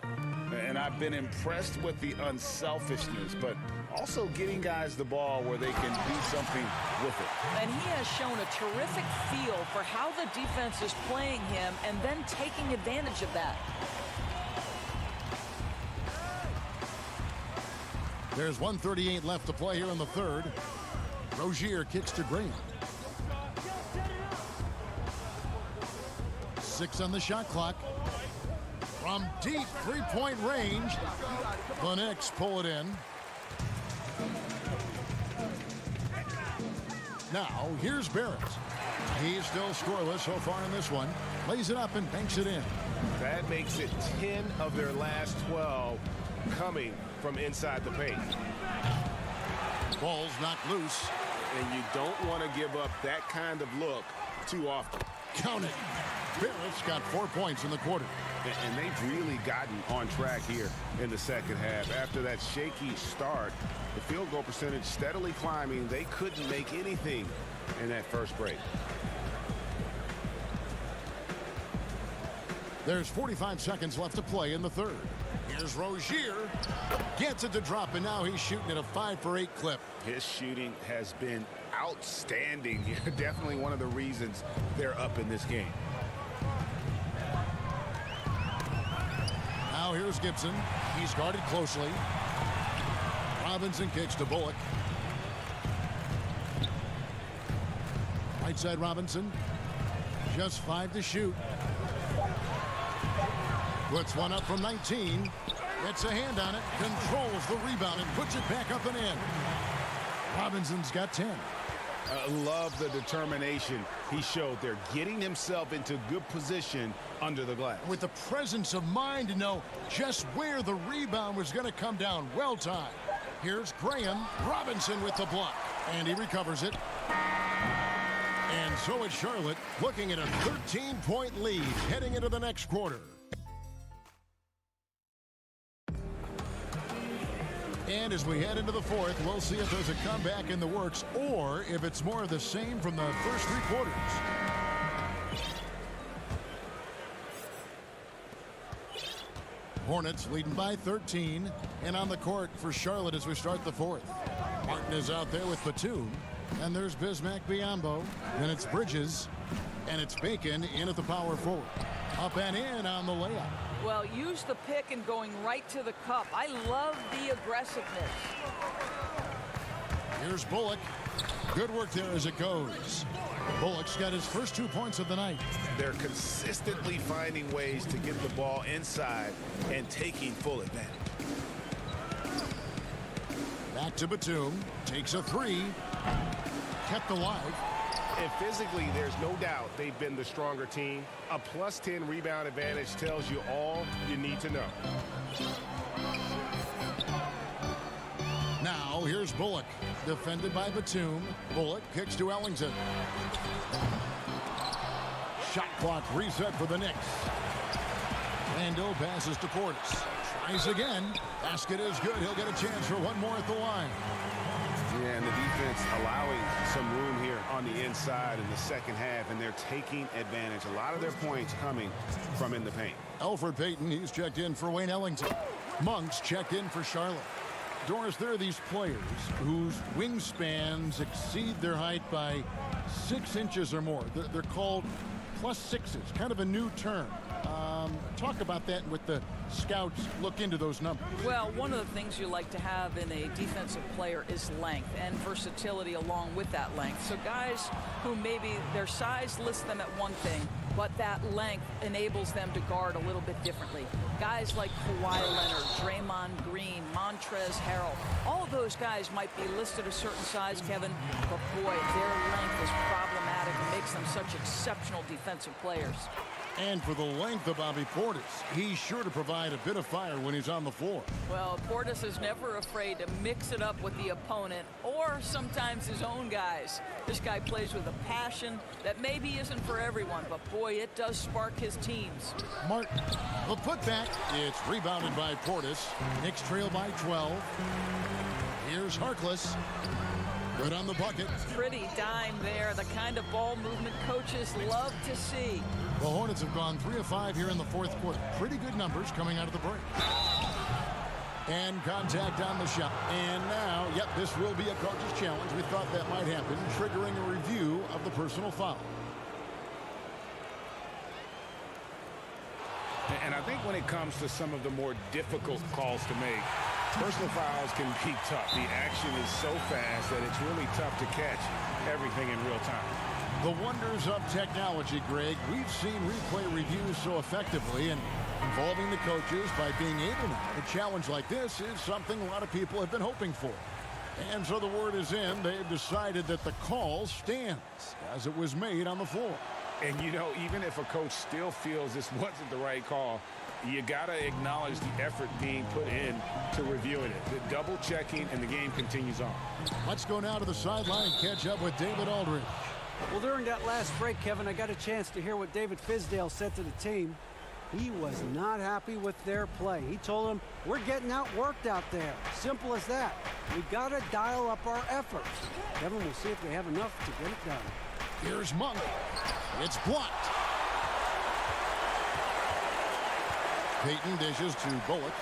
And I've been impressed with the unselfishness, but also getting guys the ball where they can do something with it. And he has shown a terrific feel for how the defense is playing him and then taking advantage of that. There's 1:38 left to play here in the third. Rozier kicks to Graham. 6 on the shot clock. From deep 3-point range, the Knicks pull it in. Now, here's Barrett. He's still scoreless so far in this one. Lays it up and banks it in. That makes it 10 of their last 12 coming from inside the paint. Ball's knocked loose. And you don't want to give up that kind of look too often. Count it. Barrett's got 4 points in the quarter. And they've really gotten on track here in the second half. After that shaky start, the field goal percentage steadily climbing. They couldn't make anything in that first break. There's 45 seconds left to play in the third. Here's Rozier. Gets it to drop, and now he's shooting at a 5 for 8 clip. His shooting has been outstanding. Definitely one of the reasons they're up in this game. Now here's Gibson. He's guarded closely. Robinson kicks to Bullock. Right side Robinson. Just 5 to shoot. Puts one up from 19. Gets a hand on it. Controls the rebound and puts it back up and in. Robinson's got 10. I love the determination he showed there, getting himself into good position under the glass. With the presence of mind to know just where the rebound was going to come down. Well timed. Here's Graham. Robinson with the block. And he recovers it. And so it's Charlotte looking at a 13-point lead heading into the next quarter. And as we head into the fourth, we'll see if there's a comeback in the works or if it's more of the same from the first 3 quarters. Hornets leading by 13 and on the court for Charlotte as we start the fourth. Martin is out there with Batum, and there's Bismack Biyombo, and it's Bridges, and it's Bacon in at the power forward. Up and in on the layup. Well, use the pick and going right to the cup. I love the aggressiveness. Here's Bullock. Good work there as it goes. Bullock's got his first 2 points of the night. They're consistently finding ways to get the ball inside and taking full advantage. Back to Batum. Takes a 3. kept alive. And physically, there's no doubt they've been the stronger team. A +10 rebound advantage tells you all you need to know. Now, here's Bullock, defended by Batum. Bullock kicks to Ellington. Shot clock reset for the Knicks. Randall passes to Portis. Tries again. Basket is good. He'll get a chance for one more at the line. Yeah, and the defense allowing some room here on the inside in the second half, and they're taking advantage. A lot of their points coming from in the paint. Elfrid Payton, he's checked in for Wayne Ellington. Monk's checked in for Charlotte. Doris, there are these players whose wingspans exceed their height by 6 inches or more. They're called +6s, kind of a new term. Talk about that with the scouts look into those numbers. Well, one of the things you like to have in a defensive player is length and versatility along with that length. So guys who maybe their size lists them at one thing, but that length enables them to guard a little bit differently. Guys like Kawhi Leonard, Draymond Green, Montrezl Harrell, all of those guys might be listed a certain size, Kevin, but boy, their length is problematic and makes them such exceptional defensive players. And for the length of Bobby Portis, he's sure to provide a bit of fire when he's on the floor. Well, Portis is never afraid to mix it up with the opponent or sometimes his own guys. This guy plays with a passion that maybe isn't for everyone, but boy, it does spark his teams. Martin, the putback. It's rebounded by Portis. Knicks trail by 12. Here's Harkless. Good on the bucket. Pretty dime there, the kind of ball movement coaches love to see. The Hornets have gone 3 of 5 here in the fourth quarter. Pretty good numbers coming out of the break. And contact on the shot. And now, yep, this will be a coach's challenge. We thought that might happen, triggering a review of the personal foul. And I think when it comes to some of the more difficult calls to make, personal fouls can be tough. The action is so fast that it's really tough to catch everything in real time. The wonders of technology, Greg. We've seen replay reviews so effectively, and involving the coaches by being able to. A challenge like this is something a lot of people have been hoping for. And so the word is in. They've decided that the call stands as it was made on the floor. And, you know, even if a coach still feels this wasn't the right call, you got to acknowledge the effort being put in to reviewing it. The double checking, and the game continues on. Let's go now to the sideline and catch up with David Aldridge. Well, during that last break, Kevin, I got a chance to hear what David Fizdale said to the team. He was not happy with their play. He told them, we're getting outworked out there. Simple as that. We got to dial up our efforts. Kevin, we'll see if they have enough to get it done. Here's Monk. It's blocked. Payton dishes to Bullock.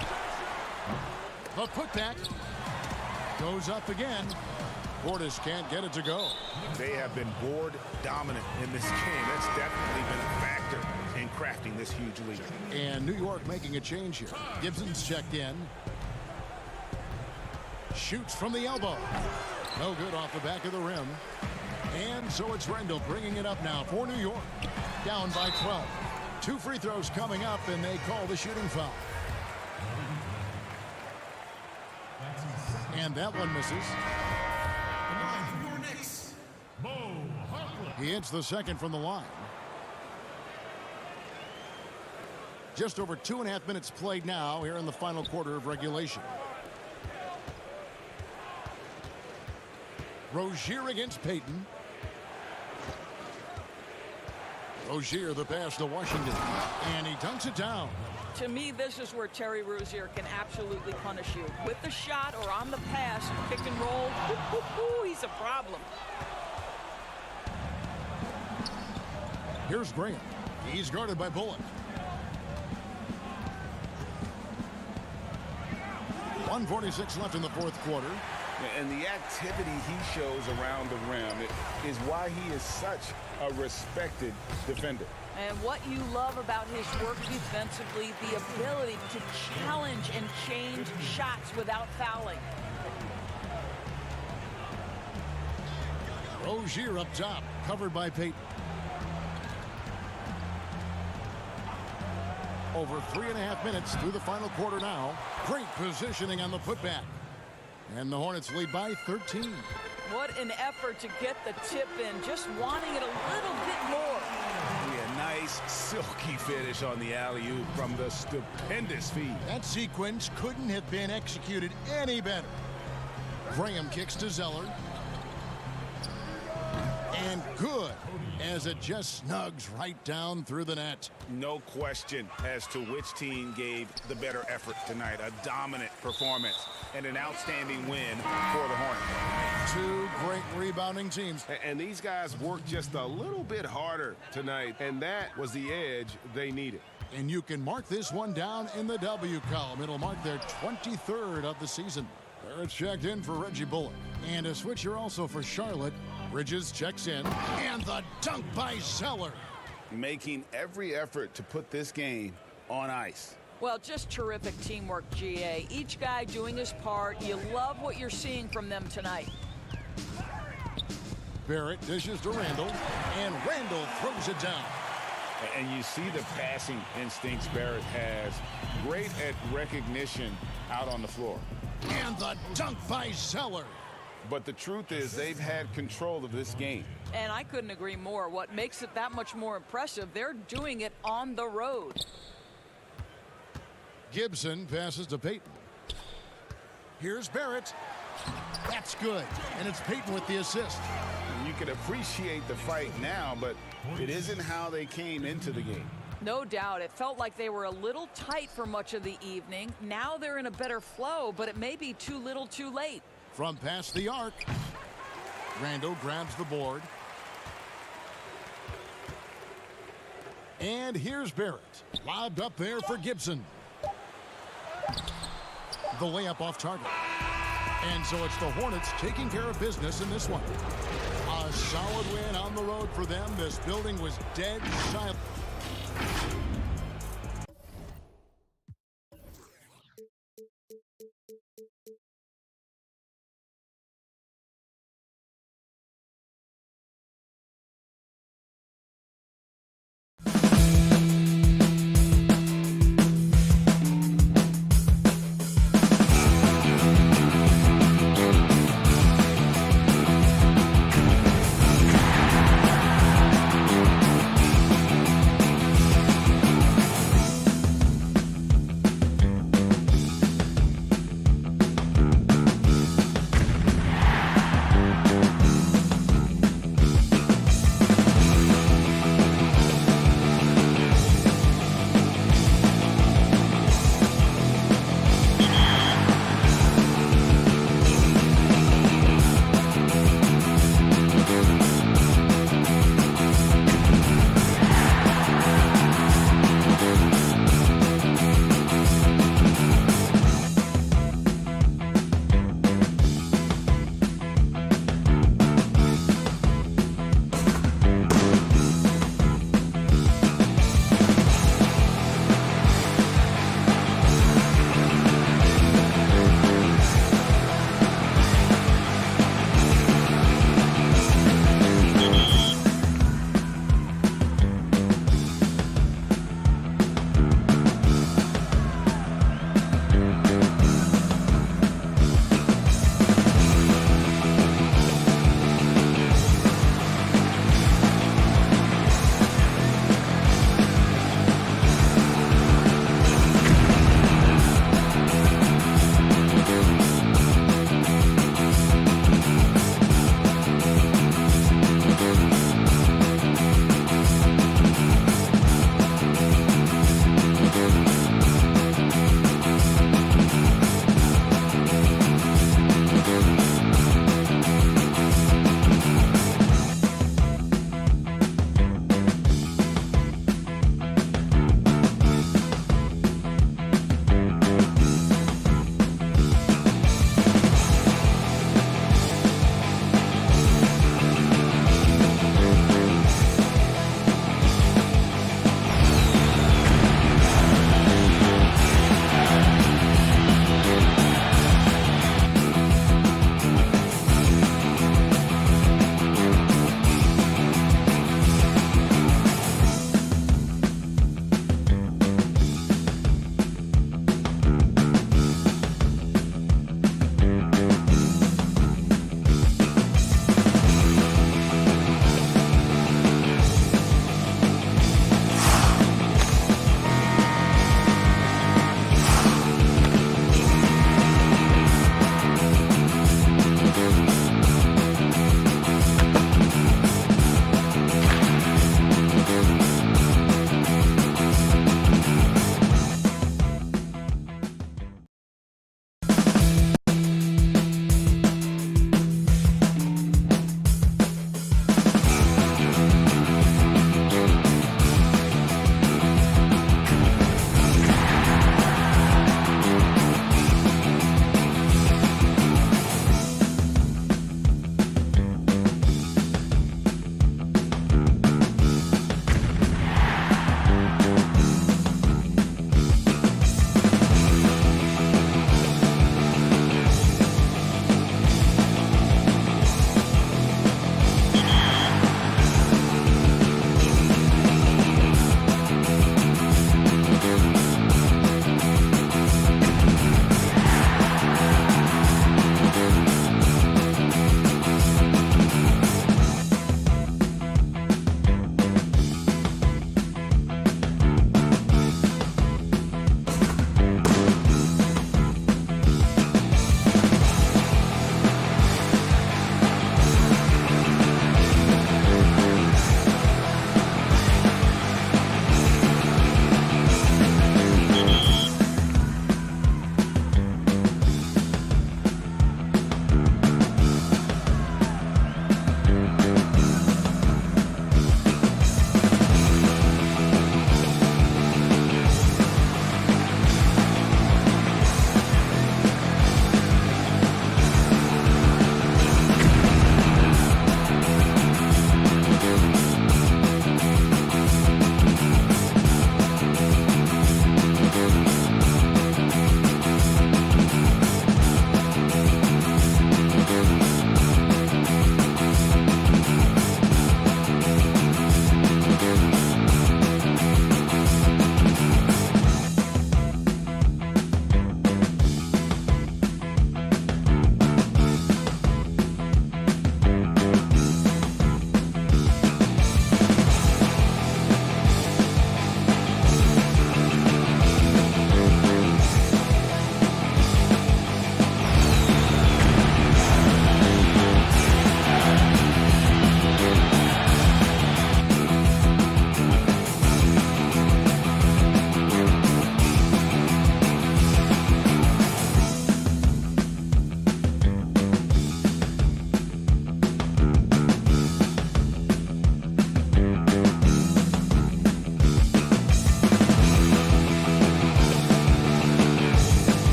The putback goes up again. Portis can't get it to go. They have been board dominant in this game. That's definitely been a factor in crafting this huge lead. And New York making a change here. Gibson's checked in. Shoots from the elbow. No good off the back of the rim. And so it's Randall bringing it up now for New York. Down by 12. 2 free throws coming up, and they call the shooting foul. And that one misses. He hits the second from the line. Just over 2.5 minutes played now here in the final quarter of regulation. Rozier against Payton. Rozier the pass to Washington, and he dunks it down. To me, this is where Terry Rozier can absolutely punish you. With the shot or on the pass, pick and roll, he's a problem. Here's Graham. He's guarded by Bullock. 1:46 left in the fourth quarter. And the activity he shows around the rim is why he is such a respected defender. And what you love about his work defensively, the ability to challenge and change shots without fouling. Rozier up top, covered by Payton. Over 3.5 minutes through the final quarter now. Great positioning on the putback. And the Hornets lead by 13. What an effort to get the tip in, just wanting it a little bit more. A nice, silky finish on the alley-oop from the stupendous feed. That sequence couldn't have been executed any better. Graham kicks to Zeller. And good, as it just snugs right down through the net. No question as to which team gave the better effort tonight. A dominant performance and an outstanding win for the Hornets. Two great rebounding teams. And these guys worked just a little bit harder tonight, and that was the edge they needed. And you can mark this one down in the W column. It'll mark their 23rd of the season. Barrett's checked in for Reggie Bullock. And a switcher also for Charlotte. Bridges checks in. And the dunk by Zeller. Making every effort to put this game on ice. Well, just terrific teamwork, GA. Each guy doing his part. You love what you're seeing from them tonight. Barrett dishes to Randall, and Randall throws it down. And you see the passing instincts Barrett has. Great at recognition out on the floor. And the dunk by Zeller. But the truth is they've had control of this game. And I couldn't agree more. What makes it that much more impressive, they're doing it on the road. Gibson passes to Payton. Here's Barrett. That's good. And it's Payton with the assist. You can appreciate the fight now, but it isn't how they came into the game. No doubt. It felt like they were a little tight for much of the evening. Now they're in a better flow, but it may be too little too late. From past the arc, Randall grabs the board. And here's Barrett. Lobbed up there for Gibson. The layup off target. And so it's the Hornets taking care of business in this one. A solid win on the road for them. This building was dead silent.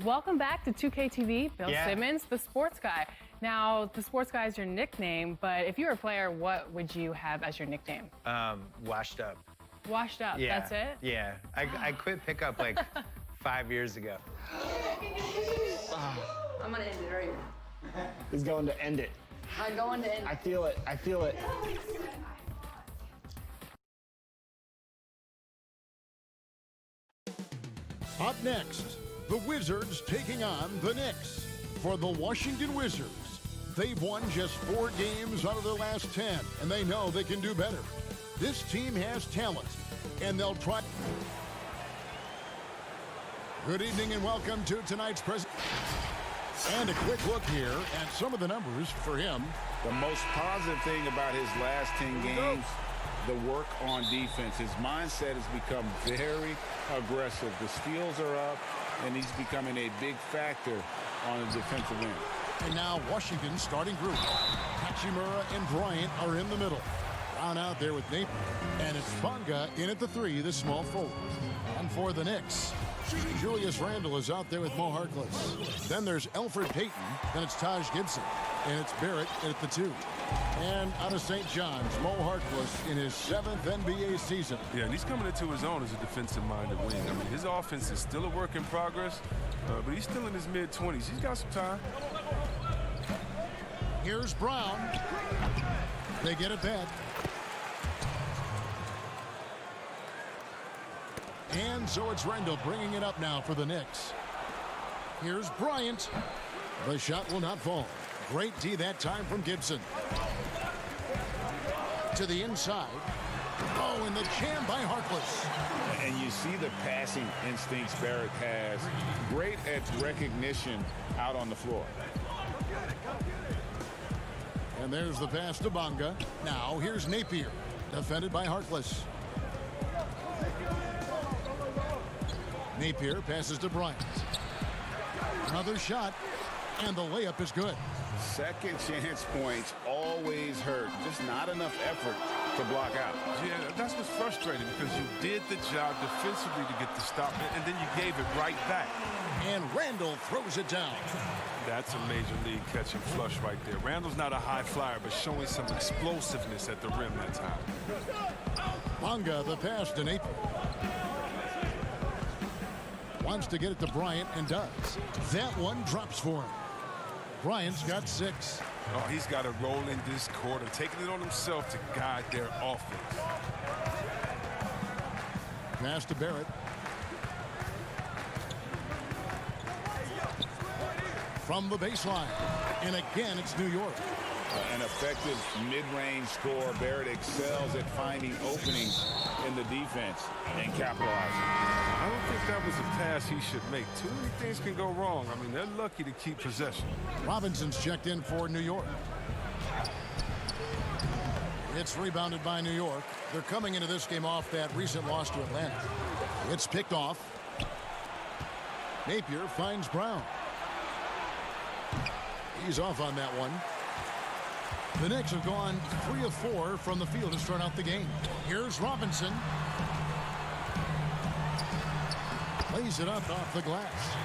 Welcome back to 2K TV. Bill Yeah. Simmons, the sports guy. Now, the sports guy is your nickname, but if you were a player, what would you have as your nickname? Washed up. Washed up, Yeah. that's it? Yeah. I quit pickup like 5 years ago. I'm gonna end it right here. He's going to end it. I'm going to end it. I feel it. I feel it. Up next, the Wizards taking on the Knicks. For the Washington Wizards, they've won just 4 games out of their last 10, and they know they can do better. This team has talent, and they'll try. Good evening and welcome to tonight's presentation. And a quick look here at some of the numbers for him. The most positive thing about his last 10 games, the work on defense. His mindset has become very aggressive. The steals are up, and he's becoming a big factor on the defensive end. And now Washington's starting group. Hachimura and Bryant are in the middle. Brown out there with Napier. And it's Bonga in at the 3, the small forward. And for the Knicks, Julius Randle is out there with Mo Harkless. Then there's Elfrid Payton. Then it's Taj Gibson. And it's Barrett at the 2. And out of St. John's, Mo Harkless in his 7th NBA season. Yeah, and he's coming into his own as a defensive-minded wing. I mean, his offense is still a work in progress, but he's still in his mid-20s. He's got some time. Here's Brown. They get it back. And so it's Randle bringing it up now for the Knicks. Here's Bryant. The shot will not fall. Great D that time from Gibson. To the inside. Oh, and the jam by Harkless. And you see the passing instincts Barrett has. Great at recognition out on the floor. And there's the pass to Bonga. Now here's Napier. Defended by Harkless. Napier passes to Bryant. Another shot. And the layup is good. Second chance points always hurt. Just not enough effort to block out. Yeah, that's what's frustrating because you did the job defensively to get the stop, and then you gave it right back. And Randle throws it down. That's a major league catch and flush right there. Randle's not a high flyer, but showing some explosiveness at the rim that time. Bonga, the pass to Napier. Wants to get it to Bryant and does. That one drops for him. Bryant's got 6. Oh, he's got to roll in this quarter, taking it on himself to guide their offense. Pass to Barrett. From the baseline. And again, it's New York. An effective mid-range score. Barrett excels at finding openings in the defense and capitalizing. I don't think that was a pass he should make. Too many things can go wrong. I mean, they're lucky to keep possession. Robinson's checked in for New York. It's rebounded by New York. They're coming into this game off that recent loss to Atlanta. It's picked off. Napier finds Brown. He's off on that one. The Knicks have gone 3 of 4 from the field to start out the game. Here's Robinson. Lays it up off the glass.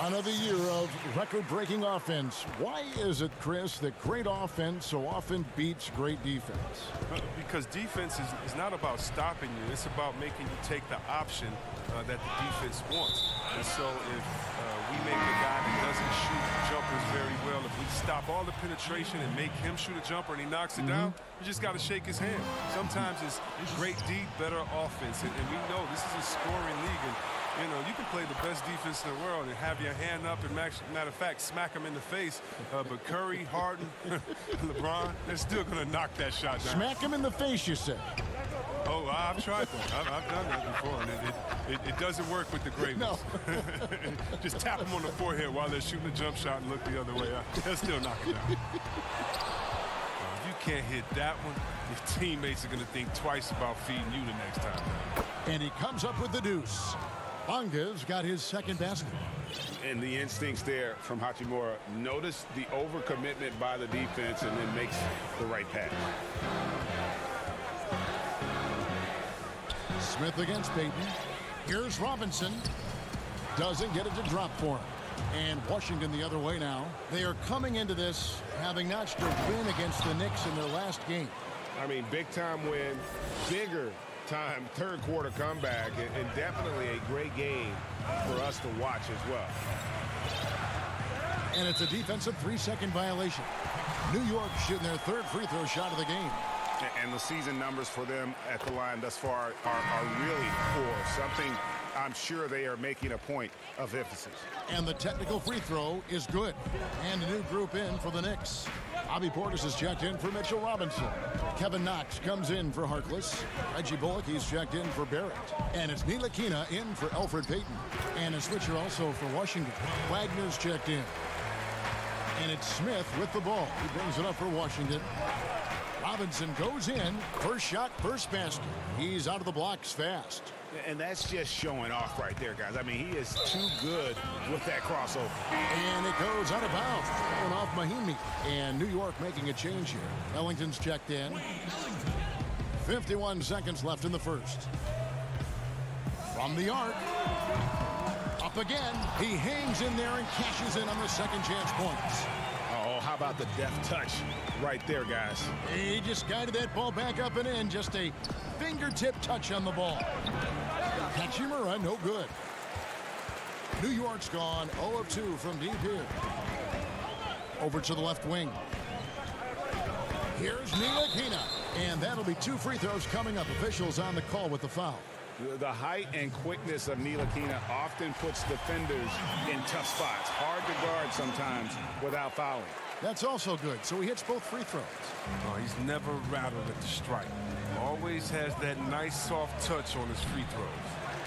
Another year of record-breaking offense. Why is it, Chris, that great offense so often beats great defense? Because defense is not about stopping you. It's about making you take the option that the defense wants. And so if we make a guy that doesn't shoot jumpers very well, if we stop all the penetration and make him shoot a jumper and he knocks it down, you just got to shake his hand. Sometimes it's great D, better offense. And we know this is a scoring league. And you know, you can play the best defense in the world and have your hand up and, matter of fact, smack him in the face. But Curry, Harden, LeBron, they're still going to knock that shot down. Smack him in the face, you said. Oh, I've tried that. I've done that before, and it doesn't work with the great ones. No. Just tap them on the forehead while they're shooting a jump shot and look the other way. They'll still knock it down. If you can't hit that one, your teammates are going to think twice about feeding you the next time. And he comes up with the deuce. Bonga's got his second basket. And the instincts there from Hachimura. Notice the overcommitment by the defense and then makes the right pass. Smith against Payton. Here's Robinson. Doesn't get it to drop for him. And Washington the other way now. They are coming into this having notched a win against the Knicks in their last game. I mean, big-time win, bigger-time third-quarter comeback, and definitely a great game for us to watch as well. And it's a defensive 3-second violation. New York shooting their third free throw shot of the game. And the season numbers for them at the line thus far are really poor. Something I'm sure they are making a point of emphasis. And the technical free throw is good. And a new group in for the Knicks. Bobby Portis is checked in for Mitchell Robinson. Kevin Knox comes in for Harkless. Reggie Bullock, he's checked in for Barrett. And it's Ntilikina in for Elfrid Payton. And a switcher also for Washington. Wagner's checked in. And it's Smith with the ball. He brings it up for Washington. Robinson goes in. First shot, first basket. He's out of the blocks fast. And that's just showing off right there, guys. I mean, he is too good with that crossover. And it goes out of bounds. Thrown off Mahimi. And New York making a change here. Ellington's checked in. 51 seconds left in the first. From the arc. Up again. He hangs in there and cashes in on the second chance points. Oh, how about the deft touch right there, guys? He just guided that ball back up and in. Just a fingertip touch on the ball. Hachimura, no good. New York's gone 0 of 2 from deep here. Over to the left wing. Here's Ntilikina. And that'll be 2 free throws coming up. Officials on the call with the foul. The height and quickness of Ntilikina often puts defenders in tough spots. Hard to guard sometimes without fouling. That's also good. So he hits both free throws. Oh, he's never rattled at the stripe. Always has that nice soft touch on his free throws.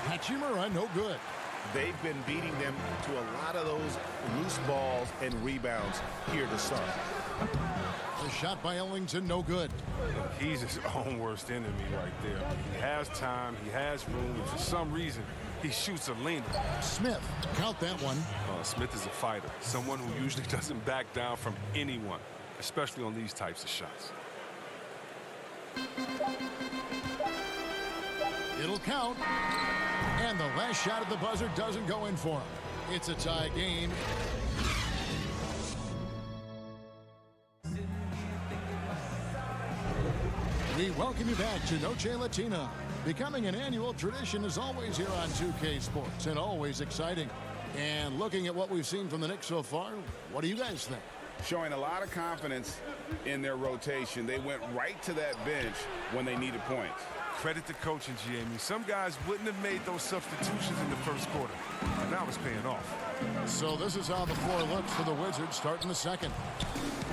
Hachimura, no good. They've been beating them to a lot of those loose balls and rebounds here to start. The shot by Ellington, no good. He's his own worst enemy right there. He has time, he has room, and for some reason, he shoots a leaner. Smith, count that one. Smith is a fighter, someone who usually doesn't back down from anyone, especially on these types of shots. It'll count. And the last shot at the buzzer doesn't go in for him. It's a tie game. We welcome you back to Noche Latina. Becoming an annual tradition is always here on 2K Sports and always exciting. And looking at what we've seen from the Knicks so far, what do you guys think? Showing a lot of confidence in their rotation. They went right to that bench when they needed points. Credit to coaching, Jamie. Some guys wouldn't have made those substitutions in the first quarter. And now it's paying off. So this is how the floor looks for the Wizards starting the second.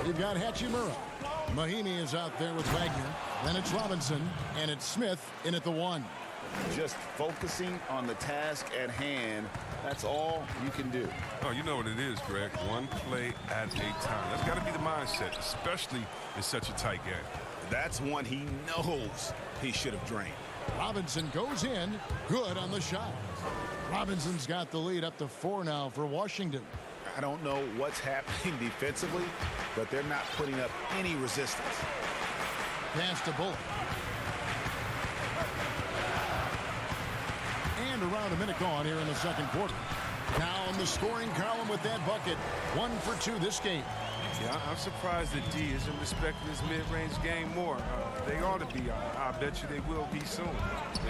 You've got Hachimura. Mahimi is out there with Wagner. Then it's Robinson. And it's Smith in at the 1. Just focusing on the task at hand. That's all you can do. Oh, you know what it is, Greg. One play at a time. That's got to be the mindset, especially in such a tight game. That's one he knows he should have drained. Robinson goes in. Good on the shot. Robinson's got the lead up to 4 now for Washington. I don't know what's happening defensively, but they're not putting up any resistance. Pass to Bullock. And around a minute gone here in the second quarter. Now in the scoring column with that bucket. 1 for 2 this game. Yeah, I'm surprised that D isn't respecting his mid-range game more. They ought to be. I bet you they will be soon.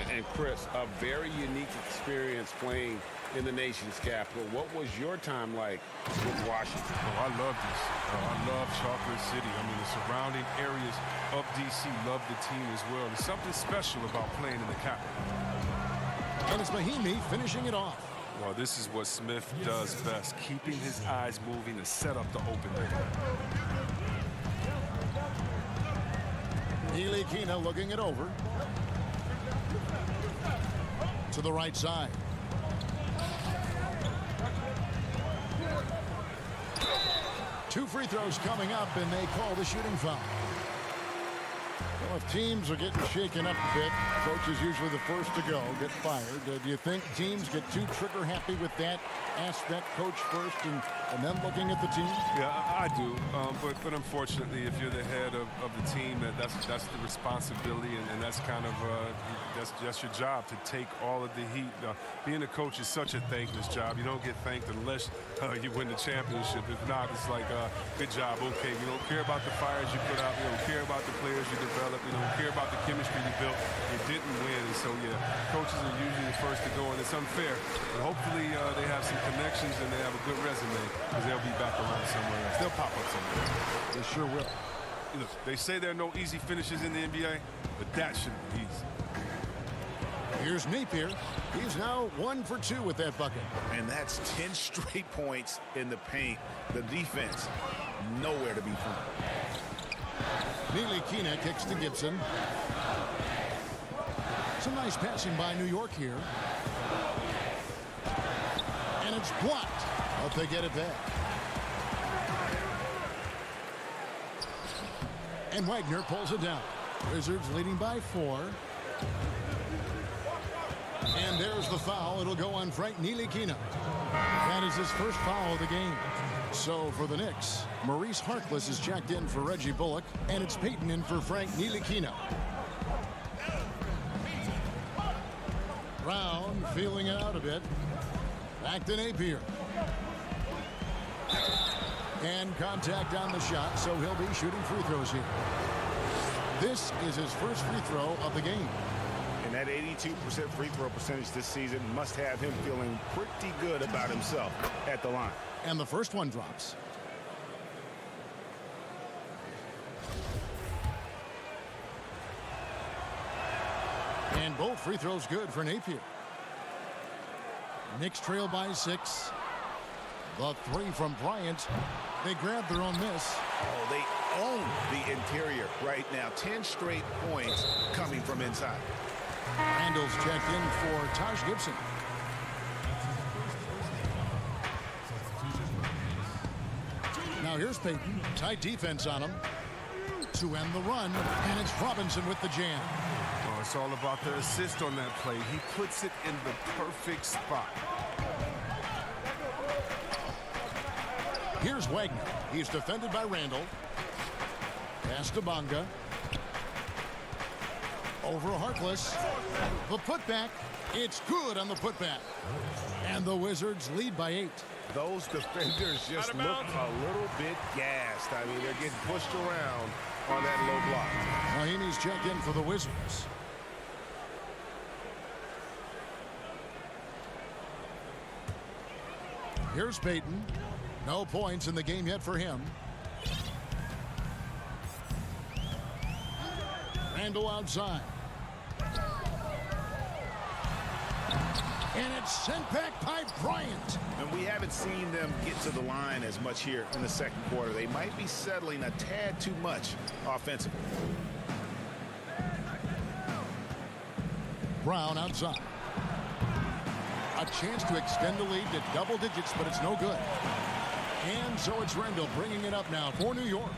And Chris, a very unique experience playing in the nation's capital. What was your time like with Washington? Oh, I love this. I love Chocolate City. I mean, the surrounding areas of D.C. love the team as well. There's something special about playing in the capital. And it's Mahimi finishing it off. Well, this is what Smith does best, keeping his eyes moving to set up the opening. Ntilikina looking it over. To the right side. Two free throws coming up, and they call the shooting foul. Well, if teams are getting shaken up a bit, coach is usually the first to go, get fired. Do you think teams get too trigger happy with that aspect, coach first and then looking at the team? Yeah, I do. But unfortunately, if you're the head of the team, that's the responsibility, and that's kind of that's your job to take all of the heat. Being a coach is such a thankless job. You don't get thanked unless you win the championship. If not, it's like, good job, okay. You don't care about the fires you put out. You don't care about the players you develop. You don't care about the chemistry you built. You didn't win, and so yeah, coaches are usually the first to go, and it's unfair. But hopefully they have some connections and they have a good resume, because they'll be back around somewhere else. They'll pop up somewhere. They sure will. Look, they say there are no easy finishes in the NBA, but that shouldn't be easy. Here's Napier. He's now 1 for 2 with that bucket. And that's 10 straight points in the paint. The defense, nowhere to be found. Neely Kina kicks to Gibson. Some nice passing by New York here. And it's blocked, but they get it back. And Wagner pulls it down. Wizards leading by 4. And there's the foul. It'll go on Frank Ntilikina. That is his first foul of the game. So for the Knicks, Maurice Harkless is checked in for Reggie Bullock, and it's Payton in for Frank Ntilikina. Brown feeling it out a bit. Back to Napier. And contact on the shot, so he'll be shooting free throws here. This is his first free throw of the game. And that 82% free throw percentage this season must have him feeling pretty good about himself at the line. And the first one drops. And both free throws good for Napier. Knicks trail by 6. The 3 from Bryant. They grab their own miss. Oh, they own the interior right now. 10 straight points coming from inside. Randall's checked in for Taj Gibson. Now here's Payton. Tight defense on him to end the run. And it's Robinson with the jam. Oh, it's all about the assist on that play. He puts it in the perfect spot. Here's Wagner. He's defended by Randall. Pass to Bonga. Over Harkless. The putback. It's good on the putback. And the Wizards lead by 8. Those defenders just look a little bit gassed. I mean, they're getting pushed around on that low block. Mahimi's checked in for the Wizards. Here's Payton. No points in the game yet for him. Randall outside. And it's sent back by Bryant. And we haven't seen them get to the line as much here in the second quarter. They might be settling a tad too much offensively. Brown outside. A chance to extend the lead to double digits, but it's no good. And so it's Randall bringing it up now for New York.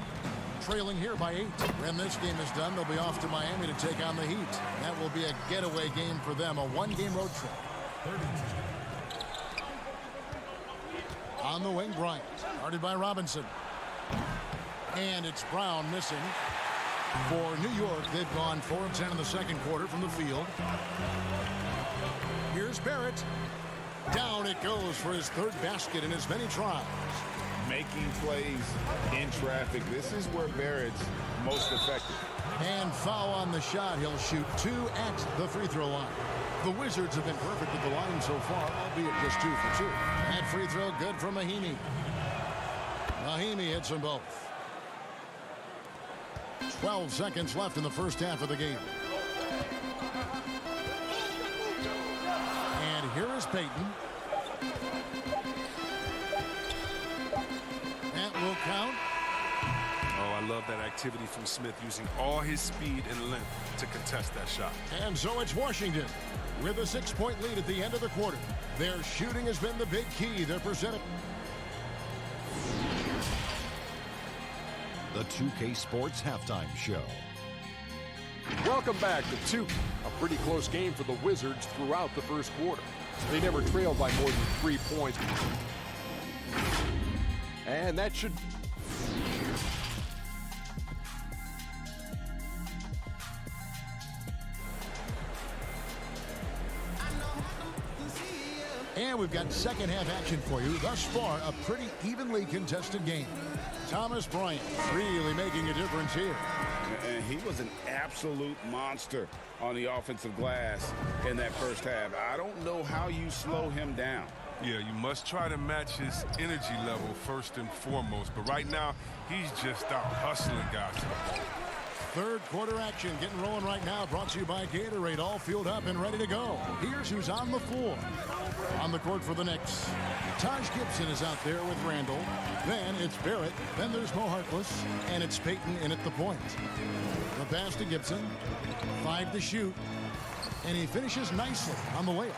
Trailing here by 8. When this game is done, they'll be off to Miami to take on the Heat. That will be a getaway game for them, a one-game road trip. On the wing, Bryant. Guarded by Robinson. And it's Brown missing. For New York, they've gone 4 of 10 in the second quarter from the field. Here's Barrett. Down it goes for his 3rd basket in as many tries. Making plays in traffic. This is where Barrett's most effective. And foul on the shot. He'll shoot 2 at the free throw line. The Wizards have been perfect at the line so far, albeit just 2 for 2. That free throw good from Mahimi. Mahimi hits them both. 12 seconds left in the first half of the game. And here is Payton. That will count. Oh, I love that activity from Smith, using all his speed and length to contest that shot. And so it's Washington with a 6-point lead at the end of the quarter. Their shooting has been the big key. They're presented. The 2K Sports Halftime Show. Welcome back to 2. A pretty close game for the Wizards throughout the first quarter. They never trailed by more than 3 points. And that should... And we've got second half action for you. Thus far, a pretty evenly contested game. Thomas Bryant really making a difference here. And he was an absolute monster on the offensive glass in that first half. I don't know how you slow him down. Yeah, you must try to match his energy level first and foremost. But right now, he's just out hustling guys to the ball. Third quarter action getting rolling right now, brought to you by Gatorade, all fueled up and ready to go. Here's who's on the floor. On the court for the Knicks, Taj Gibson is out there with Randall. Then it's Barrett. Then there's Mo Harkless. And it's Payton in at the point. The pass to Gibson. 5 to shoot. And he finishes nicely on the layup.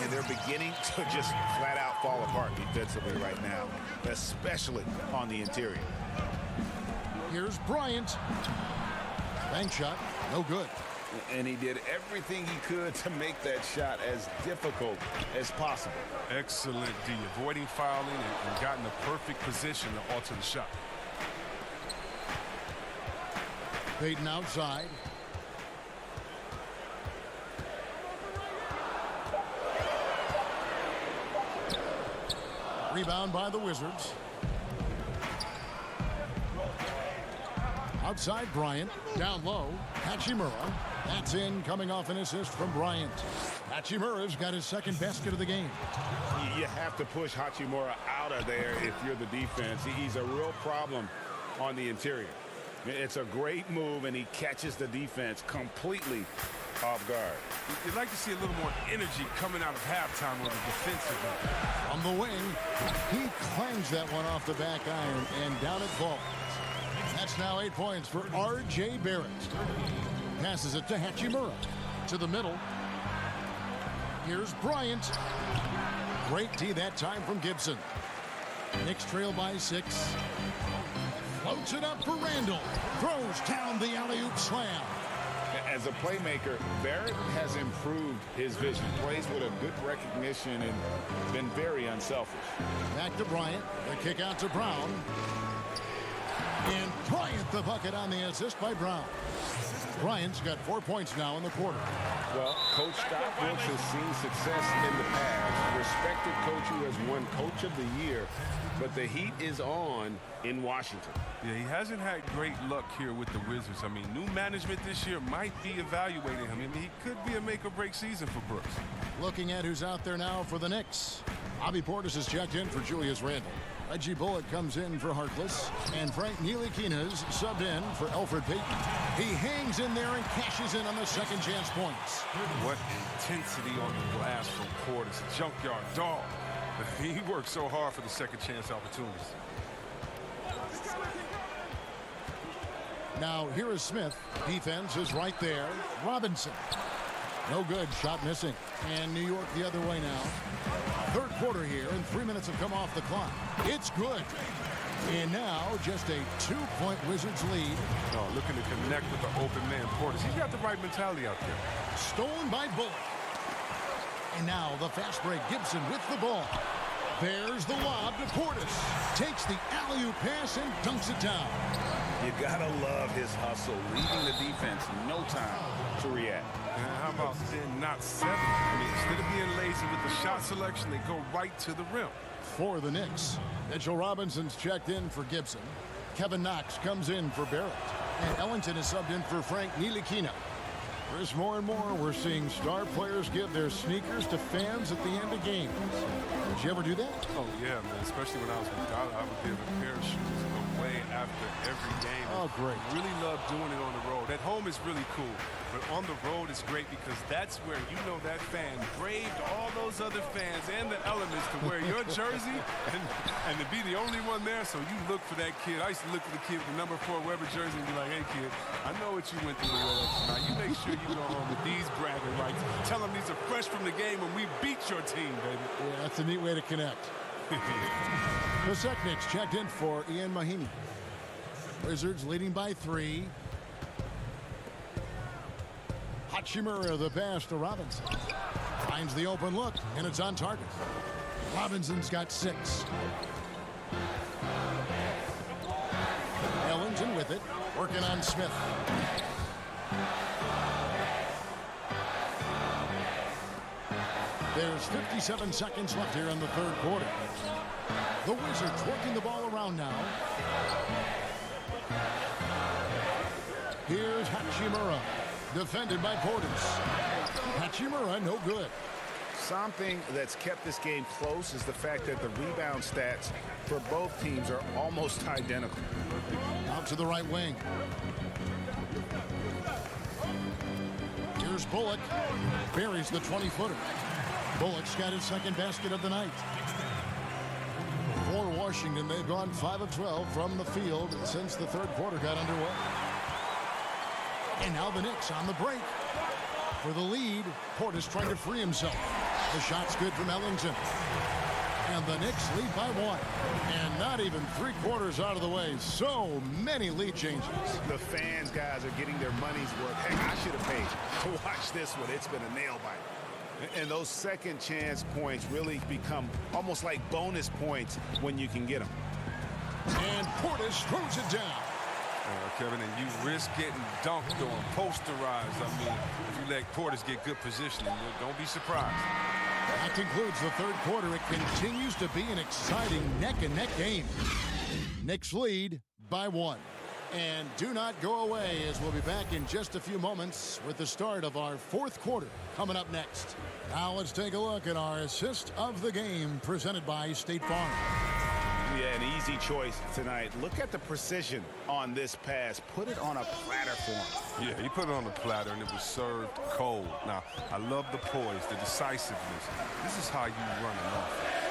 And they're beginning to just flat out fall apart defensively right now, especially on the interior. Here's Bryant. Bank shot, no good. And he did everything he could to make that shot as difficult as possible. Excellent D, avoiding fouling and got in the perfect position to alter the shot. Payton outside. Rebound by the Wizards. Outside Bryant, down low, Hachimura. That's in, coming off an assist from Bryant. Hachimura's got his second basket of the game. You have to push Hachimura out of there if you're the defense. He's a real problem on the interior. It's a great move, and he catches the defense completely off guard. You'd like to see a little more energy coming out of halftime on the defensive end. From the wing, he clangs that one off the back iron, and down it falls. That's now 8 points for R.J. Barrett. Passes it to Hachimura. To the middle. Here's Bryant. Great D that time from Gibson. Knicks trail by 6. Floats it up for Randall. Throws down the alley-oop slam. As a playmaker, Barrett has improved his vision. Plays with a good recognition and been very unselfish. Back to Bryant. The kick out to Brown. And Bryant the bucket on the assist by Brown. Bryant's got 4 points now in the quarter. Well, Coach Scott Brooks has seen success in the past. Respected coach who has won Coach of the Year. But the heat is on in Washington. Yeah, he hasn't had great luck here with the Wizards. I mean, new management this year might be evaluating him. I mean, he could be a make-or-break season for Brooks. Looking at who's out there now for the Knicks. Bobby Portis has checked in for Julius Randle. Reggie Bullock comes in for Harkless. And Frank Ntilikina's subbed in for Elfrid Payton. He hangs in there and cashes in on the second chance points. What intensity on the glass from Portis. Junkyard dog. He worked so hard for the second chance opportunities. Now here is Smith. Defense is right there. Robinson. No good. Shot missing. And New York the other way now. Third quarter here, and 3 minutes have come off the clock. It's good. And now just a 2-point Wizards lead. Oh, looking to connect with the open man Portis. He's got the right mentality out there. Stolen by Bullock. And now the fast break. Gibson with the ball. There's the lob to Portis. Takes the alley-oop pass and dunks it down. You gotta love his hustle, leaving the defense no time to react. And how about then not 7? I mean, instead of being lazy with the shot selection, they go right to the rim. For the Knicks, Mitchell Robinson's checked in for Gibson. Kevin Knox comes in for Barrett. And Ellington is subbed in for Frank Ntilikina. There's more and more we're seeing star players give their sneakers to fans at the end of games. Did you ever do that? Oh, yeah, man. Especially when I was with Dollar, I would give a pair of shoes away after every game. Oh, great. Really love doing it on the road. At home is really cool, but on the road is great because that's where you know that fan braved all those other fans and the elements to wear your jersey and to be the only one there. So you look for that kid. I used to look for the kid with the number 4 Weber jersey and be like, hey, kid, I know what you went through to wear that tonight. You make sure you go home with these bragging rights. Tell them these are fresh from the game when we beat your team, baby. Yeah, that's a neat way to connect. The Knicks checked in for Ian Mahinmi. Wizards leading by 3. Hachimura, the pass to Robinson. Finds the open look, and it's on target. Robinson's got 6. Ellington with it, working on Smith. There's 57 seconds left here in the third quarter. The Wizards working the ball around now. Here's Hachimura, defended by Portis. Hachimura, no good. Something that's kept this game close is the fact that the rebound stats for both teams are almost identical. Out to the right wing. Here's Bullock. Buries the 20-footer. Bullock's got his second basket of the night. For Washington, they've gone 5 of 12 from the field since the third quarter got underway. And now the Knicks on the break. For the lead, Portis trying to free himself. The shot's good from Ellington. And the Knicks lead by 1. And not even 3/4 out of the way. So many lead changes. The fans, guys, are getting their money's worth. Heck, I should have paid to watch this one. It's been a nail biter. And those second chance points really become almost like bonus points when you can get them. And Portis throws it down. Kevin, and you risk getting dunked on, posterized. I mean, if you let Portis get good positioning, don't be surprised. That concludes the third quarter. It continues to be an exciting neck-and-neck game. Knicks lead by 1. And do not go away, as we'll be back in just a few moments with the start of our fourth quarter coming up next. Now let's take a look at our assist of the game presented by State Farm. Yeah, an easy choice tonight. Look at the precision on this pass. Put it on a platter for him. Yeah, he put it on a platter, and it was served cold. Now, I love the poise, the decisiveness. This is how you run an offense.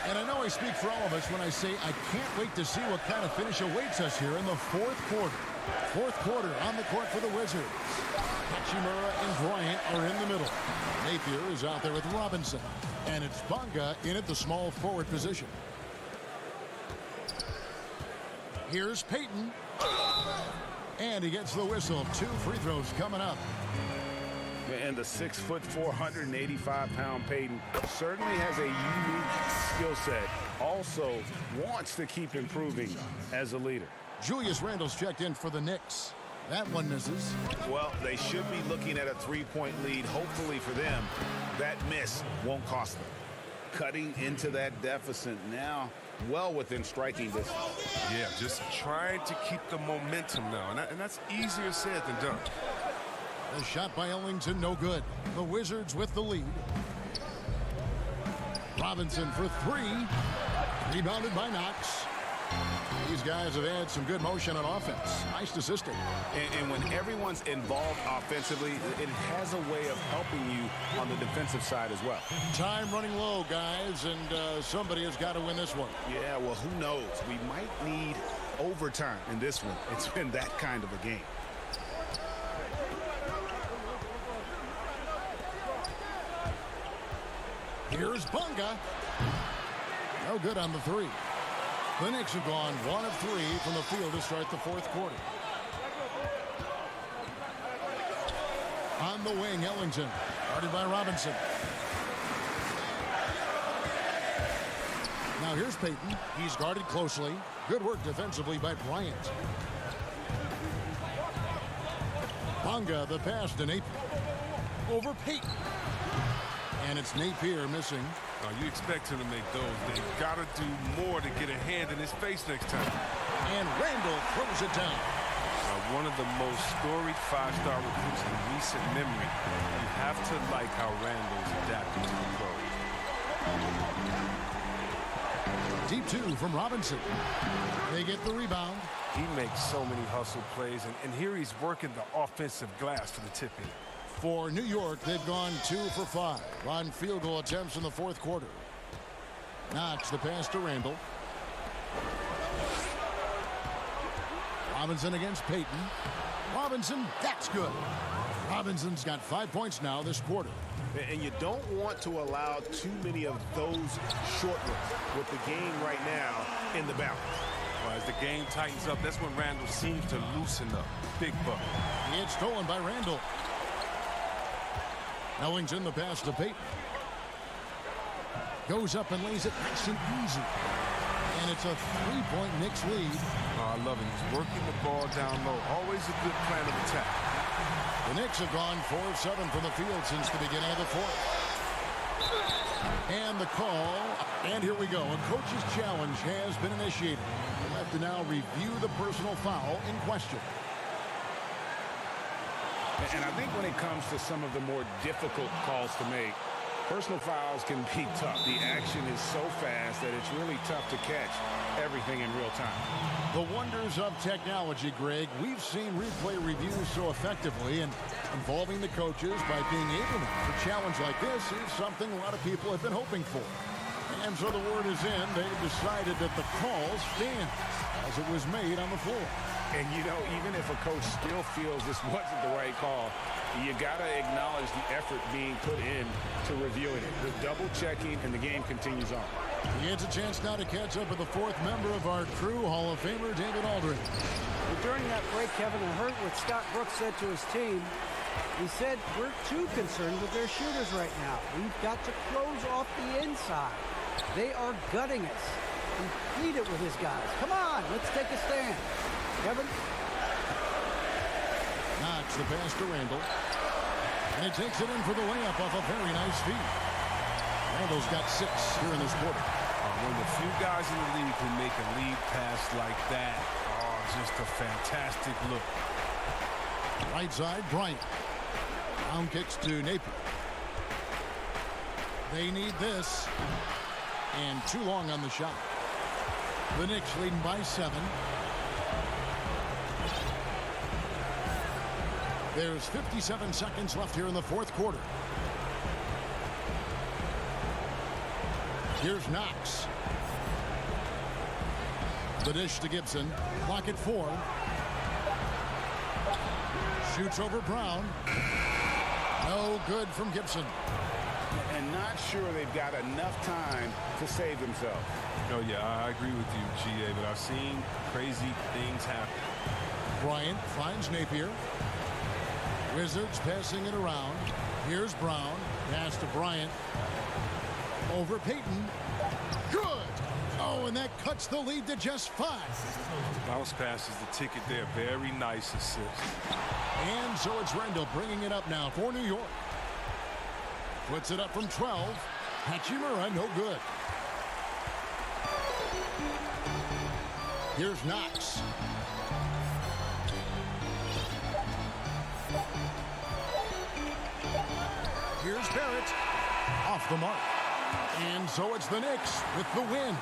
And I know I speak for all of us when I say I can't wait to see what kind of finish awaits us here in the fourth quarter. Fourth quarter on the court for the Wizards. Hachimura and Bryant are in the middle. Napier is out there with Robinson. And it's Bonga in at the small forward position. Here's Payton. And he gets the whistle. 2 free throws coming up. And the 6'4", 485-pound Payton certainly has a unique skill set. Also wants to keep improving as a leader. Julius Randle's checked in for the Knicks. That one misses. Well, they should be looking at a 3-point lead. Hopefully for them, that miss won't cost them. Cutting into that deficit now, well within striking distance. Yeah, just trying to keep the momentum now. And that's easier said than done. The shot by Ellington, no good. The Wizards with the lead. Robinson for 3. Rebounded by Knox. These guys have had some good motion on offense. Nice assisting. And when everyone's involved offensively, it has a way of helping you on the defensive side as well. Time running low, guys, and somebody has got to win this one. Yeah, well, who knows? We might need overtime in this one. It's been that kind of a game. Here's Bonga. No good on the 3. The Knicks have gone 1 of 3 from the field to start the fourth quarter. On the wing, Ellington, guarded by Robinson. Now here's Payton. He's guarded closely. Good work defensively by Bryant. Bonga, the pass to Napier. Over Payton. And it's Napier missing. You expect him to make those. They've got to do more to get a hand in his face next time. And Randle throws it down. One of the most storied 5-star recruits in recent memory. You have to like how Randle's adapting to the pros. Deep 2 from Robinson. They get the rebound. He makes so many hustle plays, and here he's working the offensive glass for the tip-in. For New York, they've gone 2 for 5 on field goal attempts in the fourth quarter. Knox the pass to Randle. Robinson against Payton. Robinson, that's good. Robinson's got 5 points now this quarter. And you don't want to allow too many of those short ones with the game right now in the balance. Well, as the game tightens up, that's when Randle seems to loosen up. Big bucket. It's stolen by Randall. Ellington the pass to Payton. Goes up and lays it nice and easy. And it's a 3-point Knicks lead. Oh, I love it. He's working the ball down low. Always a good plan of attack. The Knicks have gone 4 of 7 from the field since the beginning of the fourth. And the call. And here we go. A coach's challenge has been initiated. We'll have to now review the personal foul in question. And I think when it comes to some of the more difficult calls to make, personal fouls can be tough. The action is so fast that it's really tough to catch everything in real time. The wonders of technology, Greg. We've seen replay reviews so effectively, and involving the coaches by being able to challenge like this is something a lot of people have been hoping for. And so the word is in. They've decided that the call stands as it was made on the floor. And, you know, even if a coach still feels this wasn't the right call, you got to acknowledge the effort being put in to reviewing it. The double checking, and the game continues on. He gets a chance now to catch up with the fourth member of our crew, Hall of Famer David Aldridge. Well, during that break, Kevin, I heard what Scott Brooks said to his team. He said, we're too concerned with their shooters right now. We've got to close off the inside. They are gutting us. Complete it with his guys. Come on, let's take a stand. Kevin? Knox the pass to Randall. And he takes it in for the layup off a very nice feed. Randall's got 6 here in this quarter. One of the few guys in the league who make a lead pass like that. Oh, just a fantastic look. Right side, Bryant. Down kicks to Napier. They need this. And too long on the shot. The Knicks leading by 7. There's 57 seconds left here in the fourth quarter. Here's Knox. The dish to Gibson. Clock at 4. Shoots over Brown. No good from Gibson. And not sure they've got enough time to save themselves. Oh, yeah, I agree with you, GA, but I've seen crazy things happen. Bryant finds Napier. Wizards passing it around. Here's Brown. Pass to Bryant. Over Payton. Good! Oh, and that cuts the lead to just 5. Bounce pass is the ticket there. Very nice assist. And so it's Randall bringing it up now for New York. Puts it up from 12. Hachimura, no good. Here's Knox. Here's Barrett. Off the mark. And so it's the Knicks with the win.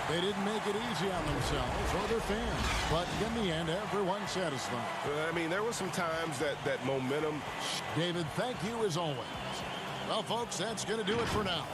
They didn't make it easy on themselves or their fans. But in the end, everyone's satisfied. I mean, there were some times that momentum. David, thank you as always. Well, folks, that's going to do it for now.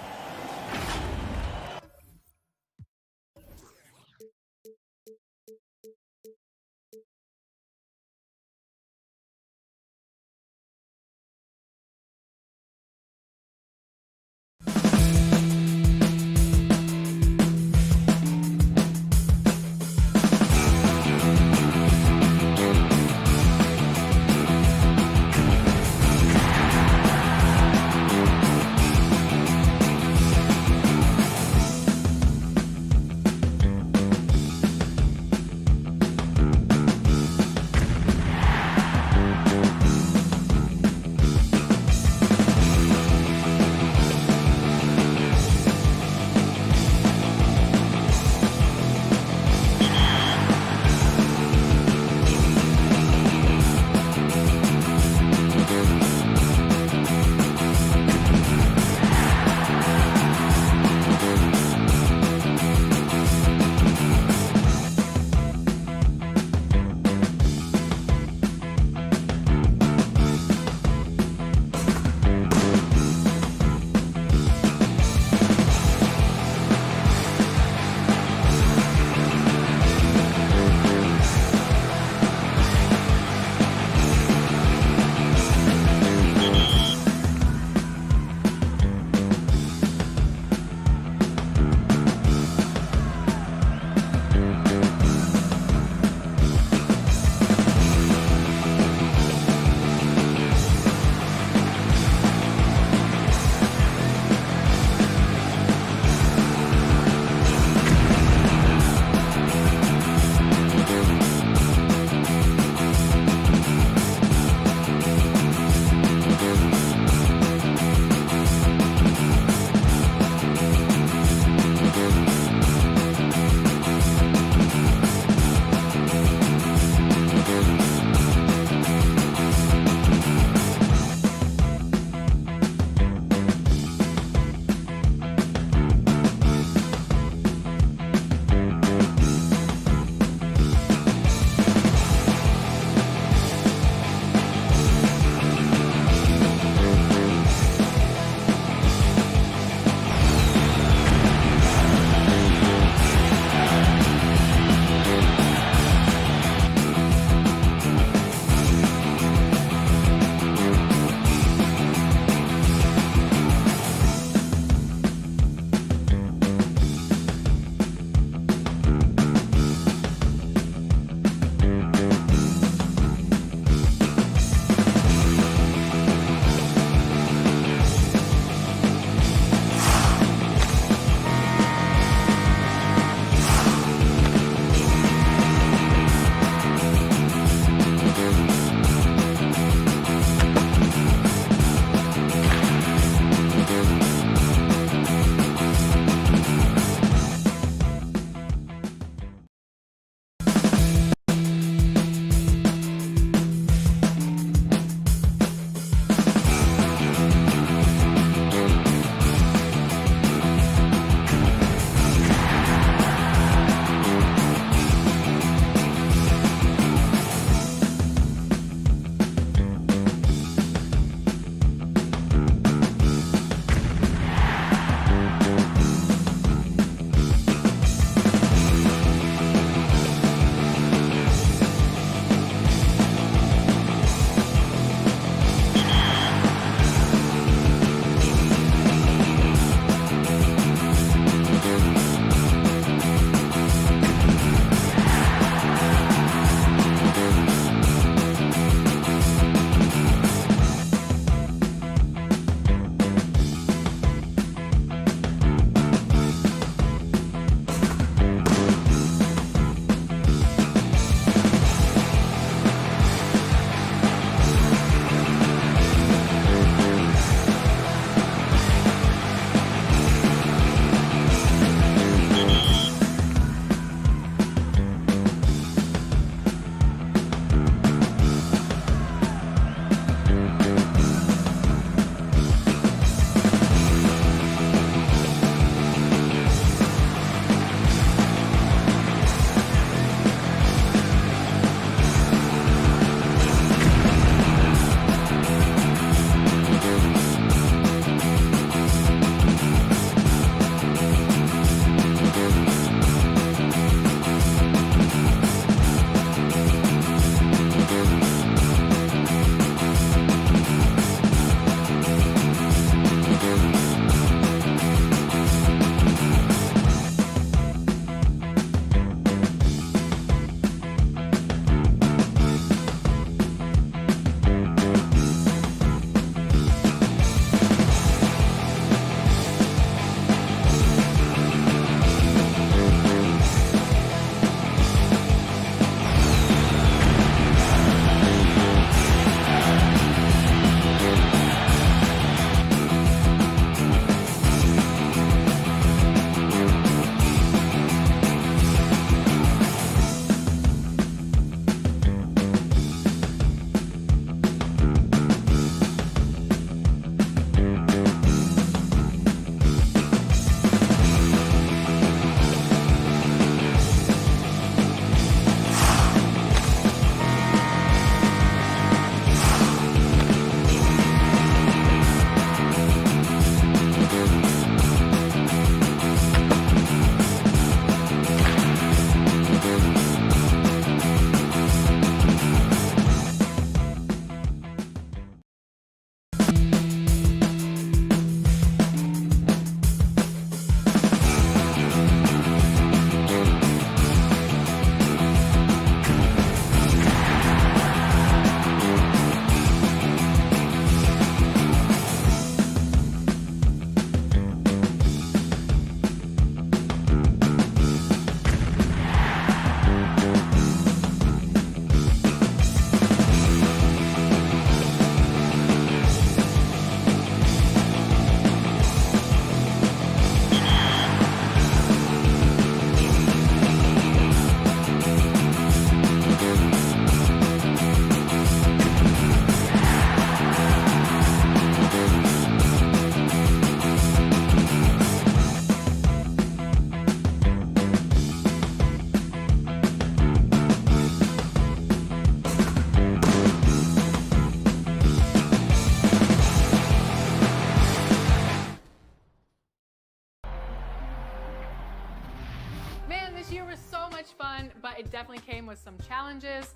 with some challenges.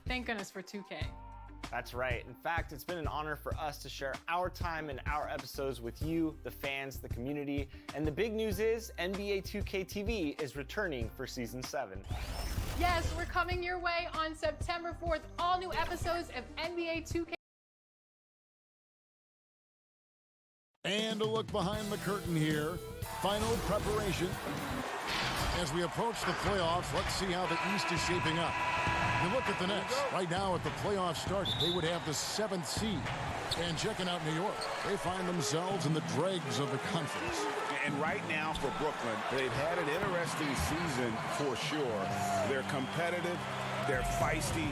Thank goodness for 2K. That's right. In fact, it's been an honor for us to share our time and our episodes with you, the fans, the community. And the big news is NBA 2K TV is returning for Season 7. Yes, we're coming your way on September 4th. All new episodes of NBA 2K. And a look behind the curtain here. Final preparation. As we approach the playoffs, let's see how the East is shaping up. You look at the Knicks. Right now at the playoffs started, they would have the 7th seed. And checking out New York, they find themselves in the dregs of the conference. And right now for Brooklyn, they've had an interesting season for sure. They're competitive, they're feisty,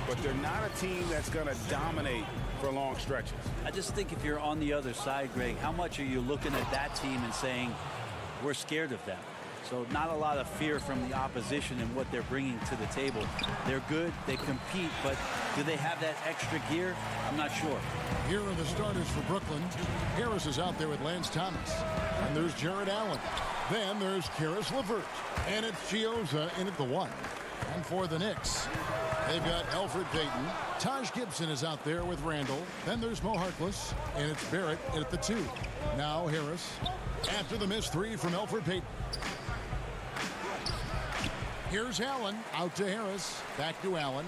but they're not a team that's going to dominate for long stretches. I just think if you're on the other side, Greg, how much are you looking at that team and saying, we're scared of them? So not a lot of fear from the opposition and what they're bringing to the table. They're good, they compete, but do they have that extra gear? I'm not sure. Here are the starters for Brooklyn. Harris is out there with Lance Thomas. And there's Jared Allen. Then there's Karis LeVert. And it's Chioza in at the 1. And for the Knicks, they've got Elfrid Payton. Taj Gibson is out there with Randall. Then there's Mo Harkless. And it's Barrett at the 2. Now Harris. After the missed 3 from Elfrid Payton. Here's Allen, out to Harris, back to Allen.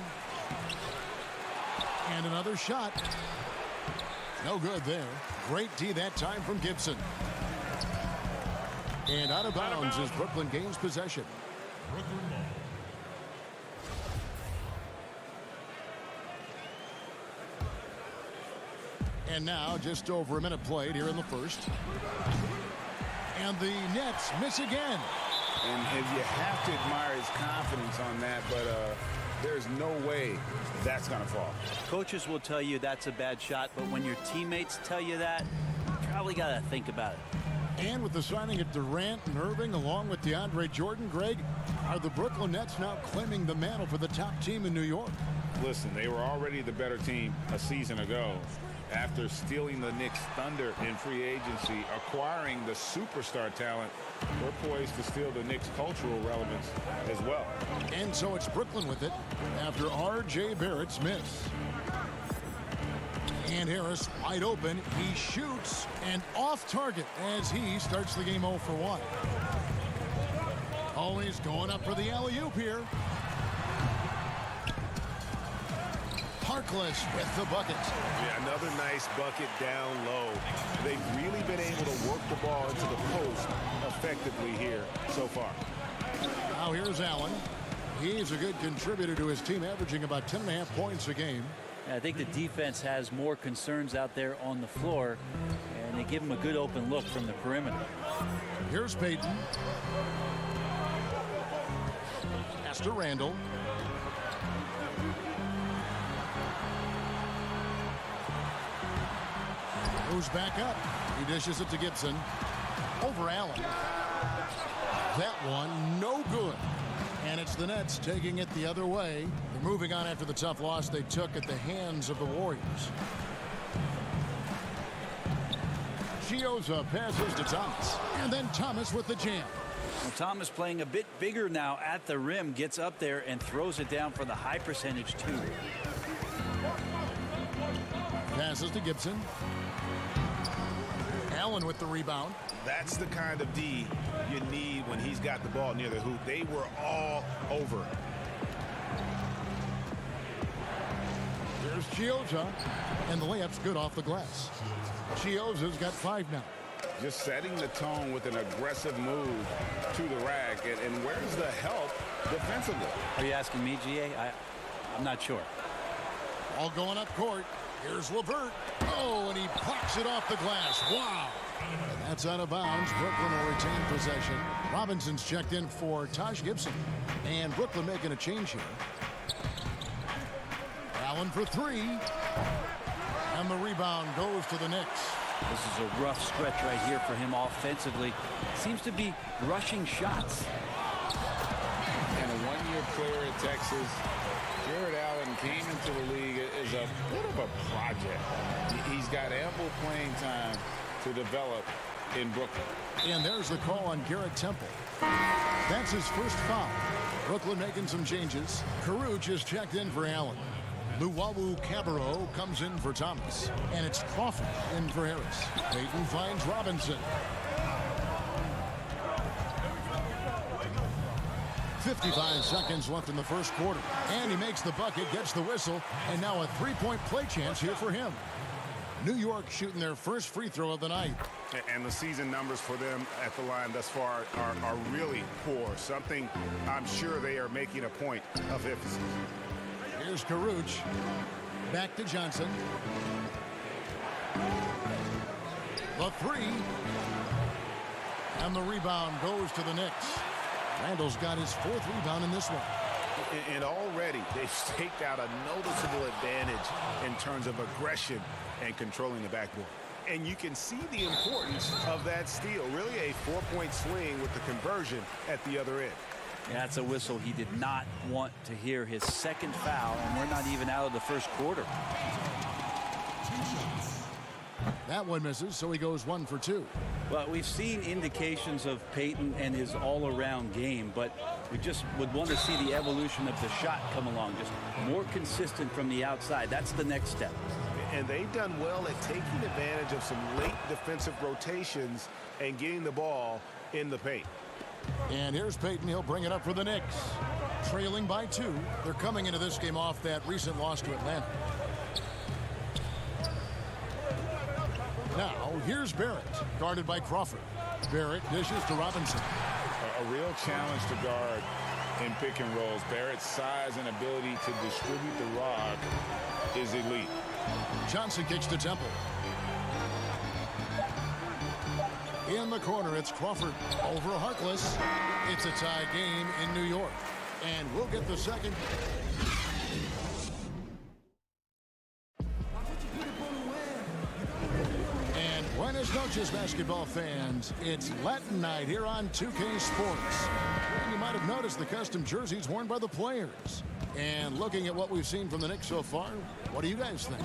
And another shot. No good there. Great D that time from Gibson. And out of bounds as Brooklyn gains possession. And now just over a minute played here in the first. And the Nets miss again. And you have to admire his confidence on that, but there's no way that's going to fall. Coaches will tell you that's a bad shot, but when your teammates tell you that, you probably got to think about it. And with the signing of Durant and Irving along with DeAndre Jordan, Greg, are the Brooklyn Nets now claiming the mantle for the top team in New York? Listen, they were already the better team a season ago. After stealing the Knicks' thunder in free agency, acquiring the superstar talent, we're poised to steal the Knicks' cultural relevance as well. And so it's Brooklyn with it after R.J. Barrett's miss. And Harris wide open. He shoots and off target as he starts the game 0 for 1. Always going up for the alley-oop here. Harkless with the bucket. Yeah, another nice bucket down low. They've really been able to work the ball into the post effectively here so far. Now here's Allen. He's a good contributor to his team, averaging about 10.5 points a game. I think the defense has more concerns out there on the floor, and they give him a good open look from the perimeter. Here's Payton. Pass to Randall. Moves back up. He dishes it to Gibson. Over Allen. That one, no good. And it's the Nets taking it the other way. They're moving on after the tough loss they took at the hands of the Warriors. Chioza passes to Thomas. And then Thomas with the jam. Well, Thomas playing a bit bigger now at the rim, gets up there and throws it down for the high percentage too. Passes to Gibson. Allen with the rebound. That's the kind of D you need when he's got the ball near the hoop. They were all over. There's Chioza. And the layup's good off the glass. Chioza's got 5 now. Just setting the tone with an aggressive move to the rack. And where's the help defensively? Are you asking me, GA? I'm not sure. All going up court. Here's LeVert. Oh, and he pops it off the glass. Wow. And that's out of bounds. Brooklyn will retain possession. Robinson's checked in for Taj Gibson. And Brooklyn making a change here. Allen for 3. And the rebound goes to the Knicks. This is a rough stretch right here for him offensively. Seems to be rushing shots. And a one-year player at Texas, Jared Allen came into the league as a bit of a project. He's got ample playing time to develop in Brooklyn. And there's the call on Garrett Temple. That's his first foul. Brooklyn making some changes. Caruth is checked in for Allen. Luwawu-Cabarrot comes in for Thomas. And it's Crawford in for Harris. Payton finds Robinson. 55 seconds left in the first quarter. And he makes the bucket, gets the whistle, and now a three-point play chance here for him. New York shooting their first free throw of the night. And the season numbers for them at the line thus far are really poor. Something I'm sure they are making a point of emphasis. Here's Caruth. Back to Johnson. The three. And the rebound goes to the Knicks. Randall's got his fourth rebound in this one. And already they've staked out a noticeable advantage in terms of aggression and controlling the backboard. And you can see the importance of that steal. Really a four-point swing with the conversion at the other end. Yeah, that's a whistle he did not want to hear. His second foul, and we're not even out of the first quarter. That one misses, so he goes 1 for 2. Well, we've seen indications of Payton and his all-around game, but we just would want to see the evolution of the shot come along, just more consistent from the outside. That's the next step. And they've done well at taking advantage of some late defensive rotations and getting the ball in the paint. And here's Payton. He'll bring it up for the Knicks. Trailing by 2. They're coming into this game off that recent loss to Atlanta. Now, here's Barrett, guarded by Crawford. Barrett dishes to Robinson. A real challenge to guard in pick and rolls. Barrett's size and ability to distribute the rock is elite. Johnson kicks to Temple. In the corner, it's Crawford over Harkless. It's a tie game in New York. And we'll get the second. Buenas noches, basketball fans. It's Latin night here on 2K Sports. And you might have noticed the custom jerseys worn by the players. And looking at what we've seen from the Knicks so far, what do you guys think?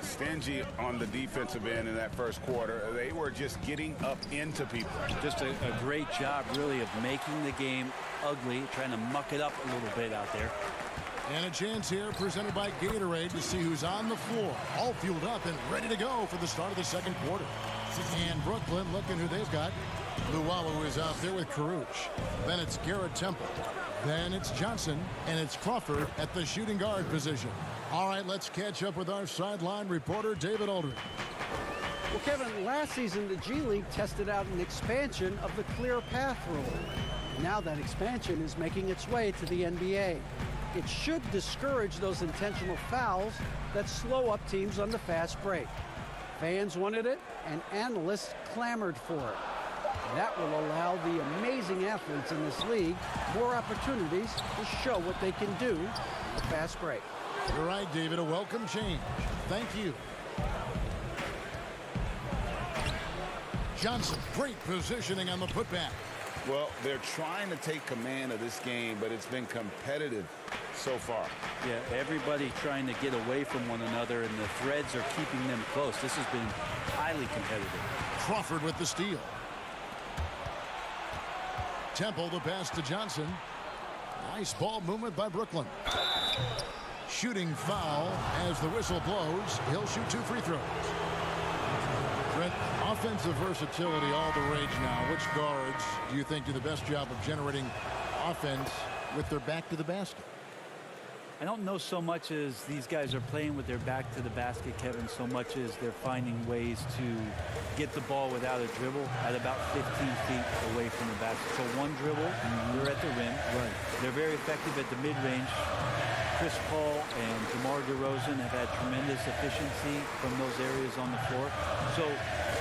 Stingy on the defensive end in that first quarter. They were just getting up into people. Just a great job, really, of making the game ugly, trying to muck it up a little bit out there. And a chance here presented by Gatorade to see who's on the floor, all fueled up and ready to go for the start of the second quarter. And Brooklyn looking who they've got. Luwawu is out there with Caruth. Then it's Garrett Temple. Then it's Johnson. And it's Crawford at the shooting guard position. All right, let's catch up with our sideline reporter, David Aldridge. Well, Kevin, last season the G League tested out an expansion of the clear path rule. Now that expansion is making its way to the NBA. It should discourage those intentional fouls that slow up teams on the fast break. Fans wanted it, and analysts clamored for it. That will allow the amazing athletes in this league more opportunities to show what they can do in the fast break. You're right, David. A welcome change. Thank you. Johnson, great positioning on the putback. Well, they're trying to take command of this game, but it's been competitive so far. Yeah, everybody trying to get away from one another, and the threads are keeping them close. This has been highly competitive. Crawford with the steal. Temple, the pass to Johnson. Nice ball movement by Brooklyn. Shooting foul as the whistle blows. He'll shoot 2 free throws. Brett, offensive versatility all the rage now. Which guards do you think do the best job of generating offense with their back to the basket? I don't know so much as these guys are playing with their back to the basket, Kevin, so much as they're finding ways to get the ball without a dribble at about 15 feet away from the basket. So one dribble, you're at the rim. Right. They're very effective at the mid-range. Chris Paul and DeMar DeRozan have had tremendous efficiency from those areas on the floor. So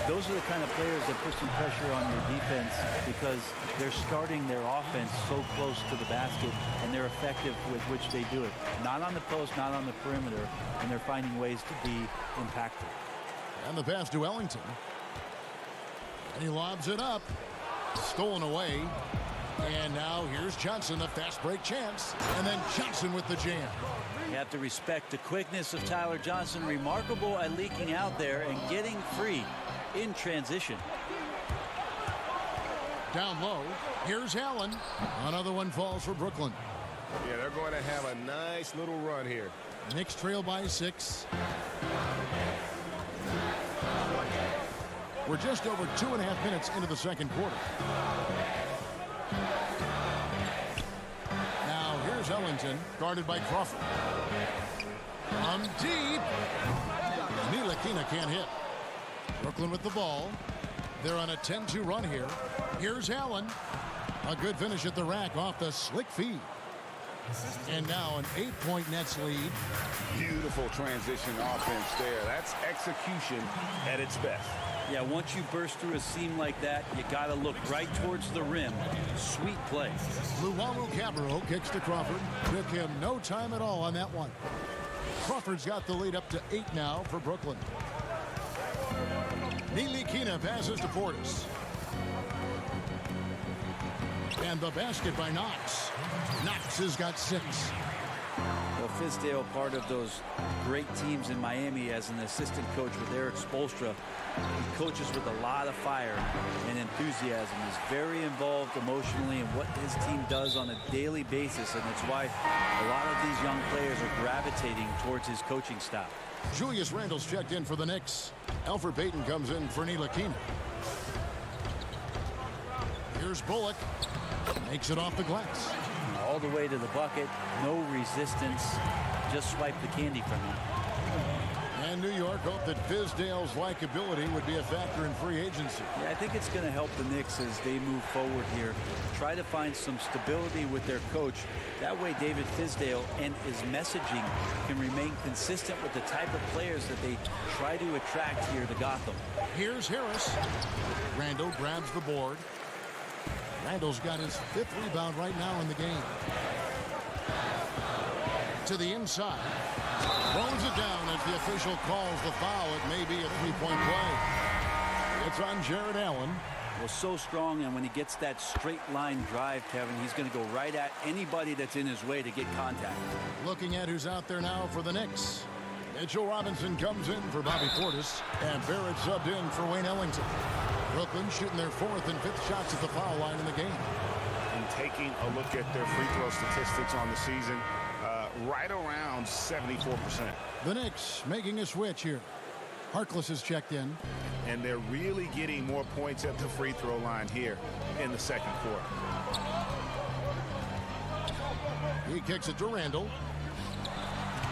those are the kind of players that put some pressure on your defense because they're starting their offense so close to the basket, and they're effective with which they do it. Not on the post, not on the perimeter, and they're finding ways to be impactful. And the pass to Ellington. And he lobs it up. Stolen away. And now here's Johnson, the fast break chance. And then Johnson with the jam. You have to respect the quickness of Tyler Johnson. Remarkable at leaking out there and getting free in transition. Down low. Here's Allen. Another one falls for Brooklyn. Yeah, they're going to have a nice little run here. Knicks trail by 6. We're just over 2.5 minutes into the second quarter. Now here's Ellington, guarded by Crawford. From deep. Ntilikina can't hit. Brooklyn with the ball. They're on a 10-2 run here. Here's Allen. A good finish at the rack off the slick feed. And now an 8-point Nets lead. Beautiful transition offense there. That's execution at its best. Yeah, once you burst through a seam like that, you got to look right towards the rim. Sweet play. Luwawu Cabarrot kicks to Crawford. Took him no time at all on that one. Crawford's got the lead up to 8 now for Brooklyn. Ntilikina passes to Portis. And the basket by Knox. Knox has got 6. Well, Fizdale, part of those great teams in Miami as an assistant coach with Eric Spoelstra. He coaches with a lot of fire and enthusiasm. He's very involved emotionally in what his team does on a daily basis, and it's why a lot of these young players are gravitating towards his coaching staff. Julius Randle's checked in for the Knicks. Elfrid Payton comes in for Ntilikina. Here's Bullock. Makes it off the glass. All the way to the bucket. No resistance. Just swipe the candy from him. And New York hoped that Fizdale's likability would be a factor in free agency. Yeah, I think it's going to help the Knicks as they move forward here. Try to find some stability with their coach. That way David Fizdale and his messaging can remain consistent with the type of players that they try to attract here to Gotham. Here's Harris. Randle grabs the board. Randle's got his 5th rebound right now in the game. To the inside. Throws it down as the official calls the foul. It may be a 3-point play. It's on Jared Allen. Well, so strong, and when he gets that straight line drive, Kevin, he's going to go right at anybody that's in his way to get contact. Looking at who's out there now for the Knicks. Mitchell Robinson comes in for Bobby Portis, and Barrett subbed in for Wayne Ellington. Brooklyn shooting their 4th and 5th shots at the foul line in the game. And taking a look at their free throw statistics on the season, right around 74%. The Knicks making a switch here. Harkless is checked in. And they're really getting more points at the free throw line here in the second quarter. He kicks it to Randle.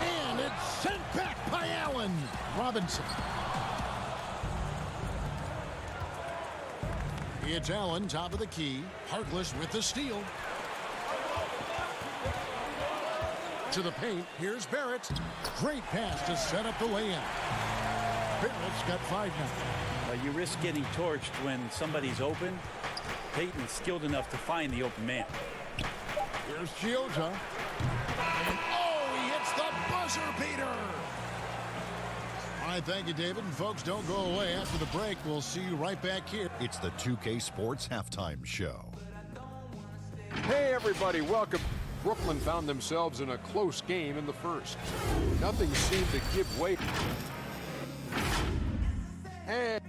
And it's sent back by Allen. Robinson. It's Allen, top of the key. Harkless with the steal. To the paint. Here's Barrett. Great pass to set up the lay-in. Barrett's got 5 now. You risk getting torched when somebody's open. Payton's skilled enough to find the open man. Here's Chiozza. And he hits the buzzer beater. All right, thank you, David. And folks, don't go away. After the break, we'll see you right back here. It's the 2K Sports Halftime Show. Hey, everybody, welcome. Brooklyn found themselves in a close game in the first. Nothing seemed to give way. And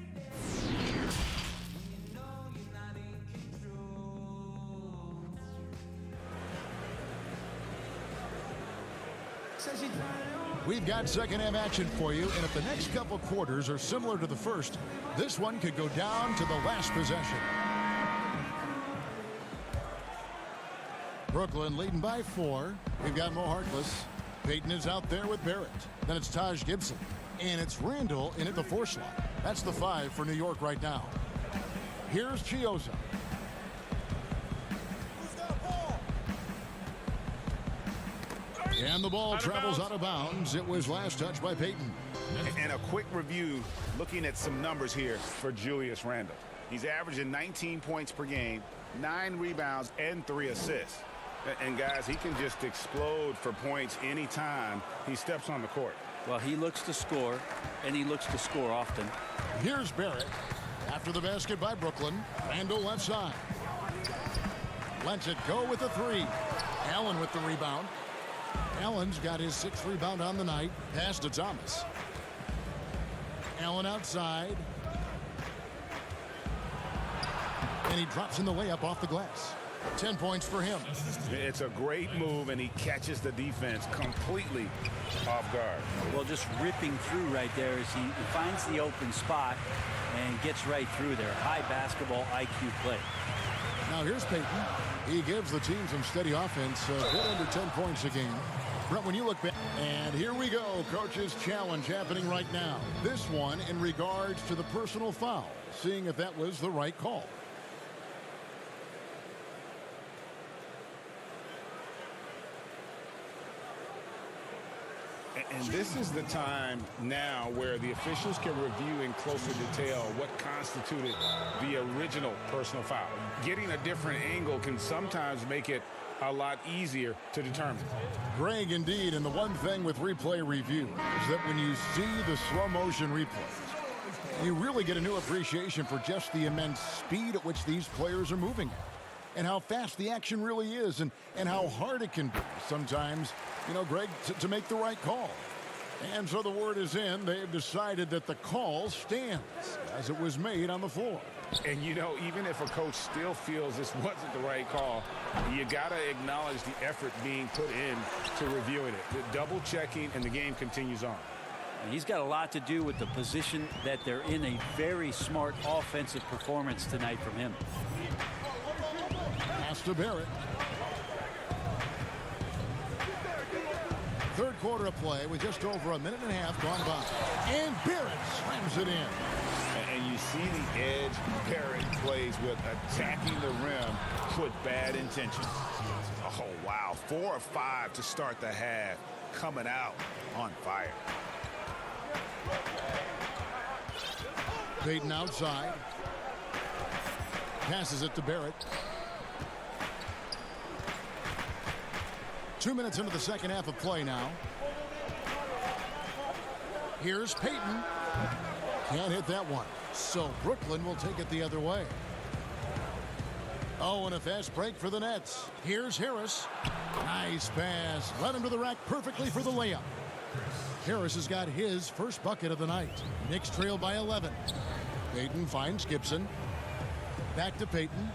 we've got second half action for you, and if the next couple quarters are similar to the first, this one could go down to the last possession. Brooklyn leading by 4. We've got Mo Harkless. Payton is out there with Barrett. Then it's Taj Gibson. And it's Randle in at the 4 slot. That's the 5 for New York right now. Here's Chiozza. And the ball travels out of bounds. It was last touched by Payton. And a quick review looking at some numbers here for Julius Randle. He's averaging 19 points per game, 9 rebounds, and 3 assists. And guys, he can just explode for points anytime he steps on the court. Well, he looks to score, and he looks to score often. Here's Barrett. After the basket by Brooklyn, Randle left side. Lets it go with the 3. Allen with the rebound. Allen's got his 6th rebound on the night. Pass to Thomas. Allen outside. And he drops in the layup off the glass. 10 points for him. It's a great move, and he catches the defense completely off guard. Well, just ripping through right there as he finds the open spot and gets right through there. High basketball IQ play. Now here's Payton. He gives the team some steady offense, a bit under 10 points a game. Brett, when you look back, and here we go, coach's challenge happening right now. This one in regards to the personal foul, seeing if that was the right call. And this is the time now where the officials can review in closer detail what constituted the original personal foul. Getting a different angle can sometimes make it a lot easier to determine. Greg, indeed, and the one thing with replay review is that when you see the slow motion replays, you really get a new appreciation for just the immense speed at which these players are moving and how fast the action really is and how hard it can be sometimes, you know, Greg, to make the right call. And so the word is in. They've decided that the call stands as it was made on the floor. And, you know, even if a coach still feels this wasn't the right call, you got to acknowledge the effort being put in to reviewing it. The double checking, and the game continues on. And he's got a lot to do with the position that they're in. A very smart offensive performance tonight from him. Pass to Barrett. Third quarter of play with just over a minute and a half gone by. And Barrett slams it in. And you see the edge Barrett plays with, attacking the rim with bad intentions. Oh, wow. 4 of 5 to start the half. Coming out on fire. Payton outside. Passes it to Barrett. 2 minutes into the second half of play now. Here's Payton. Can't hit that one. So Brooklyn will take it the other way. Oh, and a fast break for the Nets. Here's Harris. Nice pass. Led him to the rack perfectly for the layup. Harris has got his first bucket of the night. Knicks trail by 11. Payton finds Gibson. Back to Payton.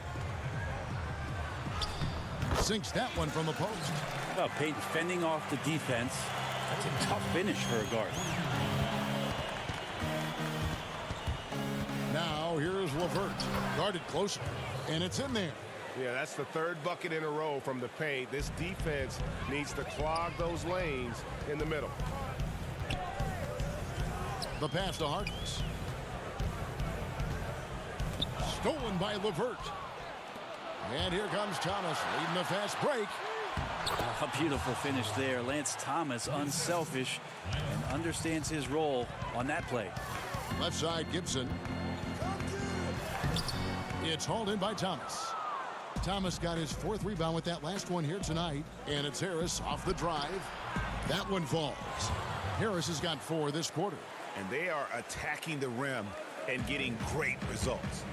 Sinks that one from the post. How about Payton fending off the defense? That's a tough finish for a guard. Now here's LeVert. Guarded closer. And it's in there. Yeah, that's the third bucket in a row from the paint. This defense needs to clog those lanes in the middle. The pass to Harkless. Stolen by LeVert. And here comes Thomas leading the fast break. A beautiful finish there. Lance Thomas, unselfish, and understands his role on that play. Left side, Gibson. It's hauled in by Thomas. Thomas got his 4th rebound with that last one here tonight. And it's Harris off the drive. That one falls. Harris has got 4 this quarter. And they are attacking the rim and getting great results.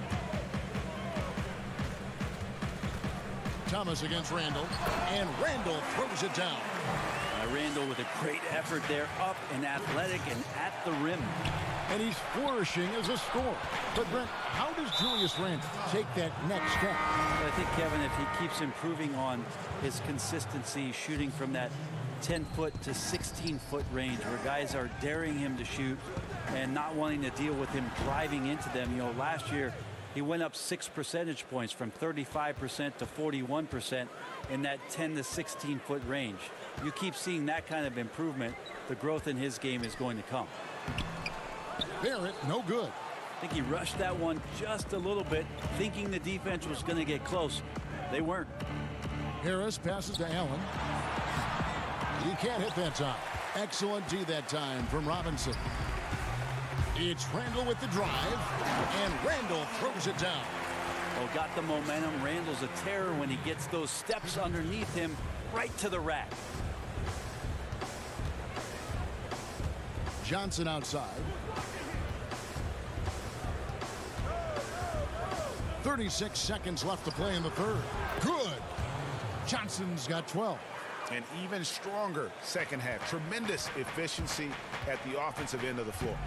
Thomas against Randall, and Randall throws it down. Randall with a great effort there, up and athletic and at the rim. And he's flourishing as a scorer. But Brent, how does Julius Randall take that next step? Well, I think, Kevin, if he keeps improving on his consistency, shooting from that 10-foot to 16-foot range where guys are daring him to shoot and not wanting to deal with him driving into them. You know, last year, he went up 6 percentage points from 35% to 41% in that 10 to 16-foot range. You keep seeing that kind of improvement, the growth in his game is going to come. Barrett, no good. I think he rushed that one just a little bit, thinking the defense was going to get close. They weren't. Harris passes to Allen. He can't hit that time. Excellent D that time from Robinson. It's Randall with the drive, and Randall throws it down. Oh, got the momentum. Randall's a terror when he gets those steps underneath him right to the rack. Johnson outside. 36 seconds left to play in the third. Good. Johnson's got 12. An even stronger second half. Tremendous efficiency at the offensive end of the floor.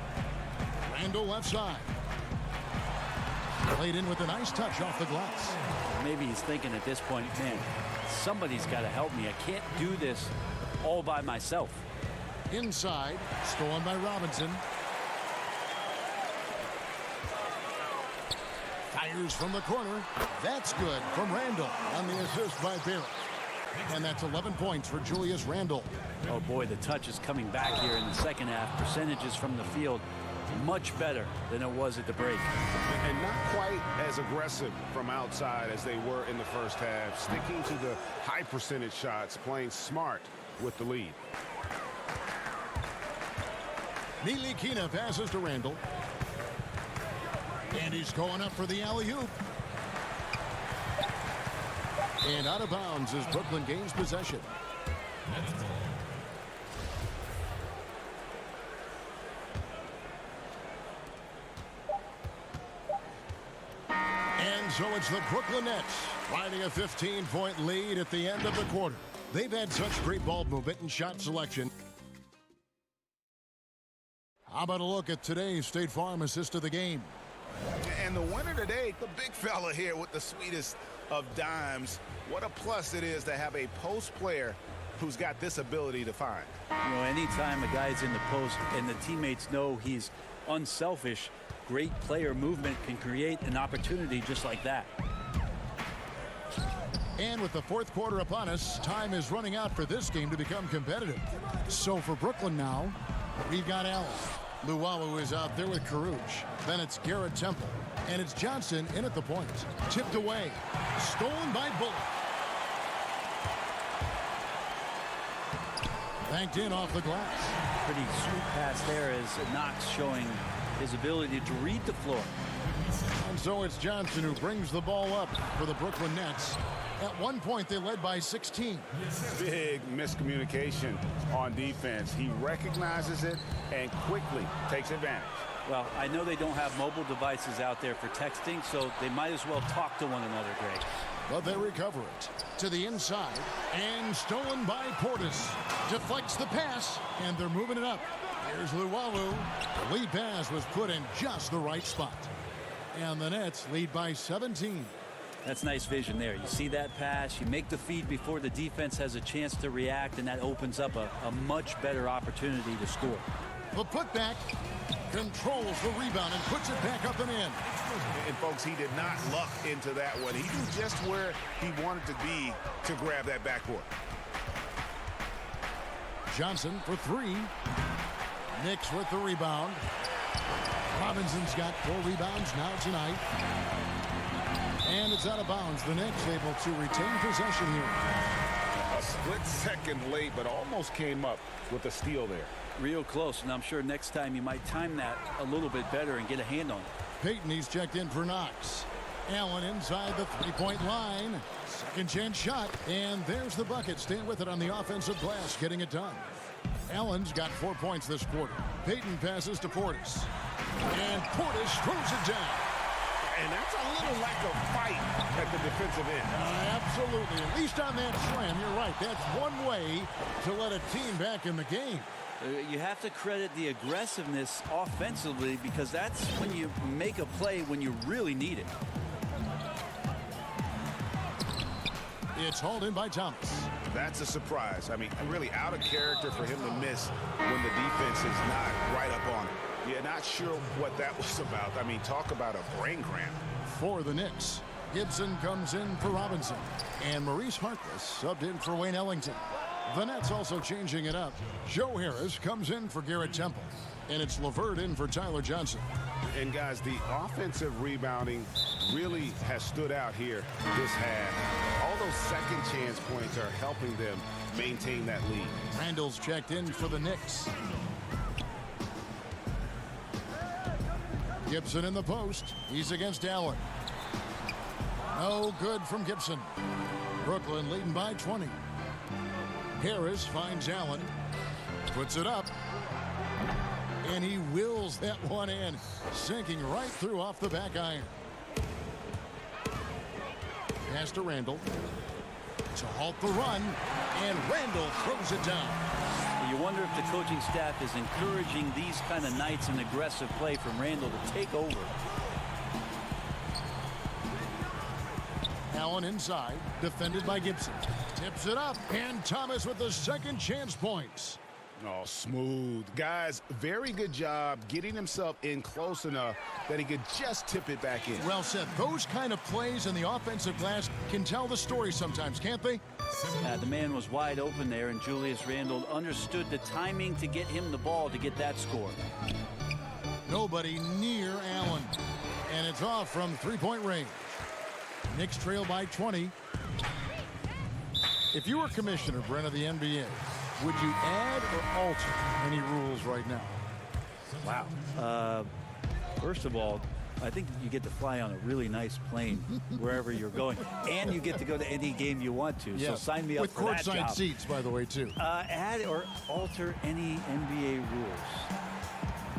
Randall left side. Played in with a nice touch off the glass. Maybe he's thinking at this point, man, somebody's got to help me. I can't do this all by myself. Inside, stolen by Robinson. Fires from the corner. That's good from Randall on the assist by Barrett. And that's 11 points for Julius Randle. Oh boy, the touch is coming back here in the second half. Percentages from the field much better than it was at the break. And not quite as aggressive from outside as they were in the first half. Sticking to the high percentage shots, playing smart with the lead. Nilikina passes to Randall. And he's going up for the alley-oop. And out of bounds as Brooklyn gains possession. And so it's the Brooklyn Nets riding a 15-point lead at the end of the quarter. They've had such great ball movement and shot selection. How about a look at today's State Farm assist of the game? And the winner today, the big fella here with the sweetest of dimes. What a plus it is to have a post player who's got this ability to find. You know, anytime a guy's in the post and the teammates know he's unselfish, great player movement can create an opportunity just like that. And with the fourth quarter upon us, time is running out for this game to become competitive. So for Brooklyn now, we've got Allen. Luwawu is out there with Carouge. Then it's Garrett Temple. And it's Johnson in at the point. Tipped away. Stolen by Bullock. Banked in off the glass. Pretty sweet pass there as Knox showing his ability to read the floor. And so it's Johnson who brings the ball up for the Brooklyn Nets. At one point, they led by 16. Big miscommunication on defense. He recognizes it and quickly takes advantage. Well, I know they don't have mobile devices out there for texting, so they might as well talk to one another, Greg. But they recover it to the inside and stolen by Portis. Deflects the pass and they're moving it up. Here's Luwawu. The lead pass was put in just the right spot. And the Nets lead by 17. That's nice vision there. You see that pass, you make the feed before the defense has a chance to react, and that opens up a much better opportunity to score. The putback controls the rebound and puts it back up and in. And folks, he did not luck into that one. He knew just where he wanted to be to grab that backboard. Johnson for three. Knicks with the rebound. Robinson's got 4 rebounds now tonight. And it's out of bounds. The Knicks able to retain possession here. A split second late, but almost came up with a steal there. Real close, and I'm sure next time you might time that a little bit better and get a hand on it. Payton, he's checked in for Knox. Allen inside the three-point line. Second chance shot, and there's the bucket. Staying with it on the offensive glass, getting it done. Allen's got 4 points this quarter. Payton passes to Portis. And Portis throws it down. And that's a little lack of fight at the defensive end. Absolutely. At least on that slam, you're right. That's one way to let a team back in the game. You have to credit the aggressiveness offensively, because that's when you make a play when you really need it. It's hauled in by Thomas. That's a surprise. I mean, really out of character for him to miss when the defense is not right up on him. Yeah, not sure what that was about. I mean, talk about a brain cramp. For the Knicks, Gibson comes in for Robinson. And Maurice Harkless subbed in for Wayne Ellington. The Nets also changing it up. Joe Harris comes in for Garrett Temple. And it's LeVert in for Tyler Johnson. And guys, the offensive rebounding really has stood out here this half. All those second chance points are helping them maintain that lead. Randall's checked in for the Knicks. Gibson in the post. He's against Allen. No good from Gibson. Brooklyn leading by 20. Harris finds Allen. Puts it up. And he wills that one in. Sinking right through off the back iron. Pass to Randall. To halt the run. And Randall throws it down. You wonder if the coaching staff is encouraging these kind of nights and aggressive play from Randall to take over. Allen inside, defended by Gibson. Tips it up, and Thomas with the second chance points. Oh, smooth. Guys, very good job getting himself in close enough that he could just tip it back in. Well said. Those kind of plays in the offensive glass can tell the story sometimes, can't they? The man was wide open there, and Julius Randle understood the timing to get him the ball to get that score. Nobody near Allen. And it's off from three-point range. Knicks trail by 20. If you were commissioner, Brent, of the NBA, would you add or alter any rules right now? Wow. First of all, I think you get to fly on a really nice plane wherever you're going, and you get to go to any game you want to. Yes. So sign me up for that job. With courtside seats, by the way, too. Add or alter any NBA rules.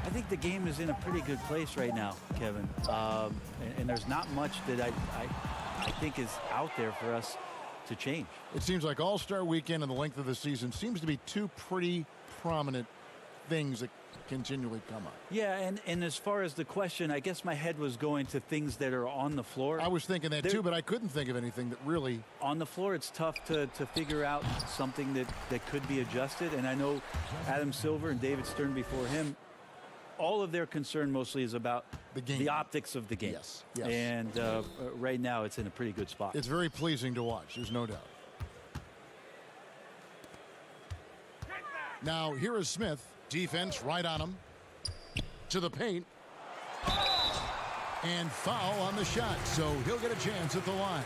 I think the game is in a pretty good place right now, Kevin. And there's not much that I think is out there for us to change. It seems like All-Star Weekend and the length of the season seems to be two pretty prominent things that continually come up. Yeah, and as far as the question, I guess my head was going to things that are on the floor. I was thinking that too, but I couldn't think of anything that really... On the floor, it's tough to figure out something that could be adjusted. And I know Adam Silver and David Stern before him, all of their concern mostly is about the game, the optics of the game. Yes. And right now, it's in a pretty good spot. It's very pleasing to watch, there's no doubt. Now, here is Smith. Defense right on him. To the paint. And foul on the shot, so he'll get a chance at the line.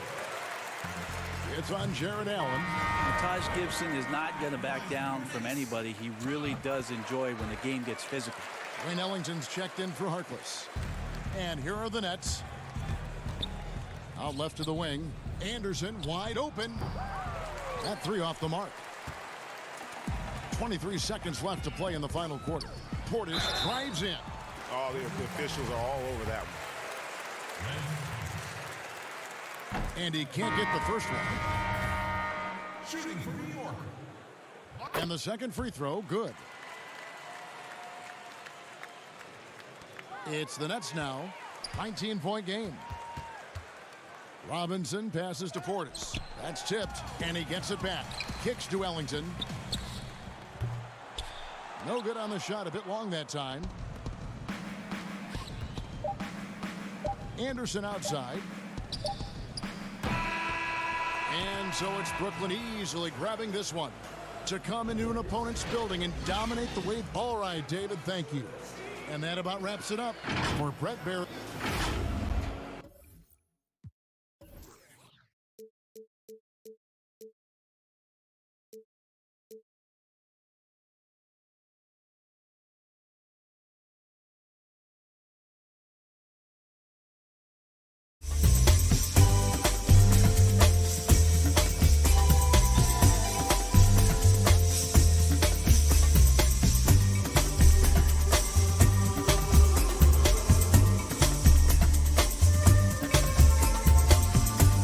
It's on Jared Allen. And Taj Gibson is not going to back down from anybody. He really does enjoy when the game gets physical. Wayne Ellington's checked in for Harkless. And here are the Nets. Out left to the wing. Anderson wide open. That three off the mark. 23 seconds left to play in the final quarter. Portis drives in. Oh, the officials are all over that one. And he can't get the first one. Shooting for New York. And the second free throw, good. It's the Nets now. 19-point game. Robinson passes to Portis. That's tipped, and he gets it back. Kicks to Ellington. No good on the shot, a bit long that time. Anderson outside. And so it's Brooklyn easily grabbing this one to come into an opponent's building and dominate the way. All right, David, thank you. And that about wraps it up for Brett Barrett.